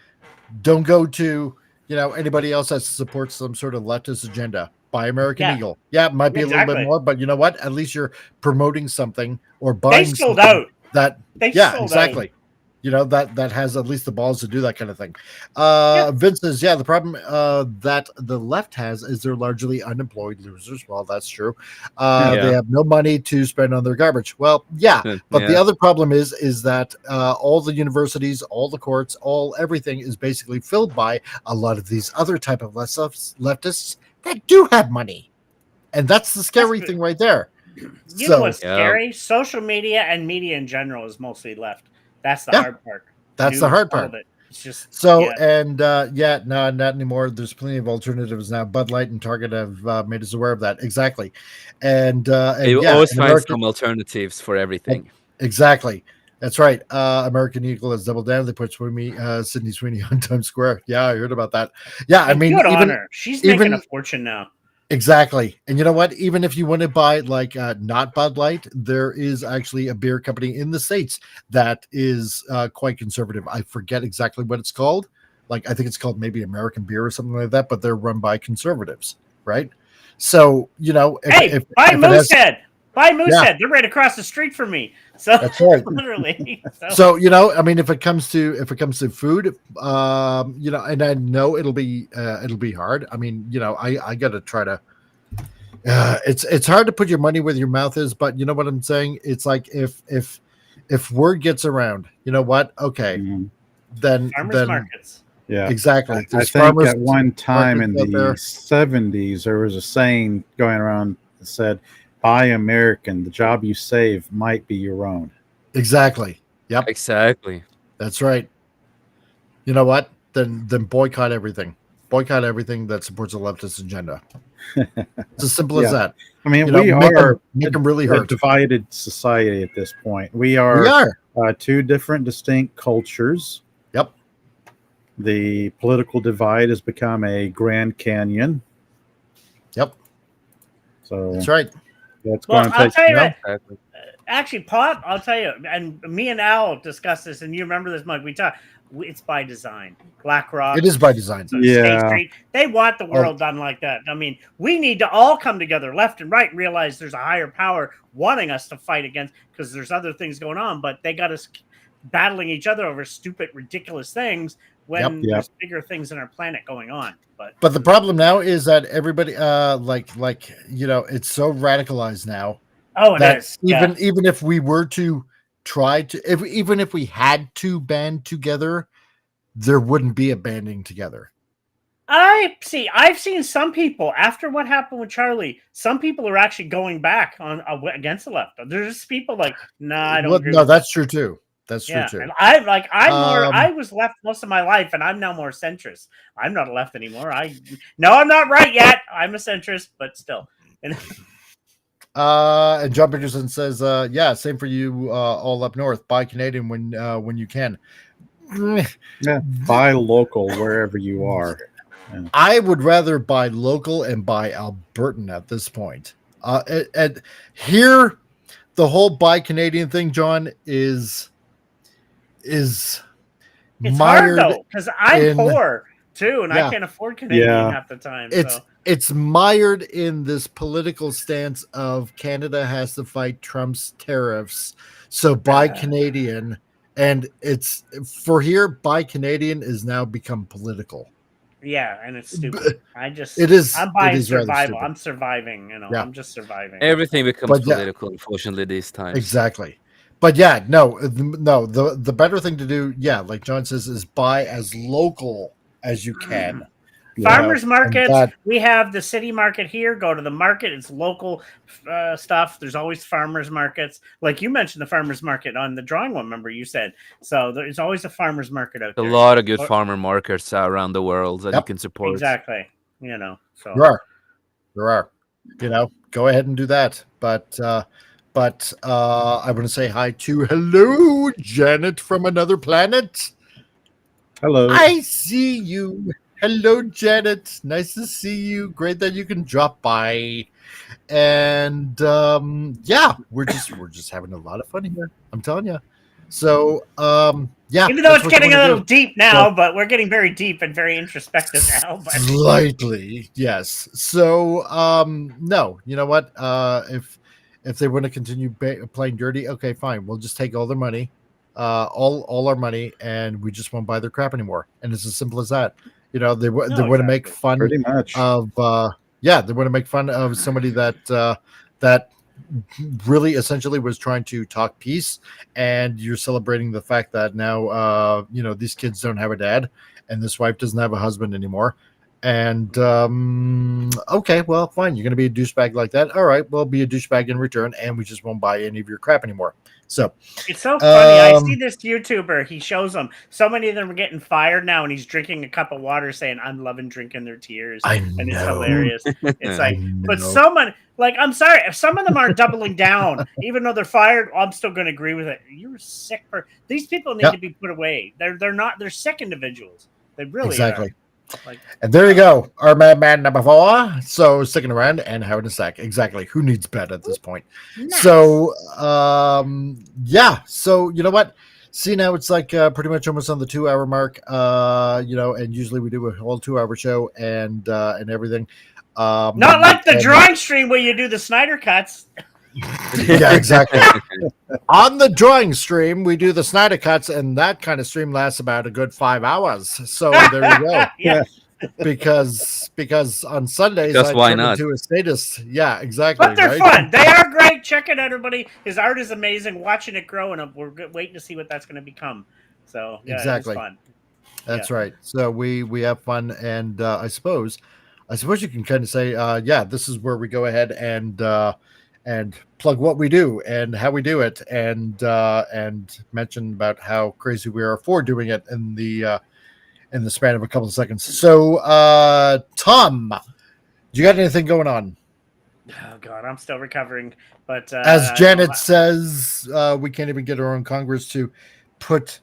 Don't go to anybody else that supports some sort of leftist agenda. Buy American Yeah. Eagle. Yeah, it might be a little bit Exactly. more, but you know what? At least you're promoting something or buying. They sold something out. That They yeah, sold exactly. That has at least the balls to do that kind of thing. Vince says, the problem that the left has is they're largely unemployed losers. Well, that's true. They have no money to spend on their garbage. Well, but the other problem is that all the universities, all the courts, everything is basically filled by a lot of these other type of leftists that do have money. And that's the scary thing right there. You know what's scary? Social media and media in general is mostly left. That's the hard part. That's the hard part. It's just no, not anymore. There's plenty of alternatives now. Bud Light and Target have made us aware of that. Exactly. And you always find some alternatives for everything. Exactly. That's right. American Eagle has doubled down. They put Sydney Sweeney on Times Square. Yeah, I heard about that. Yeah, I mean, good on her. She's making a fortune now. Exactly. And you know what? Even if you want to buy like not Bud Light, there is actually a beer company in the States that is quite conservative. I forget exactly what it's called. Like, I think it's called maybe American Beer or something like that, but they're run by conservatives, right? So, you know, buy Moosehead. Buy Moosehead. Yeah. They're right across the street from me. So That's right. literally. So, you know, I mean, if it comes to food, you know, and I know it'll be hard. I mean, you know, I got to try to. It's hard to put your money where your mouth is, but you know what I'm saying. It's like if word gets around, you know what? Okay, then Farmers markets. Yeah, exactly. I There's think farmers at one time in markets out the there. 70s, there was a saying going around that said, "Buy American. The job you save might be your own." Exactly. Yep. Exactly. That's right. You know what? Then boycott everything. Boycott everything that supports the leftist agenda. It's as simple as that. I mean, You know, we make them really a hurt. divided society at this point. We are. Two different distinct cultures. Yep. The political divide has become a Grand Canyon. Yep. So that's right. That's Well, going to I'll take. tell you what. Actually, Pot, I'll tell you, and me and Al discussed this, and you remember this, Mike. We talked. It's by design. BlackRock. It is by design. Yeah. State Street, they want the world done like that. I mean, we need to all come together, left and right, and realize there's a higher power wanting us to fight against, because there's other things going on, but they got us battling each other over stupid, ridiculous things when there's bigger things in our planet going on. But the problem now is that everybody, like you know, it's so radicalized now. Oh, it that is. Even if we were to try to, even if we had to band together, there wouldn't be a banding together. I've seen some people after what happened with Charlie. Some people are actually going back on against the left. There's people like, nah, I don't. No, that's true too. That's true too. And I'm more. I was left most of my life, and I'm now more centrist. I'm not a left anymore. I'm not right yet. I'm a centrist, but still. And John Peterson says, yeah, same for you all up north. Buy Canadian when you can. Yeah, buy local wherever you are. Yeah. I would rather buy local and buy Albertan at this point. And here, the whole buy Canadian thing, John, is it's hard though, because I'm poor too, and I can't afford Canadian half the time. It's mired in this political stance of Canada has to fight Trump's tariffs, so buy Canadian, and it's for here. Buy Canadian is now become political. Yeah, and it's stupid. It is. I'm buying it is rather survival. stupid. I'm surviving. You know, Yeah. I'm just surviving. Everything becomes political, unfortunately, these times. Exactly. But yeah, no. The better thing to do, yeah, like John says, is buy as local as you can. Farmers markets. We have the city market here. Go to the market. It's local stuff. There's always farmers markets. Like you mentioned, the farmers market on the drawing one. Remember you said so. There's always a farmers market out there. A lot of good farmer markets around the world that you can support. Exactly. You know. So There are. You know, go ahead and do that. But I want to say hi to hello, Janet from another planet. Hello. I see you. Hello, Janet. Nice to see you. Great that you can drop by. And yeah, we're just having a lot of fun here. I'm telling you. So yeah. Even though it's getting a little deep now, but we're getting very deep and very introspective now. But. Slightly, yes. So no, you know what? If they want to continue playing dirty, okay, fine. We'll just take all their money, all our money, and we just won't buy their crap anymore. And it's as simple as that. You know, they want to make fun Pretty much. of they want to make fun of somebody that that really essentially was trying to talk peace, and you're celebrating the fact that now you know, these kids don't have a dad and this wife doesn't have a husband anymore. And okay, well, fine, you're gonna be a douchebag like that. All right, well, be a douchebag in return, and we just won't buy any of your crap anymore. So it's so funny. I see this YouTuber. He shows them. So many of them are getting fired now, and he's drinking a cup of water, saying, "I'm loving drinking their tears," and it's hilarious. It's like, but someone like, I'm sorry, if some of them are doubling down, even though they're fired, I'm still going to agree with it. You're sick. These people need to be put away. They're not. They're sick individuals. They really exactly. are. Like, And there you go, our madman number 4. So sticking around and having a sec. Exactly. Who needs bed at this point? nice. So yeah. So you know what? See, now it's like pretty much almost on the 2-hour mark. You know, and usually we do a whole 2-hour show and everything. Not like the drawing stream where you do the Snyder cuts. Yeah, exactly. On the drawing stream, we do the Snyder cuts, and that kind of stream lasts about a good 5 hours. So there you go. Yeah. Because on Sundays Because I why turn not? into a statist. Yeah, exactly. But they're right? fun. They are great. Check it out, everybody. His art is amazing. Watching it grow, and we're waiting to see what that's going to become. So yeah, Exactly. it's fun. That's right. So we have fun, and I suppose you can kind of say, yeah, this is where we go ahead and plug what we do and how we do it, and mention about how crazy we are for doing it in the span of a couple of seconds. So, Tom, do you got anything going on? Oh God, I'm still recovering. But As Janet says, we can't even get our own Congress to put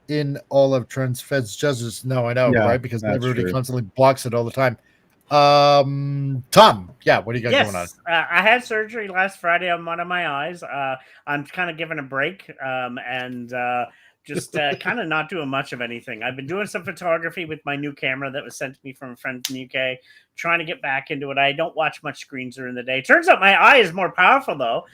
in all of Transfed's judges. No, I know, Yeah, right? Because that's everybody true. constantly blocks it all the time. Tom, yeah, what do you got going on? I had surgery last Friday on one of my eyes. I'm kind of giving a break and just kind of not doing much of anything. I've been doing some photography with my new camera that was sent to me from a friend from the UK, trying to get back into it. I don't watch much screens during the day. Turns out my eye is more powerful though.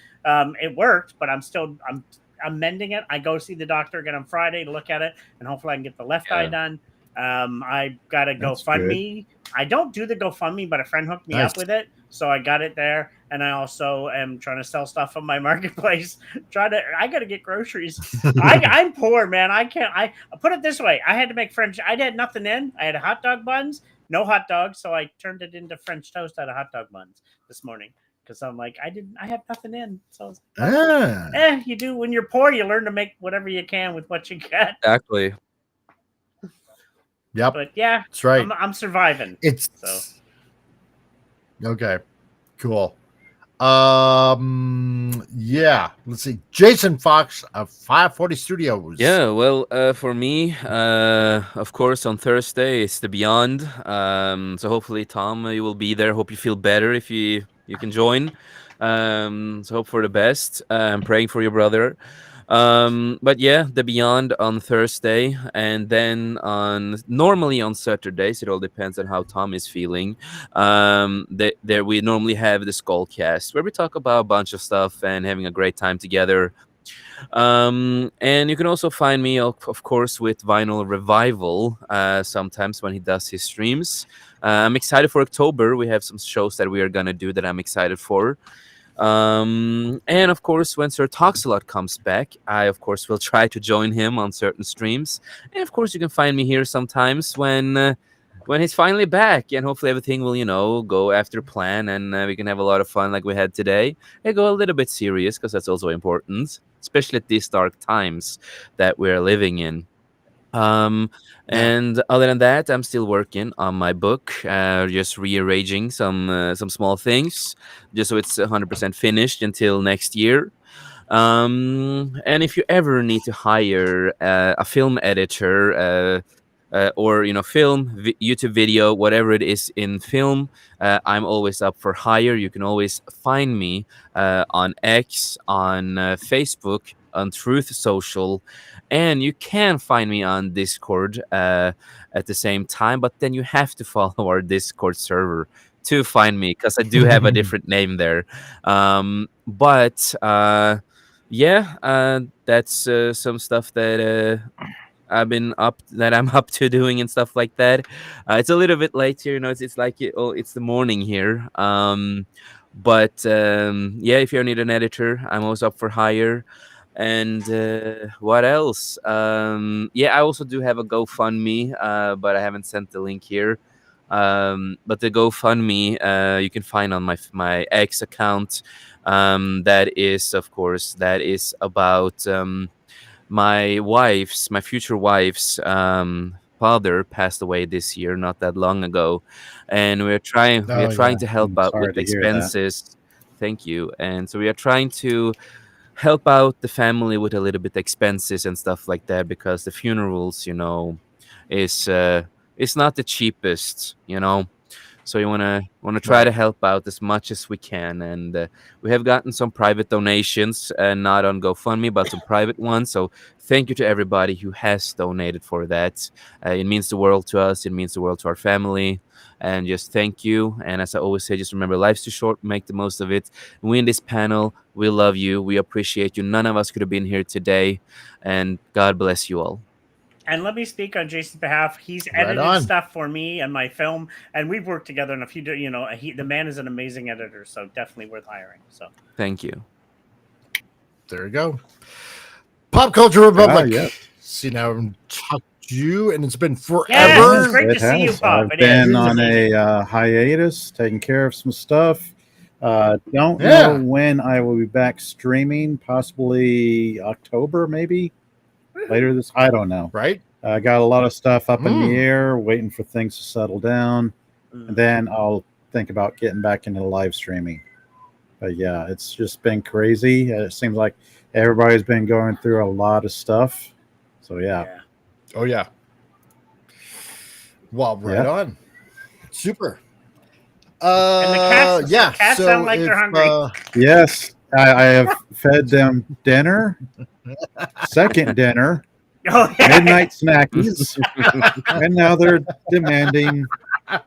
It worked, but I'm mending it. I go see the doctor again on Friday to look at it, and hopefully I can get the left eye done. I got a That's GoFundMe. I don't do the GoFundMe, but a friend hooked me Nice. up with it, so I got it there. And I also am trying to sell stuff on my marketplace. I got to get groceries. I'm poor, man. I can't. I put it this way: I had to make French. I had nothing in. I had hot dog buns, no hot dogs, so I turned it into French toast out of hot dog buns this morning. Because I'm like, I have nothing in. So I was like, you do when you're poor, you learn to make whatever you can with what you get. Exactly. Yep. But yeah, that's right. I'm surviving. Okay, cool. Yeah, let's see. Jason Fox of 540 Studios. Yeah, well, for me, of course, on Thursday it's the Beyond. So hopefully, Tom, you will be there. Hope you feel better if you can join. So hope for the best. I'm praying for your brother. But yeah, the Beyond on Thursday, and then normally on Saturdays, it all depends on how Tom is feeling. There we normally have the Skullcast, where we talk about a bunch of stuff and having a great time together. And you can also find me, of course, with Vinyl Revival sometimes when he does his streams. I'm excited for October. We have some shows that we are gonna do that I'm excited for. And of course, when Sir Talks-A-Lot comes back, I of course will try to join him on certain streams. And of course, you can find me here sometimes when he's finally back, and hopefully everything will go after plan, and we can have a lot of fun like we had today. And go a little bit serious, because that's also important, especially at these dark times that we're living in. And other than that, I'm still working on my book, just rearranging some small things, just so it's 100% finished until next year. And if you ever need to hire a film editor, or film, YouTube video, whatever it is in film, I'm always up for hire. You can always find me on X, on Facebook, on Truth Social, and you can find me on Discord at the same time, but then you have to follow our Discord server to find me, because I do have a different name there. But that's some stuff that I'm up to doing and stuff like that. It's a little bit late here, it's like it's the morning here. But if you need an editor, I'm always up for hire. And what else? I also do have a GoFundMe, but I haven't sent the link here. But the GoFundMe you can find on my X account. That is about my future wife's father passed away this year, not that long ago, and we're trying to help out with expenses. Thank you. And so we are trying to help out the family with a little bit expenses and stuff like that, because the funerals, is it's not the cheapest, you know. So you wanna try to help out as much as we can, and we have gotten some private donations, not on GoFundMe, but some private ones. So thank you to everybody who has donated for that. It means the world to us. It means the world to our family, and just thank you. And as I always say, just remember, life's too short. Make the most of it. We in this panel, we love you. We appreciate you. None of us could have been here today, and God bless you all. And let me speak on Jason's behalf. He's Right edited on. stuff for me and my film, and we've worked together on a few. The man is an amazing editor, so definitely worth hiring. So thank you. There you go. Pop Culture Republic. Yeah. See, now I've talked to you, and it's been forever. Yeah, it's great to see you, Pop. I've been on a hiatus, taking care of some stuff. Don't know when I will be back streaming. Possibly October, maybe later this. I don't know. Right. I got a lot of stuff up in the air, waiting for things to settle down, and then I'll think about getting back into live streaming. But yeah, it's just been crazy. It seems like everybody's been going through a lot of stuff. So yeah. Oh yeah. Well, right on. Super. And the cats sound like they're hungry. Yes, I have fed them dinner, second dinner, midnight snackies, and now they're demanding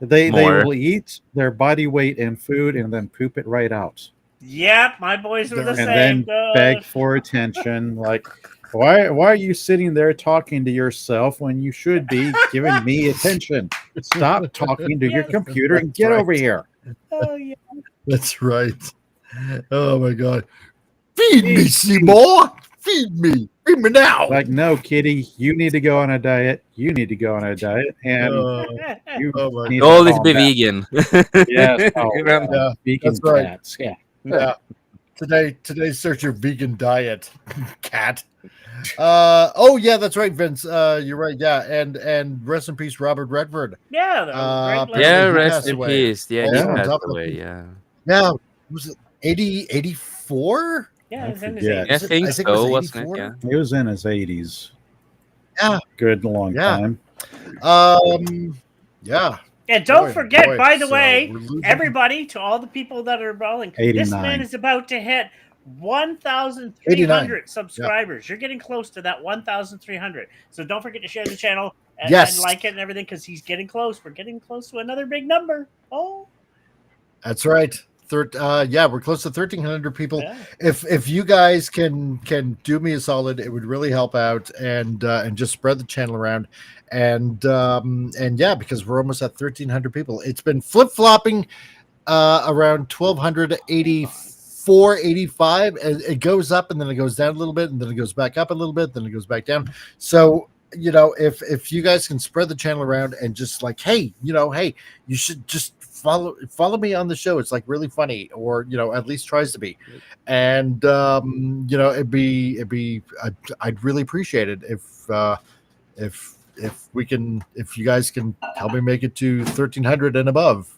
they will eat their body weight in food and then poop it right out. Yep, my boys were the And same. then beg for attention. Like, why are you sitting there talking to yourself when you should be giving me attention? Stop talking to your computer and get over here. Oh yeah, that's right. Oh my God, feed me, Seymour. Feed me now. Like, no, kitty, you need to go on a diet. You need to go on a diet, and you need to always calm be down. vegan. Yes, Yeah, vegan that's right. cats. Yeah. Yeah. Today, search your vegan diet, cat. Oh yeah, that's right, Vince. You're right. Yeah, and rest in peace, Robert Redford. Yeah, yeah, rest in peace. Yeah, he passed away. Yeah. Yeah, was it 84? Yeah, I it's in his forget. 80s. I think it so, was wasn't 84. it? Yeah. He was in his 80s. Yeah, Good long Yeah. time. Yeah. And don't Boy, forget, boy, by the so way, we're losing- everybody, to all the people that are rolling, this 89. man is about to hit 1,300 89. subscribers. You're getting close to that 1,300. So don't forget to share the channel and, Yes. and like it and everything, because he's getting close. We're getting close to another big number. Oh, That's right. Yeah, we're close to 1,300 people. Yeah. If you guys can do me a solid, it would really help out, and just spread the channel around, and yeah, because we're almost at 1,300 people. It's been flip flopping around 1,284, 85. And it goes up and then it goes down a little bit, and then it goes back up a little bit, then it goes back down. So if you guys can spread the channel around and just like, hey, hey, you should just follow me on the show. It's like really funny, or at least tries to be, and it'd be I'd really appreciate it if you guys can help me make it to 1,300 and above.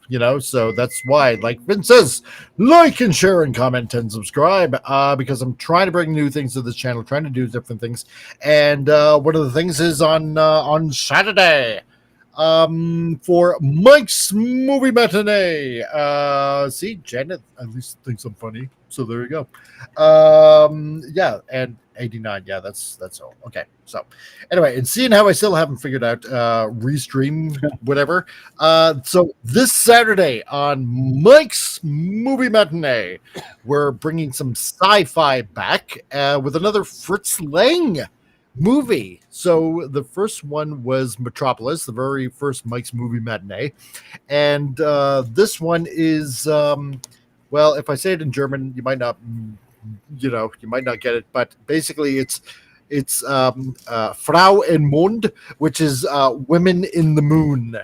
So that's why, like Vince says, like and share and comment and subscribe, because I'm trying to bring new things to this channel, trying to do different things, and one of the things is on Saturday. For Mike's movie matinee. See, Janet at least thinks I'm funny, so there you go. Yeah, and 89. Yeah, that's all. Okay, so anyway, and seeing how I still haven't figured out restream whatever. So this Saturday on Mike's movie matinee, we're bringing some sci-fi back with another Fritz Lang movie. So the first one was Metropolis, the very first Mike's movie matinee, and this one is well, if I say it in German, you might not get it, but basically it's Frau im Mond, which is Women in the Moon.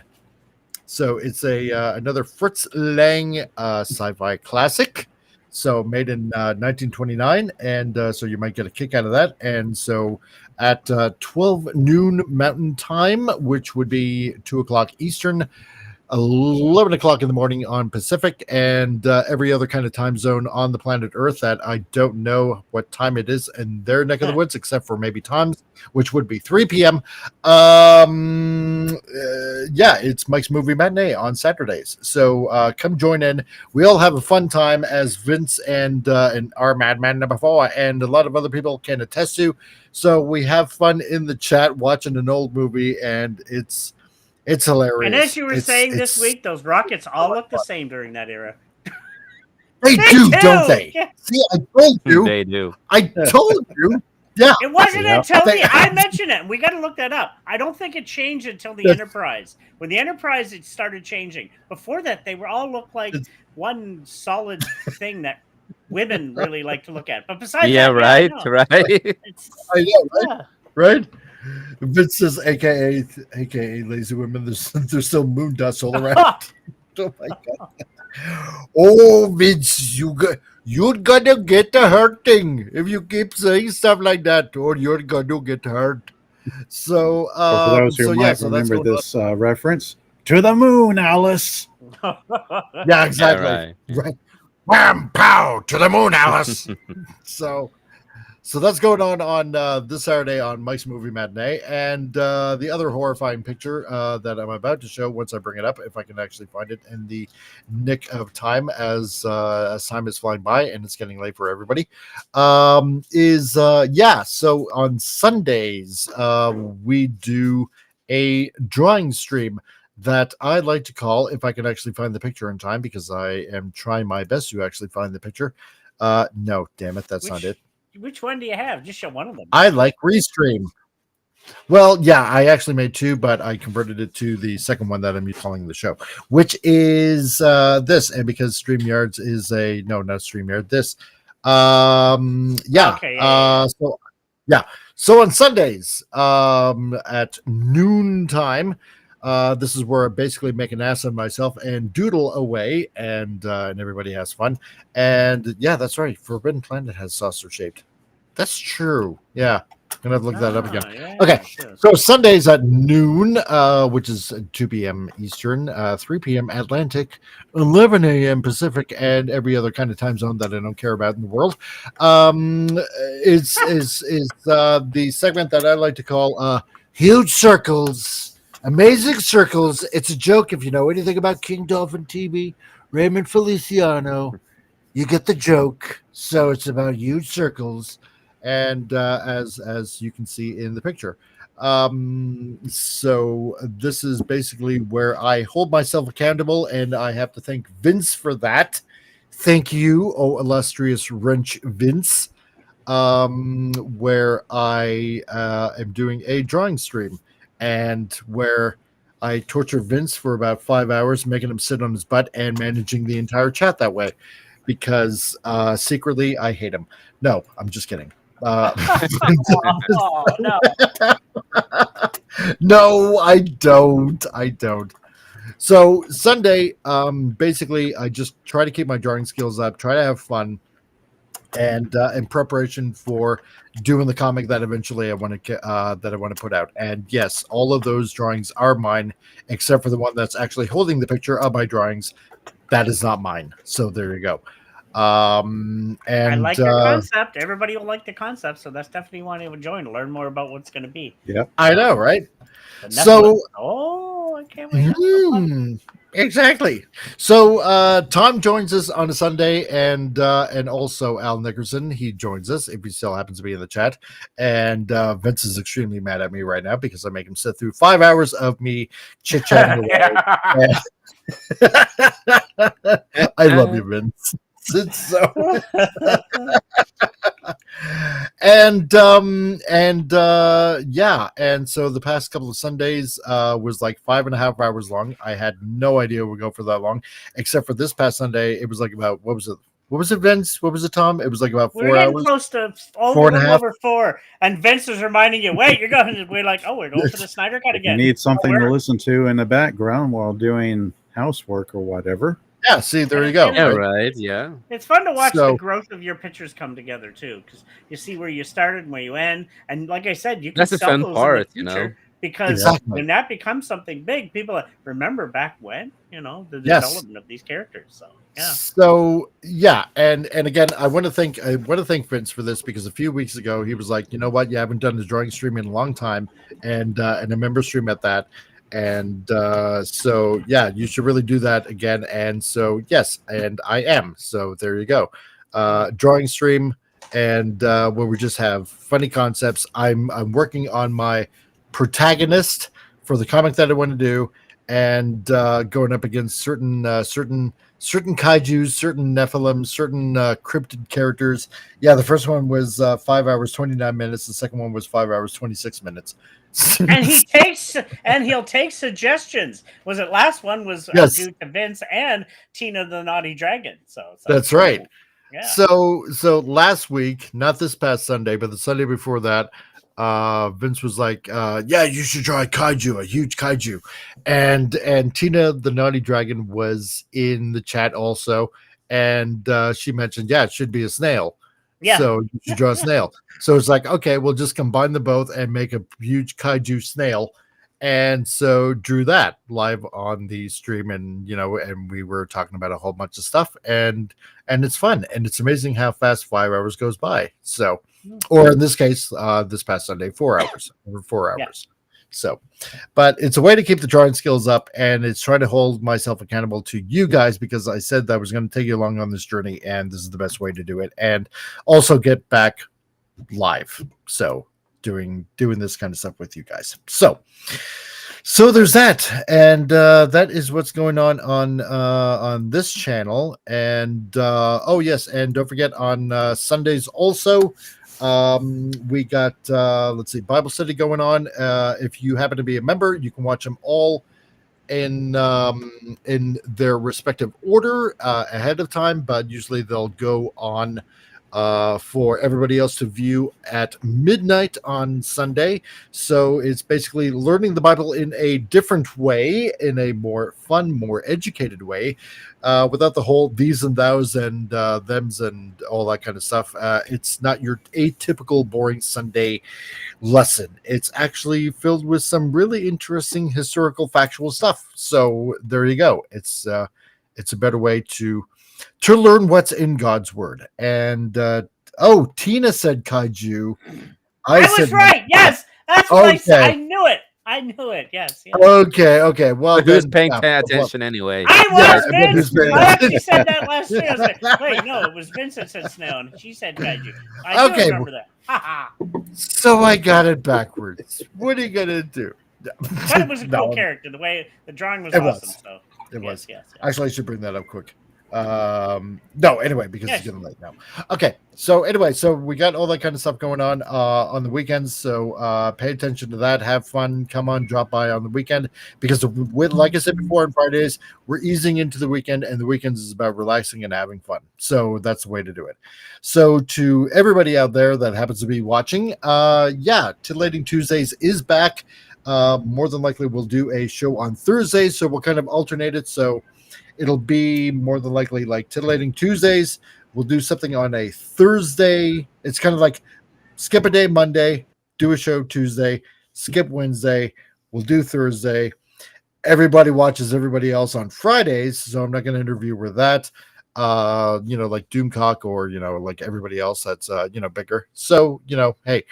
So it's another Fritz Lang sci-fi classic. So made in 1929, and so you might get a kick out of that. And so at 12 noon Mountain Time, which would be 2 o'clock Eastern, 11 o'clock in the morning on Pacific, and every other kind of time zone on the planet Earth that I don't know what time it is in their neck of the woods, except for maybe Tom's, which would be 3 p.m. It's Mike's Movie Matinee on Saturdays. So come join in. We all have a fun time, as Vince and our Madman number 4 and a lot of other people can attest to. So we have fun in the chat watching an old movie, and it's hilarious. And as you were saying this week, those rockets all look the same during that era. They do, don't they? Yeah. See, I told you. They do. I told you. Yeah. It wasn't until I mentioned it. We got to look that up. I don't think it changed until the Enterprise. When the Enterprise, it started changing. Before that, they were all looked like one solid thing that women really like to look at. But besides that, right. I know, right? Right? Vince says, AKA lazy women. There's still moon dust all around. Oh my god! Oh, Vince, you're gonna get hurting if you keep saying stuff like that, or you're gonna get hurt. So, for those who might remember this reference, to the moon, Alice. Yeah, exactly. Right. Wham, pow, to the moon, Alice. So that's going on this Saturday on Mike's Movie Matinee. And the other horrifying picture that I'm about to show, once I bring it up, if I can actually find it in the nick of time as time is flying by and it's getting late for everybody, so on Sundays, we do a drawing stream that I like to call, if I can actually find the picture in time, because I am trying my best to actually find the picture. No, damn it, that's not it. Which one do you have? Just show one of them. I like Restream. Well, yeah, I actually made 2, but I converted it to the second one that I'm calling the show, which is this. And because StreamYards is not StreamYard, this. So on Sundays at noon time, this is where I basically make an ass of myself and doodle away, and everybody has fun. And yeah, that's right. Forbidden Planet has saucer shaped. That's true. Yeah, I'm gonna have to look that up again. Yeah, okay, sure. so Sundays at noon, which is 2 p.m. Eastern, 3 p.m. Atlantic, 11 a.m. Pacific, and every other kind of time zone that I don't care about in the world, is the segment that I like to call Huge Circles. Amazing Circles. It's a joke. If you know anything about King Dolphin TV, Raymond Feliciano, you get the joke. So it's about huge circles, and as you can see in the picture. So this is basically where I hold myself accountable, and I have to thank Vince for that. Thank you, oh illustrious wrench Vince, where I am doing a drawing stream, and where I torture Vince for about 5 hours, making him sit on his butt and managing the entire chat that way, because secretly I hate him. No, I'm just kidding. No, I don't. So Sunday, basically, I just try to keep my drawing skills up, try to have fun, and in preparation for doing the comic that eventually I want to put out. And yes, all of those drawings are mine, except for the one that's actually holding the picture of my drawings. That is not mine. So there you go. And I like your concept. Everybody will like the concept, so that's definitely one to join to learn more about what's going to be. Yeah, I know, right? So, I can't wait. Exactly. So Tom joins us on a Sunday, and also Al Nickerson. He joins us if he still happens to be in the chat. And Vince is extremely mad at me right now because I make him sit through 5 hours of me chit chatting away. I love you, Vince. It's so and so the past couple of Sundays was like 5.5 hours long. I had no idea we'd go for that long, except for this past Sunday. It was like about what was it, Vince? What was it, Tom? It was like about 4 hours. Close to over 4. And Vince is reminding you, wait, we're like, we're going for the Snyder Cut again. You need something to listen to in the background while doing housework or whatever. Yeah, see, there you go. Yeah, right. Yeah. It's fun to watch the growth of your pictures come together too, because you see where you started and where you end. And like I said, you can that's the sell fun those part, in the future. because Exactly. when that becomes something big, people remember back when, the Yes. development of these characters. So yeah. So yeah, and again, I want to thank Vince for this, because a few weeks ago he was like, you know what, you haven't done a drawing stream in a long time, and a member stream at that, and so yeah, you should really do that again. And so yes, and I am. So there you go, drawing stream, and where we just have funny concepts. I'm working on my protagonist for the comic that I want to do, and going up against certain kaijus, certain Nephilim, certain cryptid characters. Yeah, the first one was 5 hours 29 minutes. The second one was 5 hours 26 minutes. And he'll take suggestions. Was it last one was Yes. due to Vince and Tina the Naughty Dragon? So That's right. Yeah. So last week, not this past Sunday, but the Sunday before that, Vince was like, yeah, you should try a huge kaiju. And Tina the Naughty Dragon was in the chat also, and she mentioned, yeah, it should be a snail. Yeah. So you should draw a snail. So it's like, okay, we'll just combine the both and make a huge kaiju snail. And so drew that live on the stream, and and we were talking about a whole bunch of stuff, and it's fun, and it's amazing how fast 5 hours goes by. So, or in this case, this past Sunday, 4 hours, over 4 hours. Yeah. So, but it's a way to keep the drawing skills up, and it's trying to hold myself accountable to you guys, because I said that I was going to take you along on this journey, and this is the best way to do it, and also get back live. So doing this kind of stuff with you guys. So there's that, and that is what's going on this channel. And oh yes, and don't forget, on Sundays also, we got let's see, Bible study going on. If you happen to be a member, you can watch them all in their respective order ahead of time, but usually they'll go on for everybody else to view at midnight on Sunday. So it's basically learning the Bible in a different way, in a more fun, more educated way, without the whole these and thous and thems and all that kind of stuff. It's not your atypical boring Sunday lesson. It's actually filled with some really interesting historical factual stuff. So there you go. It's a better way to learn what's in God's word. And Tina said kaiju. I was right. Yes, that's what I said. I knew it. Yes. Okay. Well, but who's paying attention anyway? I was Vince. I actually said that last year. I was like, wait, no, it was Vince that said snail, and she said kaiju. I do remember that. So I got it backwards. What are you gonna do? But it was a cool character. The way the drawing was awesome. So it was. Yes. Actually, I should bring that up quick. No, anyway, because it's getting late now. Okay, so anyway, so we got all that kind of stuff going on the weekends. So pay attention to that. Have fun. Come on, drop by on the weekend, because like I said before, on Fridays we're easing into the weekend, and the weekends is about relaxing and having fun. So that's the way to do it. So to everybody out there that happens to be watching, Titillating Tuesdays is back. More than likely we'll do a show on Thursday, so we'll kind of alternate it. So it'll be more than likely like Titillating Tuesdays. We'll do something on a Thursday. It's kind of like skip a day Monday, do a show Tuesday, skip Wednesday, we'll do Thursday. Everybody watches everybody else on Fridays, so I'm not going to interview with that. Like Doomcock, or like everybody else that's bigger. So hey,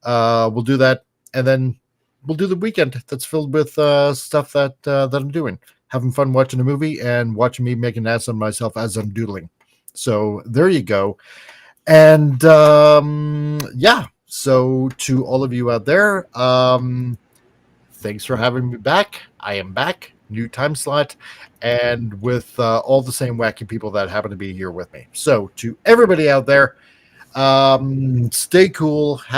we'll do that, and then we'll do the weekend that's filled with stuff that I'm doing. Having fun watching a movie and watching me make an ass of myself as I'm doodling. So there you go. And so to all of you out there, thanks for having me back. I am back, new time slot, and with all the same wacky people that happen to be here with me. So to everybody out there, stay cool.